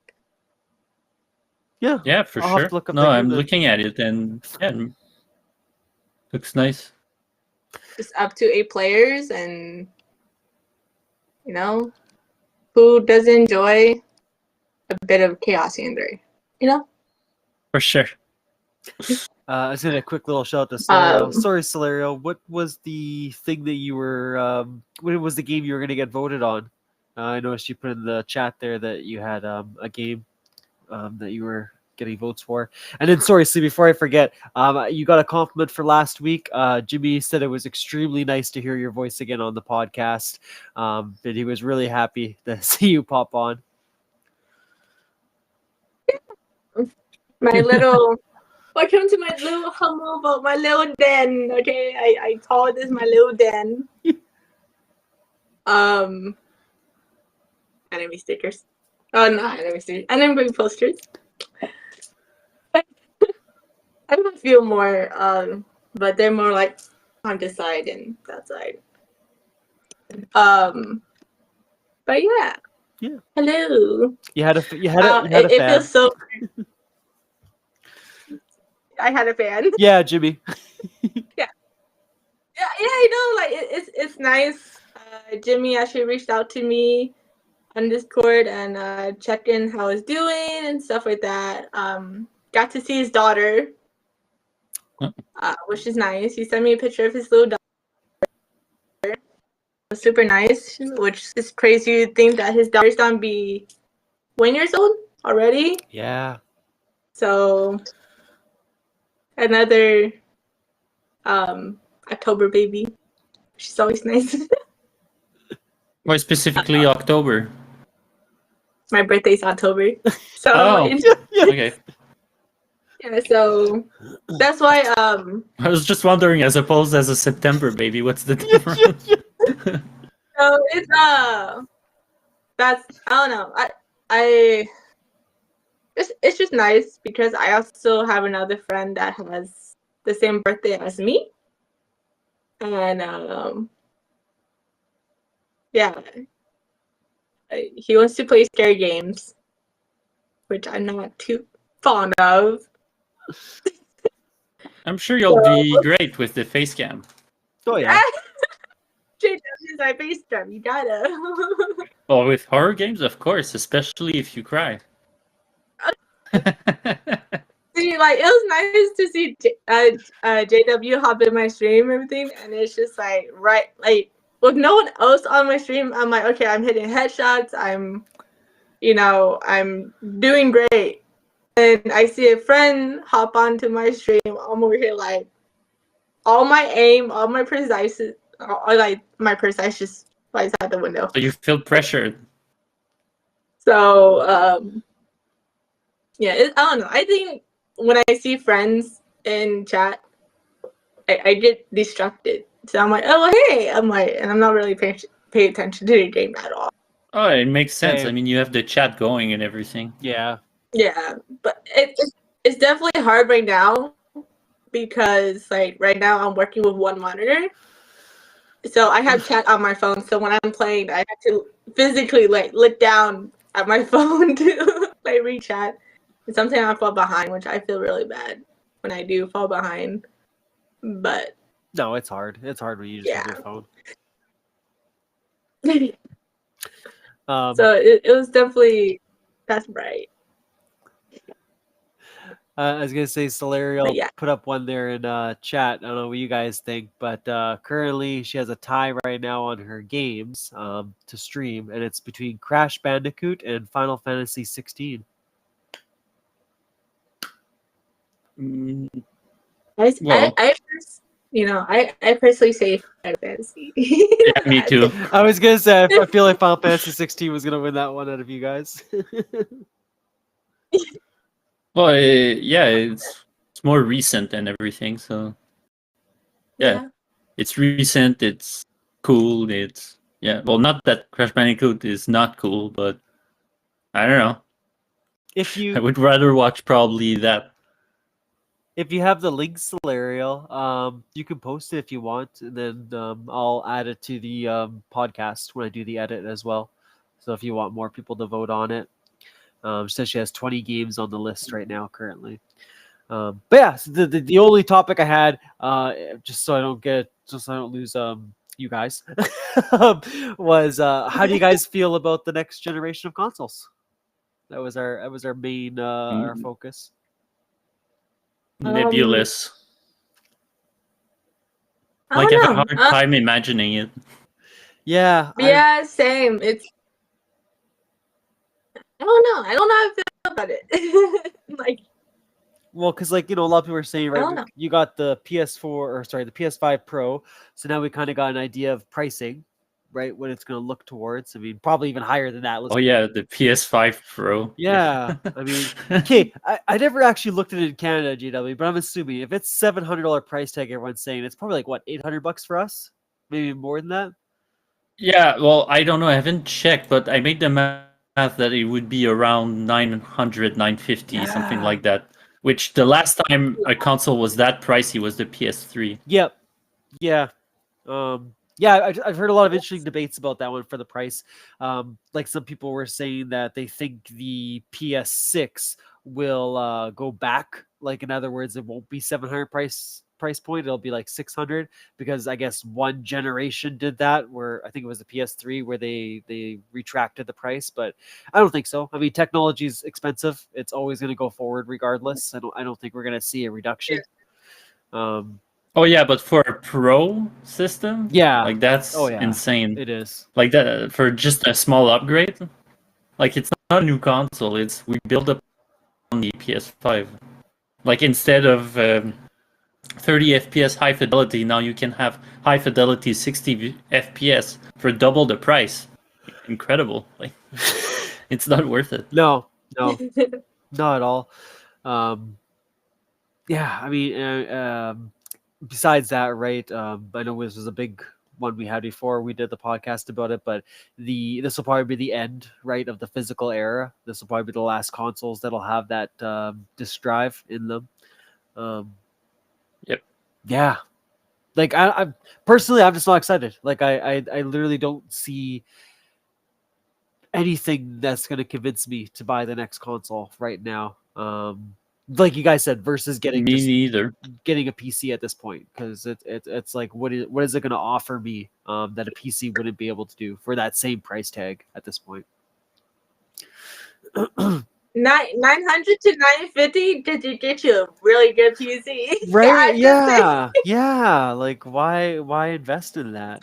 Yeah, for sure. No, I'm looking at it and looks nice. It's up to 8 players and You know, who doesn't enjoy a bit of chaos and there? You know. For sure. I was gonna a quick little shout out to Solario. Um, Sorry, Solario. What was the thing that you were? What was the game you were gonna get voted on? I noticed you put in the chat there that you had a game that you were getting votes for. And then, sorry, Sue, before I forget, you got a compliment for last week. Jimmy said it was extremely nice to hear your voice again on the podcast. And he was really happy to see you pop on. my little welcome to my little humble but my little den. Okay, I call this my little den. Enemy stickers. Oh, not enemy stickers. Enemy posters. I have a few more, but they're more like on this side and that side. But yeah. Yeah. Hello. You had a It fan. feels so. I had a fan. Yeah, Jimmy. Yeah, I know. Like it's nice. Jimmy actually reached out to me on Discord and checked in how he's doing and stuff like that. Got to see his daughter, which is nice. He sent me a picture of his little daughter. It was super nice, which is crazy to think that his daughter's gonna be 1 year old already. Yeah. So another October baby. She's always nice. Why specifically October? My birthday's October. So Okay. yeah, so that's why I was just wondering, as opposed as a September baby, what's the difference? so it's that's I don't know. I it's just nice because I also have another friend that has the same birthday as me. And yeah. He wants to play scary games, which I'm not too fond of. I'm sure you'll be great with the face cam. Oh yeah. JW is my face cam. You gotta. Well, with horror games, of course, especially if you cry. See, like it was nice to see JW hop in my stream and everything, and it's just like with no one else on my stream, I'm like, okay, I'm hitting headshots, I'm doing great. And I see a friend hop onto my stream, I'm over here like, all my aim, all my precise, or like my precise just flies out the window. So you feel pressured. So, yeah, I don't know. I think when I see friends in chat, I get distracted. So I'm like, oh, hey. I'm like, and I'm not really paying attention to the game at all. Oh, it makes sense. Hey. I mean, you have the chat going and everything. Yeah. Yeah, but it's definitely hard right now because, like, right now I'm working with one monitor. So I have chat on my phone. So when I'm playing, I have to physically, like, look down at my phone to, like, read chat. And sometimes I fall behind, which I feel really bad when I do fall behind. But no, it's hard. It's hard when you just have your phone. So it was definitely, that's right. I was gonna say Solario put up one there in chat. I don't know what you guys think, but currently she has a tie right now on her games to stream, and it's between Crash Bandicoot and Final Fantasy 16. I personally say Final Fantasy. Yeah, me too. I was gonna say I feel like Final Fantasy 16 was gonna win that one out of you guys. Well, yeah, it's more recent and everything, so yeah. It's recent. It's cool. It's well, not that Crash Bandicoot is not cool, but I don't know. I would rather watch probably that. If you have the link, Solario, you can post it if you want, and then I'll add it to the podcast when I do the edit as well. So if you want more people to vote on it, says she has 20 games on the list right now currently. But yeah, so the only topic I had, just so I don't lose you guys, was how do you guys feel about the next generation of consoles? That was our main our focus. Nebulous. I Like, I don't have a know. hard time imagining it. Yeah, Yeah, same. I don't know. I don't know how I feel about it. Like, well, because like a lot of people are saying, I right, don't know. you got the PS4 or sorry, the PS5 Pro, so now we kind of got an idea of pricing, right? What it's going to look towards. I mean, probably even higher than that. Oh yeah, the PS5 Pro. Yeah, I mean, okay, I never actually looked at it in Canada, GW, but I'm assuming if it's $700 price tag, everyone's saying it's probably like what, $800 for us, maybe more than that. Yeah, well, I don't know. I haven't checked, but I made the math that it would be around 900, 950, something Yeah. like that. Which the last time a console was that pricey was the PS3. Yep. Yeah. Yeah, I've heard a lot of interesting debates about that one for the price. Like some people were saying that they think the PS6 will go back. Like in other words, it won't be 700 price point. It'll be like 600 because I guess one generation did that. Where I think it was the PS3 where they retracted the price, but I don't think so. I mean, technology is expensive. It's always going to go forward regardless. I don't think we're going to see a reduction. Oh yeah, but for a Pro system, Yeah. like that's Oh yeah. insane. It is. Like that for just a small upgrade. Like it's not a new console. It's we build up on the PS5. Like instead of 30 FPS high fidelity, now you can have high fidelity 60 FPS for double the price. Incredible. Like it's not worth it. No, not at all. Yeah, I mean, besides that, right? I know this was a big one we had before we did the podcast about it, but this will probably be the end, right, of the physical era. This will probably be the last consoles that'll have that disk drive in them. Yep. Yeah. Like I personally, I'm just not excited. Like I literally don't see anything that's going to convince me to buy the next console right now. Like you guys said, versus Me neither. getting a PC at this point, because it's like what is it going to offer me that a PC wouldn't be able to do for that same price tag at this point? 900 to 950 did get you a really good PC. Right? Yeah. Yeah. Like why invest in that?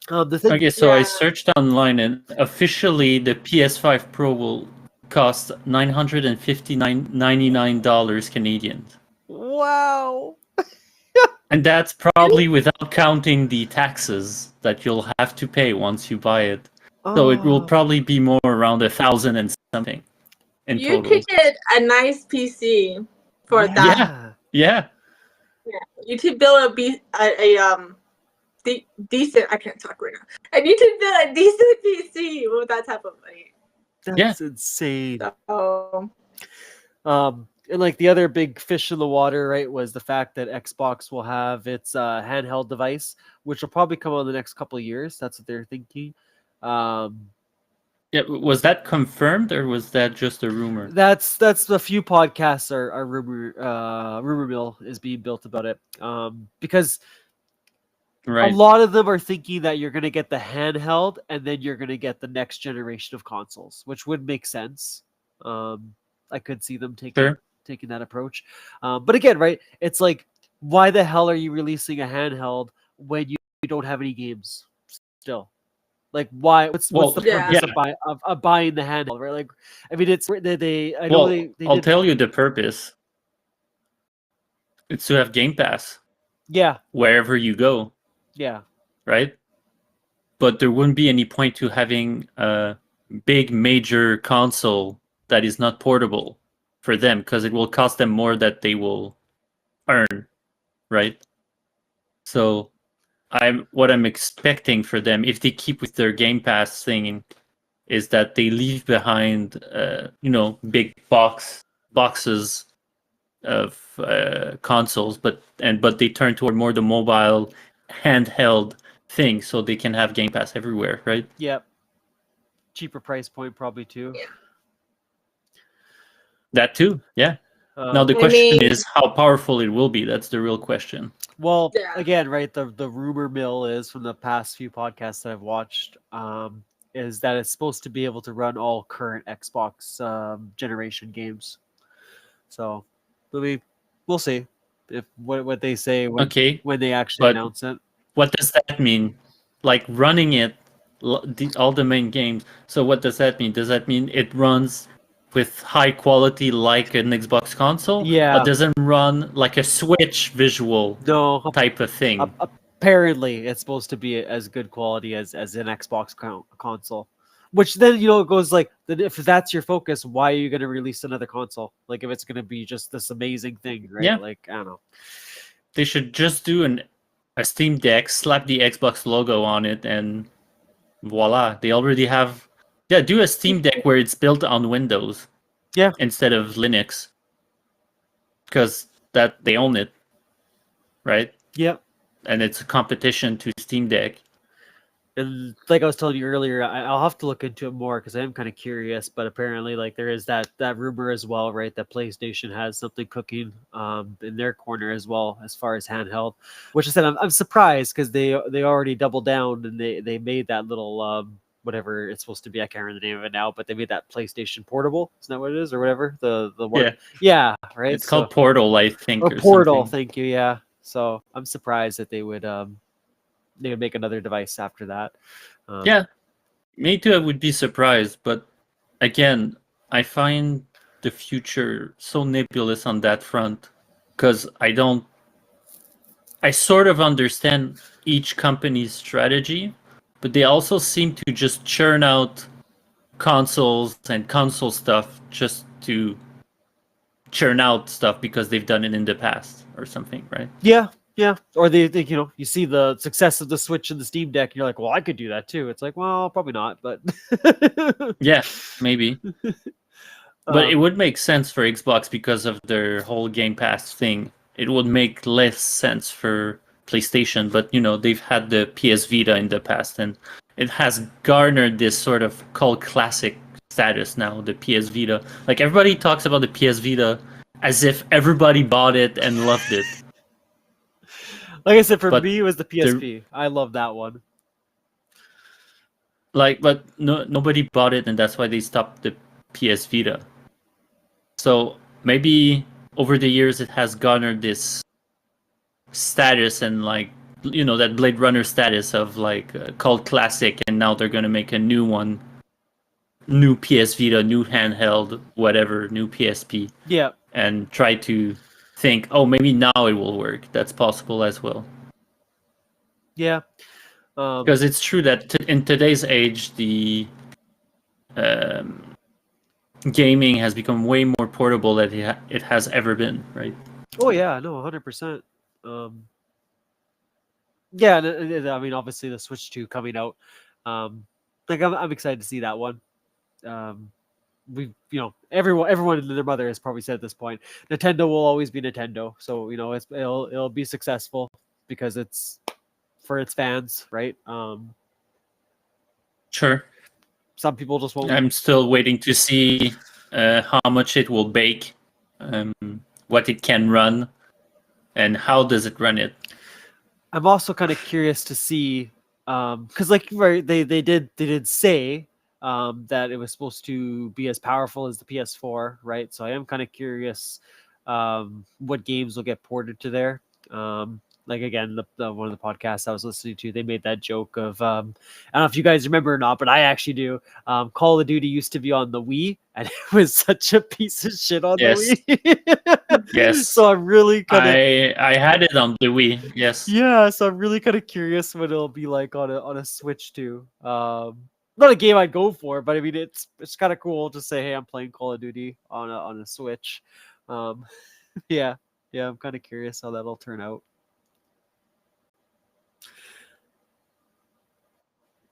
The thing, Okay, so I Yeah. searched online, and officially the PS5 Pro will cost $959.99 Canadian, wow. and that's probably without counting the taxes that you'll have to pay once you buy it. So it will Oh, probably be more around 1,000 and something in You total. could get a nice PC for that. yeah. Yeah, You could build decent. I can't talk right now. And you could build a decent PC with that type of money. That's insane. So And like the other big fish in the water, right, was the fact that Xbox will have its handheld device, which will probably come out in the next couple of years. That's what they're thinking. yeah. Was that confirmed or was that just a rumor? That's a few podcasts are rumor mill is being built about it. Because Right. a lot of them are thinking that you're going to get the handheld and then you're going to get the next generation of consoles, which would make sense. I could see them taking that approach. But again, right, it's like, why the hell are you releasing a handheld when you don't have any games still? Like, why? What's the purpose of buying the handheld, right? Like, I mean, it's they. I know they I'll tell you the purpose. It's to have Game Pass. Yeah. Wherever you go. Yeah. Right? But there wouldn't be any point to having a big major console that is not portable for them, because it will cost them more that they will earn, right? So what I'm expecting for them, if they keep with their Game Pass thing, is that they leave behind big boxes of consoles, but they turn toward more the mobile handheld thing, so they can have Game Pass everywhere, right? Yep. Cheaper price point probably too. Yeah. That too, yeah. Now the I question mean- is how powerful it will be. That's the real question. Well, Yeah. again, right, the rumor mill is from the past few podcasts that I've watched, is that it's supposed to be able to run all current Xbox generation games. So, I mean, we'll see if what they say when Okay, they actually but announce it. what does that mean? Like running it, all the main games. So what does that mean? Does that mean it runs with high quality like an Xbox console? Yeah. Or does it run like a Switch visual No, type of thing? apparently it's supposed to be as good quality as an Xbox console. Which then it goes like, then if that's your focus, why are you going to release another console? Like if it's going to be just this amazing thing, right? Yeah. Like I don't know. They should just do a Steam Deck, slap the Xbox logo on it, and voila, they already have. Yeah, do a Steam Deck where it's built on Windows. Yeah. Instead of Linux, because that they own it, right? Yep. And it's a competition to Steam Deck. And like I was telling you earlier, I'll have to look into it more because I am kind of curious. But apparently, like there is that rumor as well, right? That PlayStation has something cooking in their corner as well as far as handheld. Which I said I'm surprised because they already doubled down and they made that little whatever it's supposed to be. I can't remember the name of it now, but they made that PlayStation Portable. Isn't that what it is or whatever? The one. Yeah, right. It's called Portal, I think, or or Portal. something. Thank you. Yeah. So I'm surprised that they would make another device after that. Yeah, me too. I would be surprised, but again, I find the future so nebulous on that front because I sort of understand each company's strategy, but they also seem to just churn out consoles and console stuff just to churn out stuff because they've done it in the past or something, right? Yeah. Or they you see the success of the Switch and the Steam Deck, and you're like, well, I could do that too. It's like, well, probably not, but Yeah, maybe. But it would make sense for Xbox because of their whole Game Pass thing. It would make less sense for PlayStation, but they've had the PS Vita in the past, and it has garnered this sort of cult classic status now. The PS Vita, like everybody talks about the PS Vita as if everybody bought it and loved it. like I said, for But me, it was the PSP. I love that one. But nobody bought it, and that's why they stopped the PS Vita. So maybe over the years it has garnered this status and that Blade Runner status of like a cult classic, and now they're gonna make a new one, new PS Vita, new handheld, whatever, new PSP. Yeah. And try to think, oh, maybe now it will work. That's possible as well. Yeah. Because it's true that in today's age, the gaming has become way more portable than it has ever been, right? Oh yeah, no, 100%. Yeah, I mean, obviously the Switch 2 coming out. Like I'm excited to see that one. We, everyone and their mother has probably said at this point, Nintendo will always be Nintendo. So it'll be successful because it's for its fans, right? Sure. Some people just won't. I'm still waiting to see how much it will bake, what it can run, and how does it run it. I'm also kind of curious to see, because they did say that it was supposed to be as powerful as the PS4, right? So I am kind of curious what games will get ported to there. Like again, the one of the podcasts I was listening to, they made that joke of I don't know if you guys remember or not, but I actually do. Call of Duty used to be on the Wii, and it was such a piece of shit on the Wii. Yes. So I'm really kind of I had it on the Wii. Yes. yeah. So I'm really kind of curious what it'll be like on a Switch too. Not a game I'd go for, but I mean it's kind of cool to say, hey, I'm playing Call of Duty on a Switch. Yeah, I'm kind of curious how that'll turn out.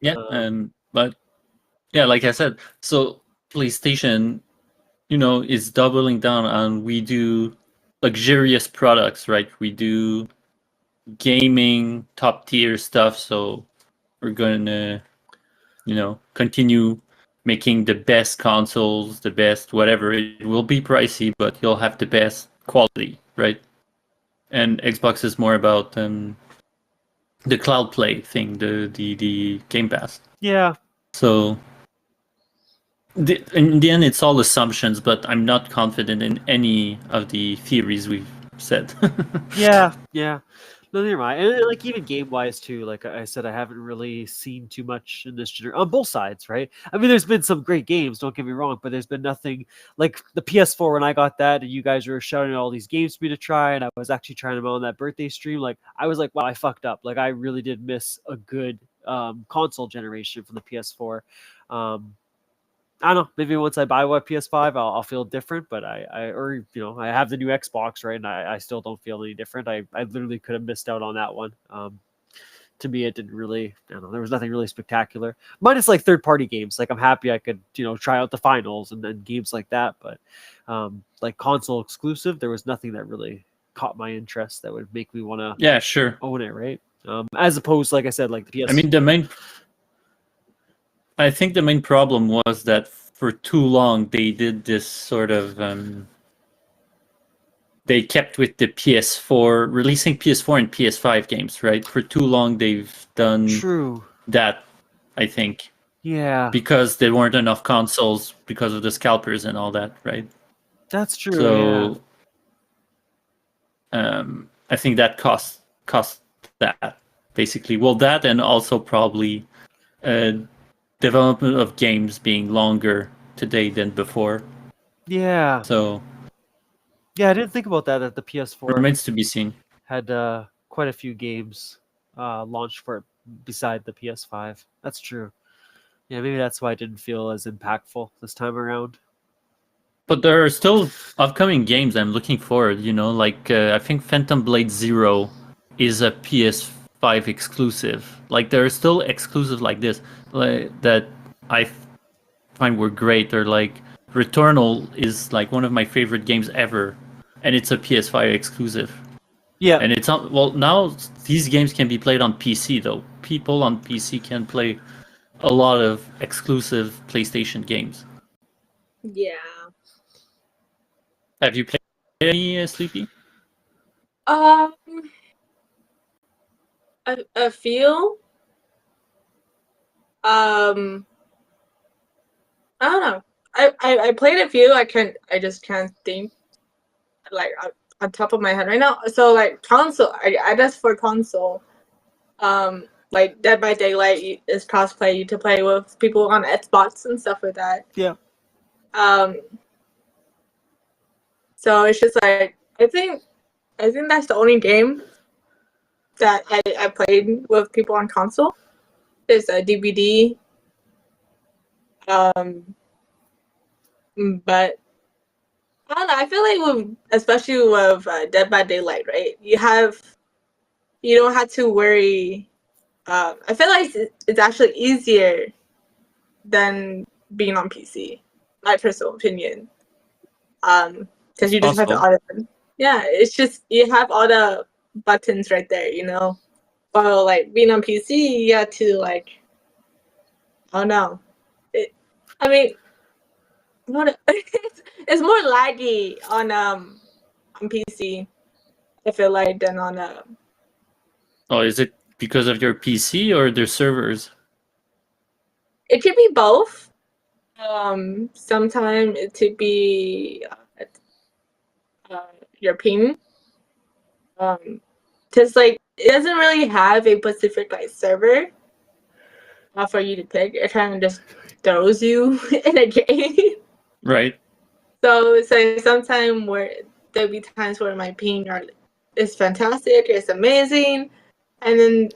Yeah, but yeah, like I said, so PlayStation, is doubling down on we do luxurious products, right? We do gaming top tier stuff, so we're gonna, continue making the best consoles, the best whatever. It will be pricey, but you'll have the best quality, right? And Xbox is more about the cloud play thing, the Game Pass. Yeah. So in the end, it's all assumptions, but I'm not confident in any of the theories we've said. Yeah. No, never mind. And like even game wise too, like I said, I haven't really seen too much in this generation on both sides, right? I mean, there's been some great games, don't get me wrong, but there's been nothing like the PS4 when I got that, and you guys were shouting out all these games for me to try, and I was actually trying them out on that birthday stream. Like I was like, wow, I fucked up. Like I really did miss a good console generation from the PS4. I don't know. Maybe once I buy a PS5, I'll feel different. But I have the new Xbox, right? And I still don't feel any different. I literally could have missed out on that one. To me, it didn't really. I don't know. There was nothing really spectacular. Minus like third-party games. Like I'm happy I could try out the finals and then games like that. But like console exclusive, there was nothing that really caught my interest that would make me want to Yeah, sure. own it, right? As opposed, like I said, like the PS. I mean, I think the main problem was that for too long they did this sort of they kept with the PS4, releasing PS4 and PS5 games, right? For too long they've done True. that, I think. Yeah. Because there weren't enough consoles because of the scalpers and all that, right? That's true. So I think that cost that basically. Well, that and also probably development of games being longer today than before. Yeah. So yeah, I didn't think about that. That the PS4 remains to be seen. Had quite a few games launched for it beside the PS5. That's true. Yeah, maybe that's why it didn't feel as impactful this time around. But there are still upcoming games I'm looking forward. Like I think Phantom Blade Zero is a PS5 exclusive. Like there are still exclusive like this, that I find were great. Or like Returnal is like one of my favorite games ever, and it's a PS5 exclusive. Yeah, and it's on. Well, now these games can be played on PC though. People on PC can play a lot of exclusive PlayStation games. Yeah. Have you played any Sleepy? A few. I don't know. I played a few. I just can't think like on top of my head right now. So like console, I guess for console, like Dead by Daylight is crossplay to play with people on Xbox and stuff like that. Yeah. So it's just like I think that's the only game that I played with people on console. Is a DVD. But I don't know. I feel like especially with Dead by Daylight, right? You don't have to worry. I feel like it's actually easier than being on PC. My personal opinion. Because you just have to it's just you have all the buttons right there, While like being on PC, you have to like, I don't know. It's more laggy on PC. I feel like than on Oh, is it because of your PC or their servers? It could be both. Sometimes it could be your ping. Cause like it doesn't really have a specific like server for you to pick. It kind of just throws you in a game. Right. So sometimes where there'll be times where my ping is fantastic, it's amazing, and then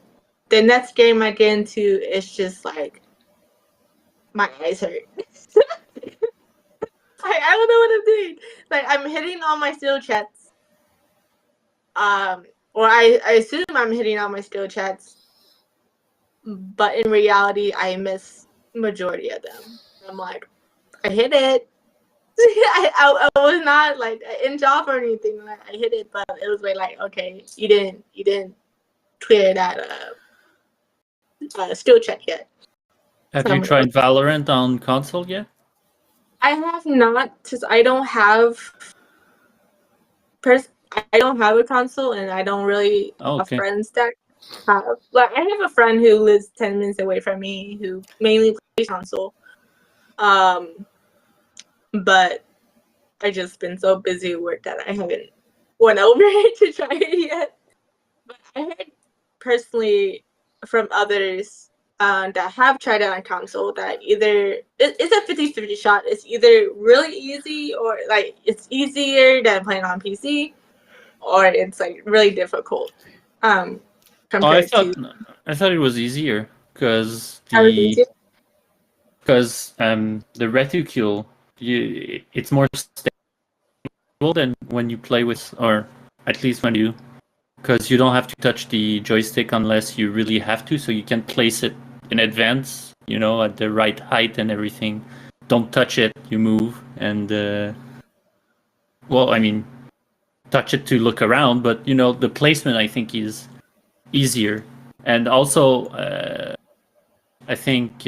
the next game I get into is just like my eyes hurt. I don't know what I'm doing. Like I'm hitting all my skill chats. Or I assume I'm hitting all my skill chats, but in reality I miss majority of them. I'm like, I hit it. I was not like in job or anything. Like, I hit it, but it was like, okay, you didn't clear that skill check yet. Have So you tried Valorant on console yet? I have not, because I don't have I don't have a console, and I don't really Oh, have okay. friends that have. Like, I have a friend who lives 10 minutes away from me who mainly plays console. But I just been so busy with work that I haven't went over to try it yet. But I heard personally from others that have tried it on console that either it's a 50-50 shot. It's either really easy, or like it's easier than playing on PC, or it's like really difficult compared to. I thought it was easier because How is it easier? the reticule it's more stable than when you play with, or at least when you, because you don't have to touch the joystick unless you really have to, so you can place it in advance, at the right height and everything. Don't touch it, you move, and touch it to look around, but the placement I think is easier. And also I think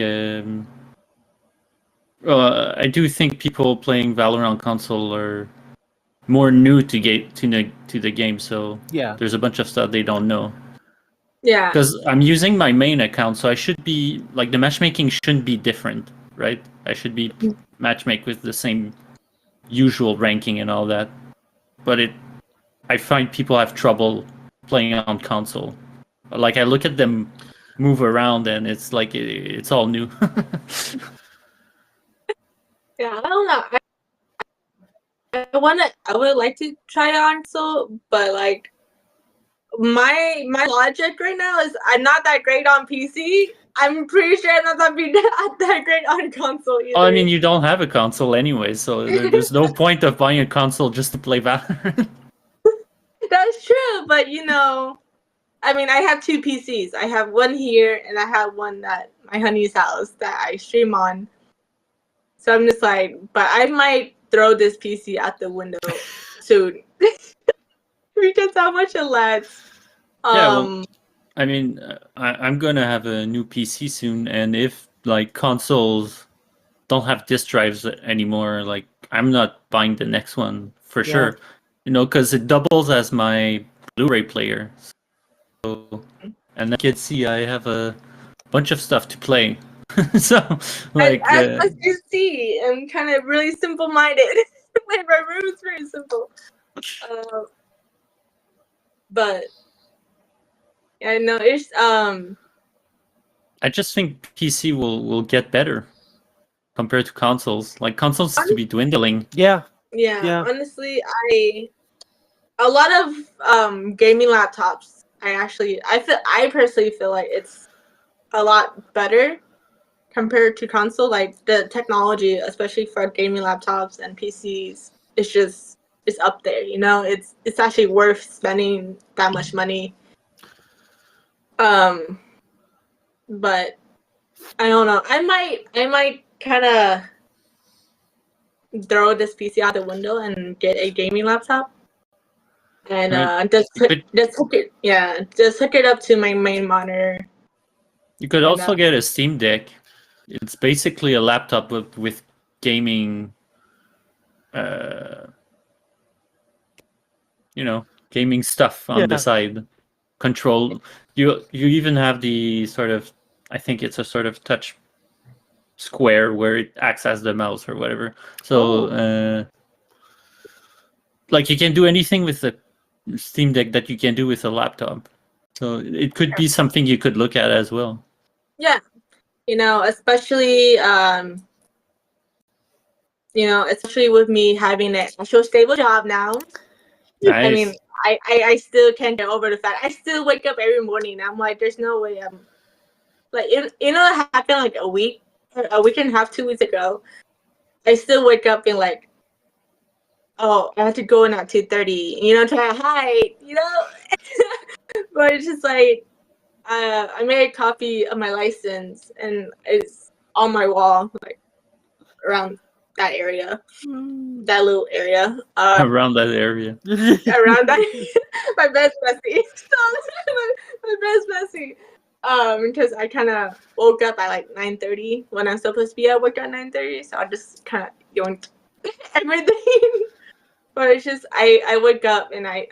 I do think people playing Valorant console are more new to the game, so Yeah. there's a bunch of stuff they don't know. Yeah. Because I'm using my main account, so I should be like, the matchmaking shouldn't be different, right? I should be matchmake with the same usual ranking and all that. But I find people have trouble playing on console. Like, I look at them move around, and it's like it's all new. Yeah, I don't know. I would like to try it on console, but like my logic right now is I'm not that great on PC. I'm pretty sure I'm not that great on console either. I mean, you don't have a console anyway, so there's no point of buying a console just to play Valorant. That's true, but I mean, I have two PCs. I have one here, and I have one at my honey's house that I stream on. So I'm just like, but I might throw this PC out the window soon because how much it lags. I mean, I'm gonna have a new PC soon, and if like consoles don't have disk drives anymore, like I'm not buying the next one for sure. Because it doubles as my Blu-ray player. So, and then you can see I have a bunch of stuff to play. So, like, as you see, I'm kind of really simple-minded. Like, my room is very simple. But yeah, no, it's I just think PC will get better compared to consoles. Like, consoles seem to be dwindling. Yeah. Honestly, a lot of gaming laptops. I personally feel like it's a lot better compared to console. Like, the technology, especially for gaming laptops and PCs, it's up there. It's actually worth spending that much money. But I don't know. I might kind of throw this PC out the window and get a gaming laptop, and just hook it up to my main monitor. You could also get a Steam Deck. It's basically a laptop with gaming, gaming stuff on the side. Control. You even have the sort of, I think it's a sort of touch square where it acts as the mouse or whatever. So, like, you can do anything with the Steam Deck that you can do with a laptop. So it could be something you could look at as well. Yeah, especially especially with me having an actual stable job now. Nice. I mean, I still can't get over the fact I still wake up every morning. I'm like, there's no way I'm like, it happened like a week and a half, 2 weeks ago. I still wake up and like, oh, I have to go in at 2:30. Try to hide. But it's just like, I made a copy of my license and it's on my wall, like around that area, that little area. Around that area. Around that, my bed's messy. My bed's messy. Because I kind of woke up at like 9:30 when I'm supposed to be at work at 9:30, so I just kind of yoinked everything. But it's just I woke up and I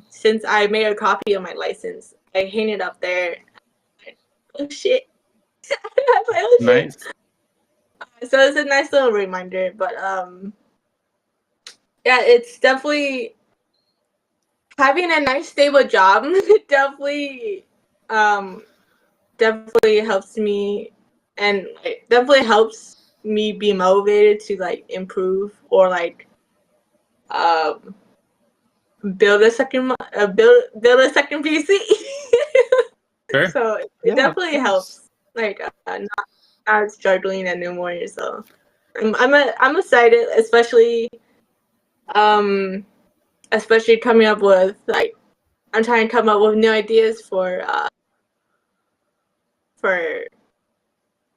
since I made a copy of my license, I hang it up there. Oh shit! I was like, oh shit! Nice. So it's a nice little reminder, but yeah, it's definitely having a nice stable job. definitely definitely helps me, and it definitely helps me be motivated to like improve or like build a second build a second PC. Sure. So it Yeah, definitely of course. helps. Like not struggling anymore. So I'm excited, especially coming up with like I'm trying to come up with new ideas for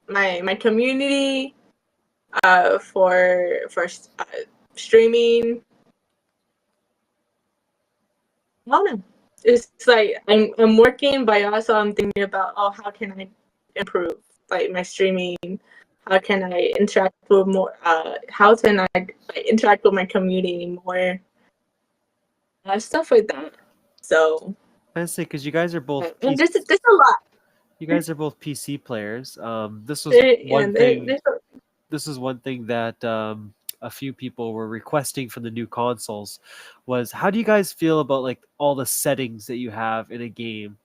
my community, for streaming. I don't know. It's like I'm working, but also I'm thinking about how can I improve like my streaming? How can I interact with more? How can I like, interact with my community more? Stuff like that. So I say because you guys are both and PC, there's a lot. you guys are both PC players. This was There, one thing. there's This is one thing that a few people were requesting for the new consoles was how do you guys feel about like all the settings that you have in a game,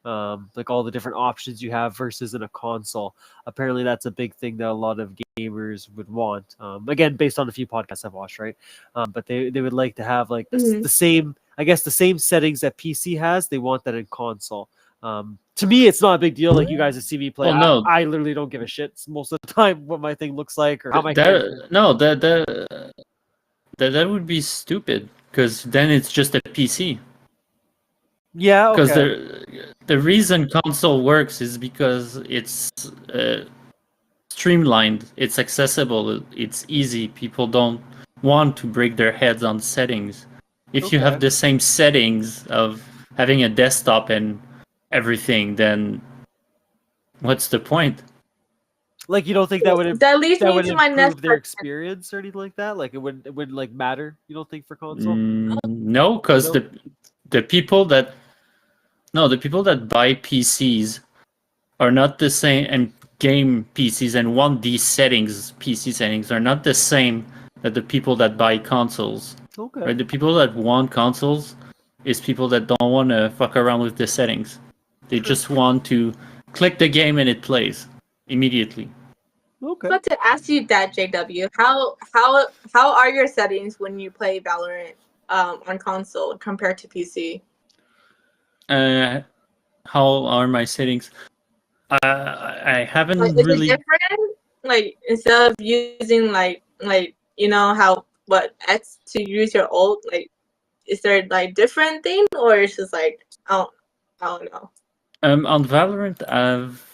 like all the different options you have versus in a console. Apparently that's a big thing that a lot of gamers would want, again based on a few podcasts I've watched, right? But they would like to have like the same, I guess, the same settings that PC has. They want that in console. To me, it's not a big deal. Like you guys that see me play, Well, no. I literally don't give a shit most of the time what my thing looks like or how my character. That would be stupid because then it's just a PC. Yeah, Because okay. the reason console works is because it's streamlined, it's accessible, it's easy. People don't want to break their heads on settings. If you have Okay. the same settings of having a desktop and everything, then what's the point? Like you don't think that would that leads me to my next improve their question. experience or anything like that? Like it wouldn't like matter. You don't think for console? No, because No? the people that buy PCs are not the same, and game PCs and want these settings, PC settings, are not the same that the people that buy consoles. Okay. Right? The people that want consoles is people that don't want to fuck around with the settings. They just want to click the game and it plays immediately. Okay. I want to ask you that, JW. How are your settings when you play Valorant on console compared to PC? How are my settings? I haven't Like, is really. it different? Like instead of using like you know how what X to use your ult, like is there like different thing or it's just like I don't know. On Valorant, I've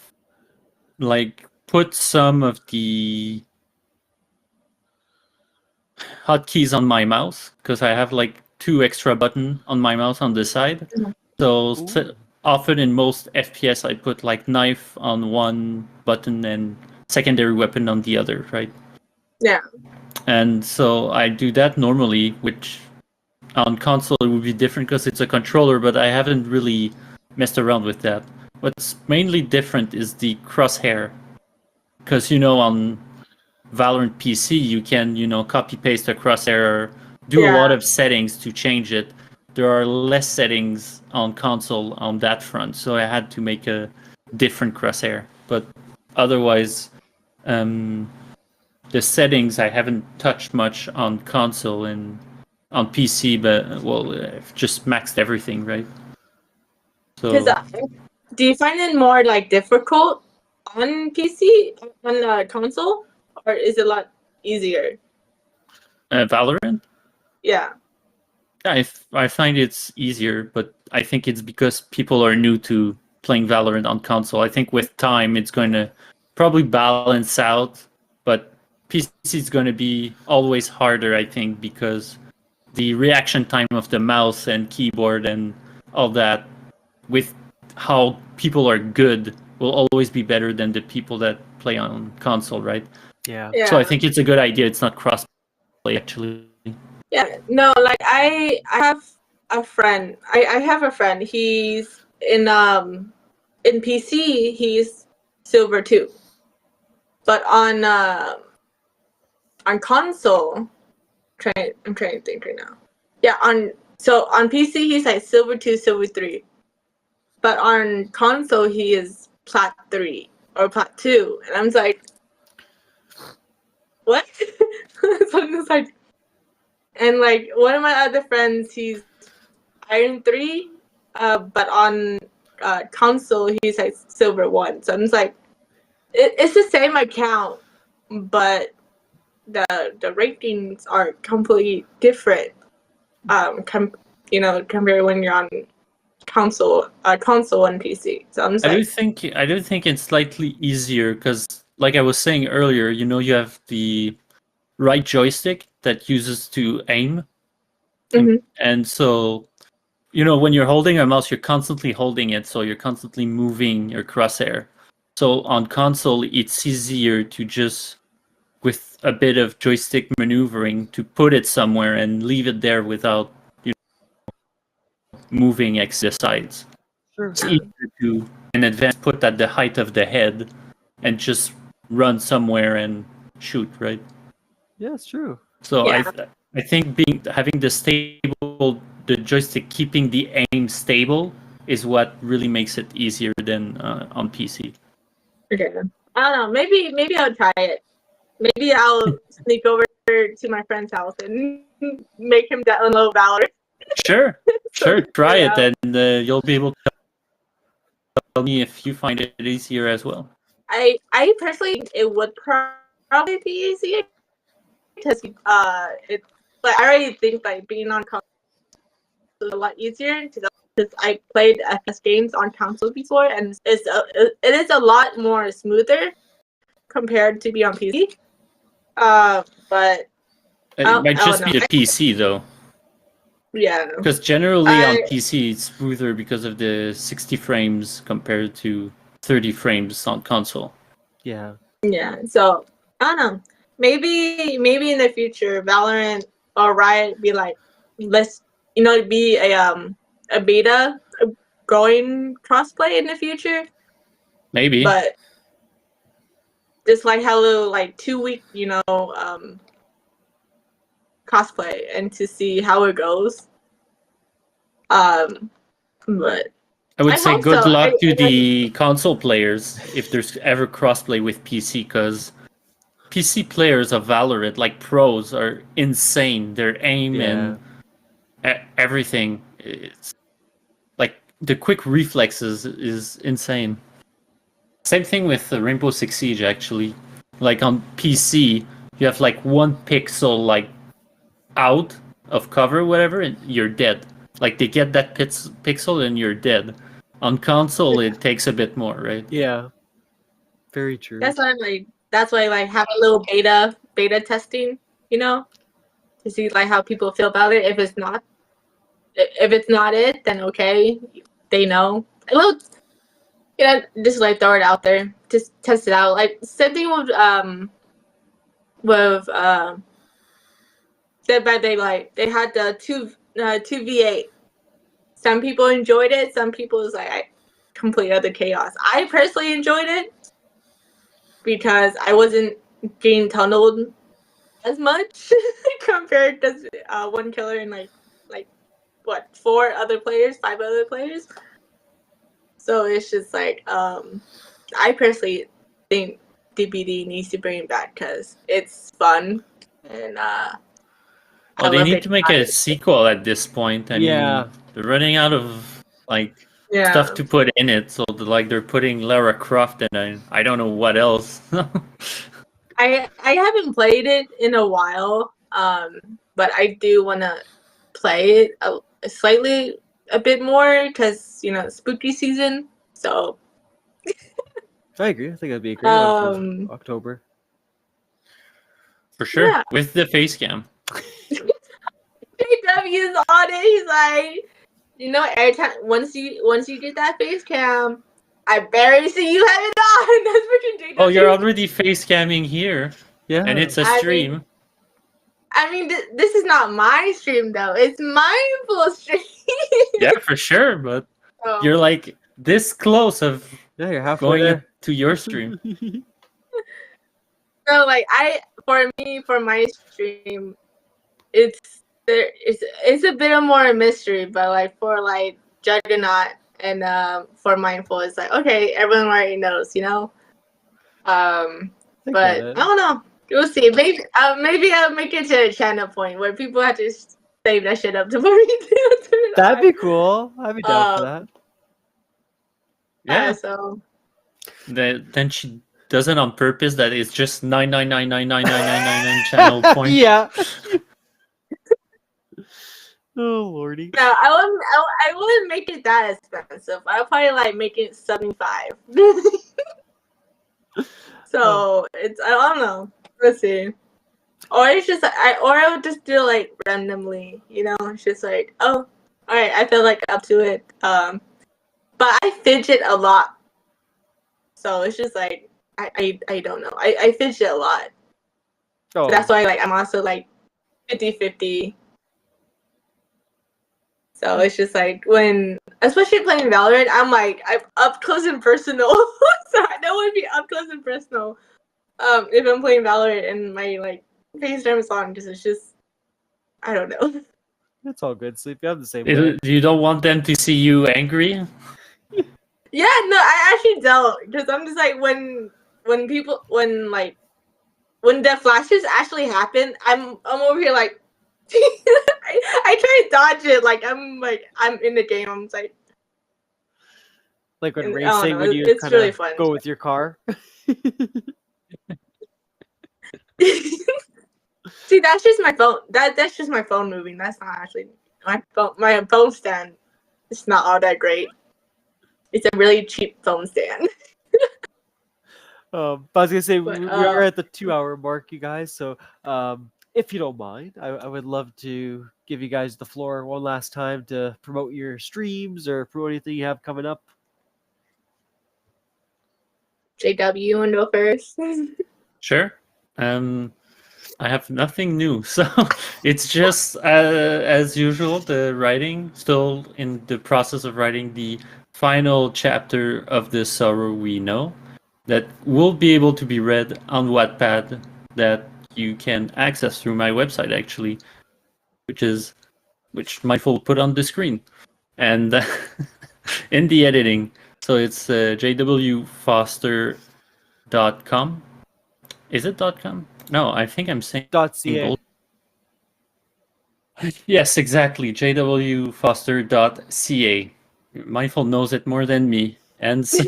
like put some of the hotkeys on my mouse because I have like 2 extra button on my mouse on the side. Mhm. So Ooh. often in most FPS, I put like knife on one button and secondary weapon on the other, right? Yeah. And so I do that normally, which on console it would be different because it's a controller, but I haven't really messed around with that. What's mainly different is the crosshair, because on Valorant PC you can copy paste a crosshair, do a lot Yeah. of settings to change it. There are less settings on console on that front, so I had to make a different crosshair. But otherwise, the settings I haven't touched much on console and on PC, but I've just maxed everything, right? Because So do you find it more like difficult on PC on the console, or is it a lot easier? Valorant, Yeah. I find it's easier, but I think it's because people are new to playing Valorant on console. I think with time it's going to probably balance out, but PC is going to be always harder, I think, because the reaction time of the mouse and keyboard and all that, with how people are good will always be better than the people that play on console, right? Yeah. So I think it's a good idea. It's not cross-play, actually. Yeah, no, like I have a friend. I have a friend. He's in PC. He's silver 2, but on console, I'm trying to think right now. Yeah, on PC he's like silver 2, silver 3, but on console he is plat 3 or plat 2, and I'm like, what? So I'm just like, and like one of my other friends, he's Iron 3, but on console he's like silver 1. So I'm just like, it's the same account, but the ratings are completely different. Compared when you're on console and PC. So I'm just I do think it's slightly easier because, like I was saying earlier, you have the right joystick that uses to aim, and so when you're holding a mouse, you're constantly holding it, so you're constantly moving your crosshair. So on console, it's easier to just, with a bit of joystick maneuvering, to put it somewhere and leave it there without moving the sides. Sure. It's easier to, in advance, put at the height of the head and just run somewhere and shoot, right? Yeah, it's true. So Yeah. I think having the joystick keeping the aim stable is what really makes it easier than on PC. okay. I don't know. Maybe I'll try it. Maybe I'll sneak over to my friend's house and make him download Valorant. Sure, try it, out. and you'll be able to tell me if you find it easier as well. I personally think it would probably be easier because it's like I already think like being on console is a lot easier because I played FPS games on console before, and it is a lot more smoother compared to be on PC. But It might just be a PC though. Yeah. Because generally on PC it's smoother because of the 60 frames compared to 30 frames on console. Yeah. Yeah. So I don't know. Maybe in the future, Valorant or Riot be like, let's be a beta, growing crossplay in the future. Maybe. But just like hello, like 2-week, cosplay and to see how it goes. But I would say good luck to the like, console players if there's ever crossplay with PC, because PC players of Valorant, like pros, are insane. Their aim and everything, it's like the quick reflexes is insane. Same thing with Rainbow Six Siege, actually. Like on PC, you have like one pixel like out of cover, whatever, and you're dead. Like they get that pixel and you're dead. On console, it takes a bit more, right? Yeah. Very true. That's why I like have a little beta testing, to see like how people feel about it. If it's not it, then okay, they know. Well, just like throw it out there, just test it out. Like same thing with Dead by Daylight. They had the 2v8. Some people enjoyed it. Some people was like complete other chaos. I personally enjoyed it because I wasn't getting tunneled as much compared to one killer and like what 5 other players. So it's just like I personally think DBD needs to bring it back because it's fun and well, they need to make a sequel at this point. I mean, they're running out of stuff to put in it, so they're putting Lara Croft and I don't know what else. I haven't played it in a while, but I do want to play it a bit more because spooky season. So I agree. I think that'd be a great one for October. For sure, with the face cam. JW's on it. He's like, every time once you get that face cam, I barely see you have it on. That's freaking JW. Oh, you're already face camming here, Yeah. and it's a stream. This is not my stream though. It's Mindful stream. Yeah, for sure. But So, you're like this close of Yeah, you're halfway going there. to your stream. so like for my stream, it's a bit of more a mystery, but like for like Juggernaut and for Mindful, it's like okay, everyone already knows, But I don't know. We'll see. Maybe I'll make it to a channel point where people have to save that shit up to turn it That'd on. be cool. I'd be down for that. Yeah. So Then she does it on purpose. That it's just 999999999 channel points. Yeah. Oh lordy. no, I wouldn't make it that expensive. I'll probably like make it 75. So it's I don't know. Let's see. Or it's just I would just do like randomly, It's just like, oh, all right, I feel like up to it. But I fidget a lot, so it's just like I don't know. I fidget a lot. Oh. That's why like I'm also like 50-50. So it's just like especially playing Valorant, I'm up close and personal. So I don't want to be up close and personal. If I'm playing Valorant and my like FaceTime is on, because it's just I don't know. It's all good, Sleepy. I'm the same way. You don't want them to see you angry? Yeah, no, I actually don't, because I'm just like when the flashes actually happen, I'm over here like I try to dodge it like I'm in the game. I'm just like when I don't racing, know, when you it's kind really of fun. go with your car. See, that's just my phone. That's just my phone moving. That's not actually my phone. My phone stand. It's not all that great. It's a really cheap phone stand. But I was gonna say But, we are at the 2-hour mark, you guys. So if you don't mind, I would love to give you guys the floor one last time to promote your streams or promote anything you have coming up. JW, you want to go first? Sure. I have nothing new, so it's just as usual. The writing, still in the process of writing the final chapter of This Sorrow We Know, that will be able to be read on Wattpad, that you can access through my website actually, which Mindful put on the screen, and in the editing. So it's jwfoster.com. Is it .com? No, I think I'm saying .ca. Yes, exactly. jwfoster.ca. Mindful knows it more than me, and so,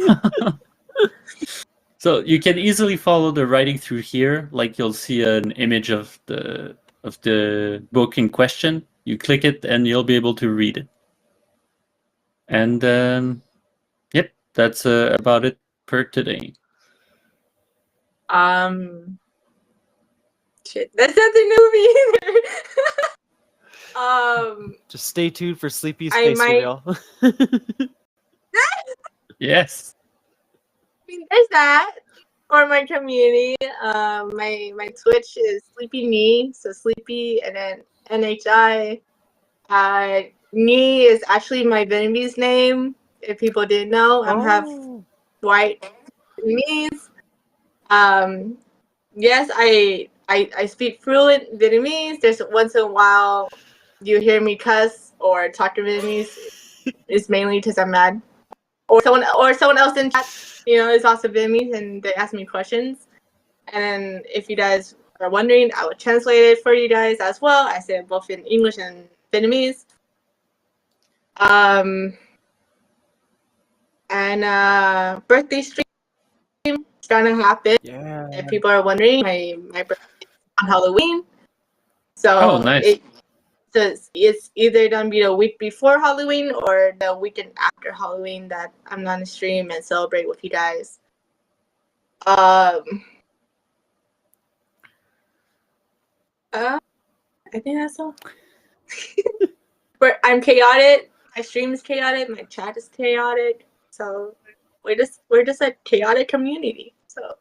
so you can easily follow the writing through here. Like you'll see an image of the book in question. You click it, and you'll be able to read it. And yep, that's about it for today. Shit, that's nothing new to me either. Just stay tuned for Sleepy's I face might- reveal. Yes. I mean, there's that for my community. My Twitch is Sleepy Knee, so Sleepy and then NHI. Knee is actually my Vietnamese name. If people didn't know, I'm half white Vietnamese. Yes, I speak fluent Vietnamese. There's once in a while you hear me cuss or talk to Vietnamese. It's mainly because I'm mad. Or someone else in chat, is also Vietnamese, and they ask me questions. And if you guys are wondering, I will translate it for you guys as well. I say it both in English and Vietnamese. And birthday stream is gonna happen. Yeah. If people are wondering, my birthday is on Halloween. So Nice. it's either gonna be the week before Halloween or the weekend after Halloween that I'm gonna stream and celebrate with you guys. I think that's all. I'm chaotic. my stream is chaotic, my chat is chaotic. So we're just a chaotic community. So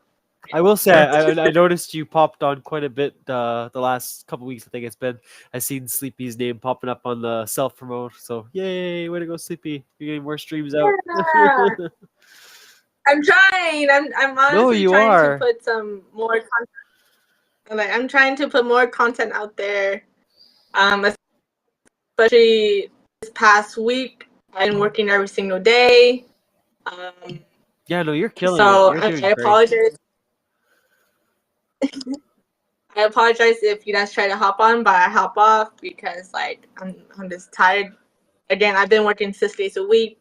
I will say I noticed you popped on quite a bit the last couple weeks. I think it's been. I've seen Sleepy's name popping up on the self promote. So yay, way to go, Sleepy! You're getting more streams out. yeah. I'm trying. I'm honestly you trying are. to put some more content. Like I'm trying to put more content out there. Especially this past week, I've been working every single day. Yeah, no, you're killing So it. You're doing I great. apologize. I apologize if you guys try to hop on, but I hop off because like I'm just tired. Again, I've been working 6 days a week,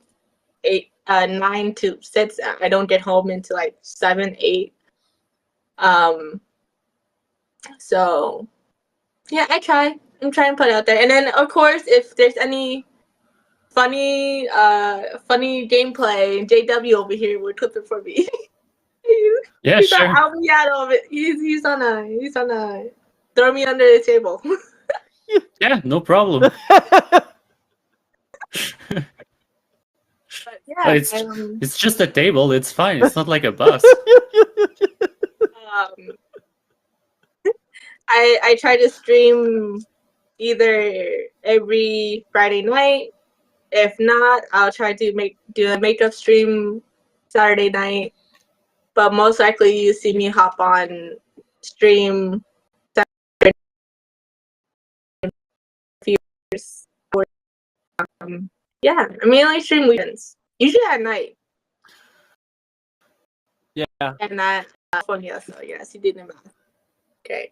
9 to 6. I don't get home until like 7, 8. So yeah, I try. I'm trying to put it out there, and then of course, if there's any funny gameplay, JW over here will clip it for me. Yeah, He's sure. on out me out of it. He's on a throw me under the table. Yeah, no problem. But yeah, It's just a table. It's fine. It's not like a bus. I try to stream either every Friday night. If not, I'll try to do a makeup stream Saturday night. But most likely you see me hop on stream Saturday years. Yeah, I mainly stream weekends. Usually at night. Yeah. And not California, so yes, you did the math. Okay.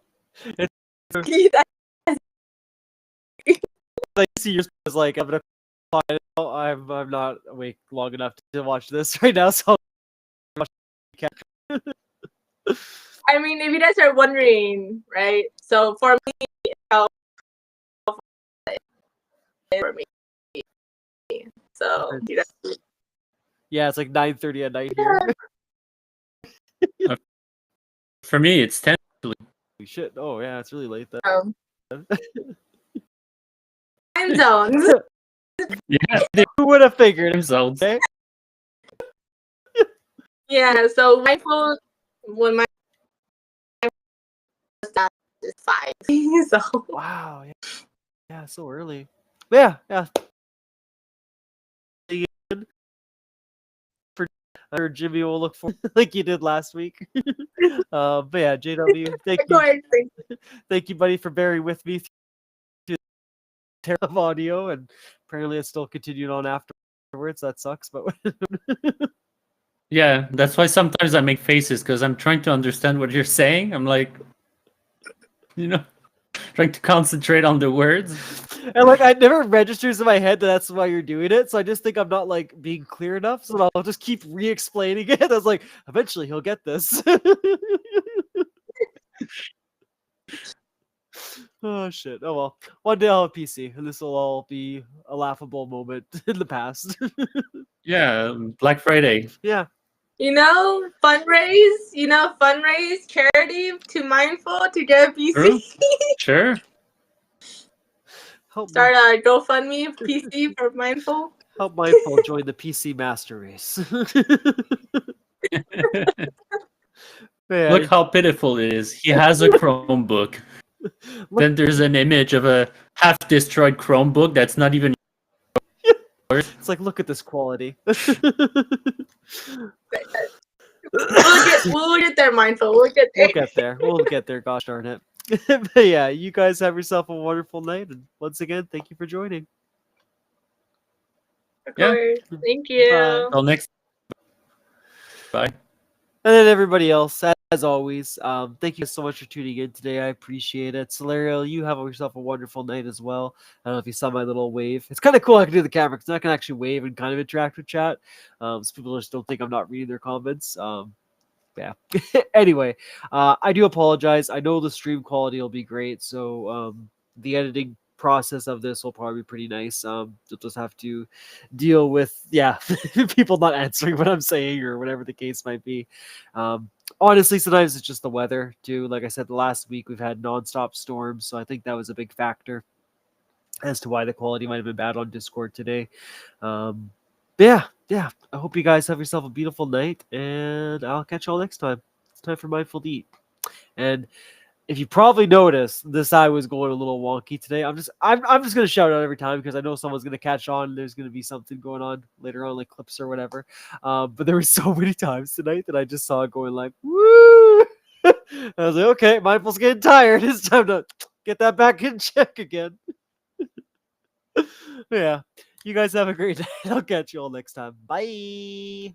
Like see yours was like I'm gonna. I'm not awake long enough to watch this right now, so. I mean, if you guys are wondering, right? So for me, for me. So yeah, it's like 9:30 at night here. For me, it's 10. Holy shit! Oh yeah, it's really late then. Time zones. Yeah, Who would have figured? time zones. Okay? Yeah. So my phone when my start is 5. So Wow. Yeah, so early. Yeah. For Jimmy will look for like you did last week. But yeah, JW, thank you, buddy, for bearing with me through the terrible audio, and apparently it's still continued on afterwards. That sucks, but Yeah, that's why sometimes I make faces because I'm trying to understand what you're saying. I'm like, trying to concentrate on the words. And like it never registers in my head that that's why you're doing it, so I just think I'm not like being clear enough, so I'll just keep re-explaining it. I was like, eventually he'll get this. Oh shit. Oh well. One day I'll have a PC, and this will all be a laughable moment in the past. Yeah, Black Friday. Yeah. fundraise charity to Mindful to get a PC. True. Sure. Start a GoFundMe PC for Mindful. Help Mindful join the PC Master Race. Look how pitiful it is. He has a Chromebook. Then there's an image of a half-destroyed Chromebook that's not even. It's like, look at this quality. We'll get there, Mindful. We'll get there. We'll get there. Gosh darn it. But yeah, you guys have yourself a wonderful night, and once again, thank you for joining. Of course. Thank you. Bye. Till next. Bye. And then everybody else, as always, thank you so much for tuning in today. I appreciate it. Solario, you have yourself a wonderful night as well. I don't know if you saw my little wave. It's kind of cool I can do the camera because I can actually wave and kind of interact with chat. So people just don't think I'm not reading their comments. Yeah. Anyway, I do apologize. I know the stream quality will be great. So the editing process of this will probably be pretty nice. You'll just have to deal with people not answering what I'm saying or whatever the case might be. Honestly, sometimes it's just the weather too. Like I said, the last week we've had nonstop storms, so I think that was a big factor. as to why the quality might have been bad on Discord today. But yeah. I hope you guys have yourself a beautiful night, and I'll catch you all next time. It's time for Mindful to Eat. And if you probably noticed, this eye was going a little wonky today. I'm just gonna shout out every time because I know someone's gonna catch on. There's gonna be something going on later on, like clips or whatever. But there were so many times tonight that I just saw it going like, woo! I was like, okay, Mindful's getting tired. It's time to get that back in check again. Yeah. You guys have a great night. I'll catch you all next time. Bye.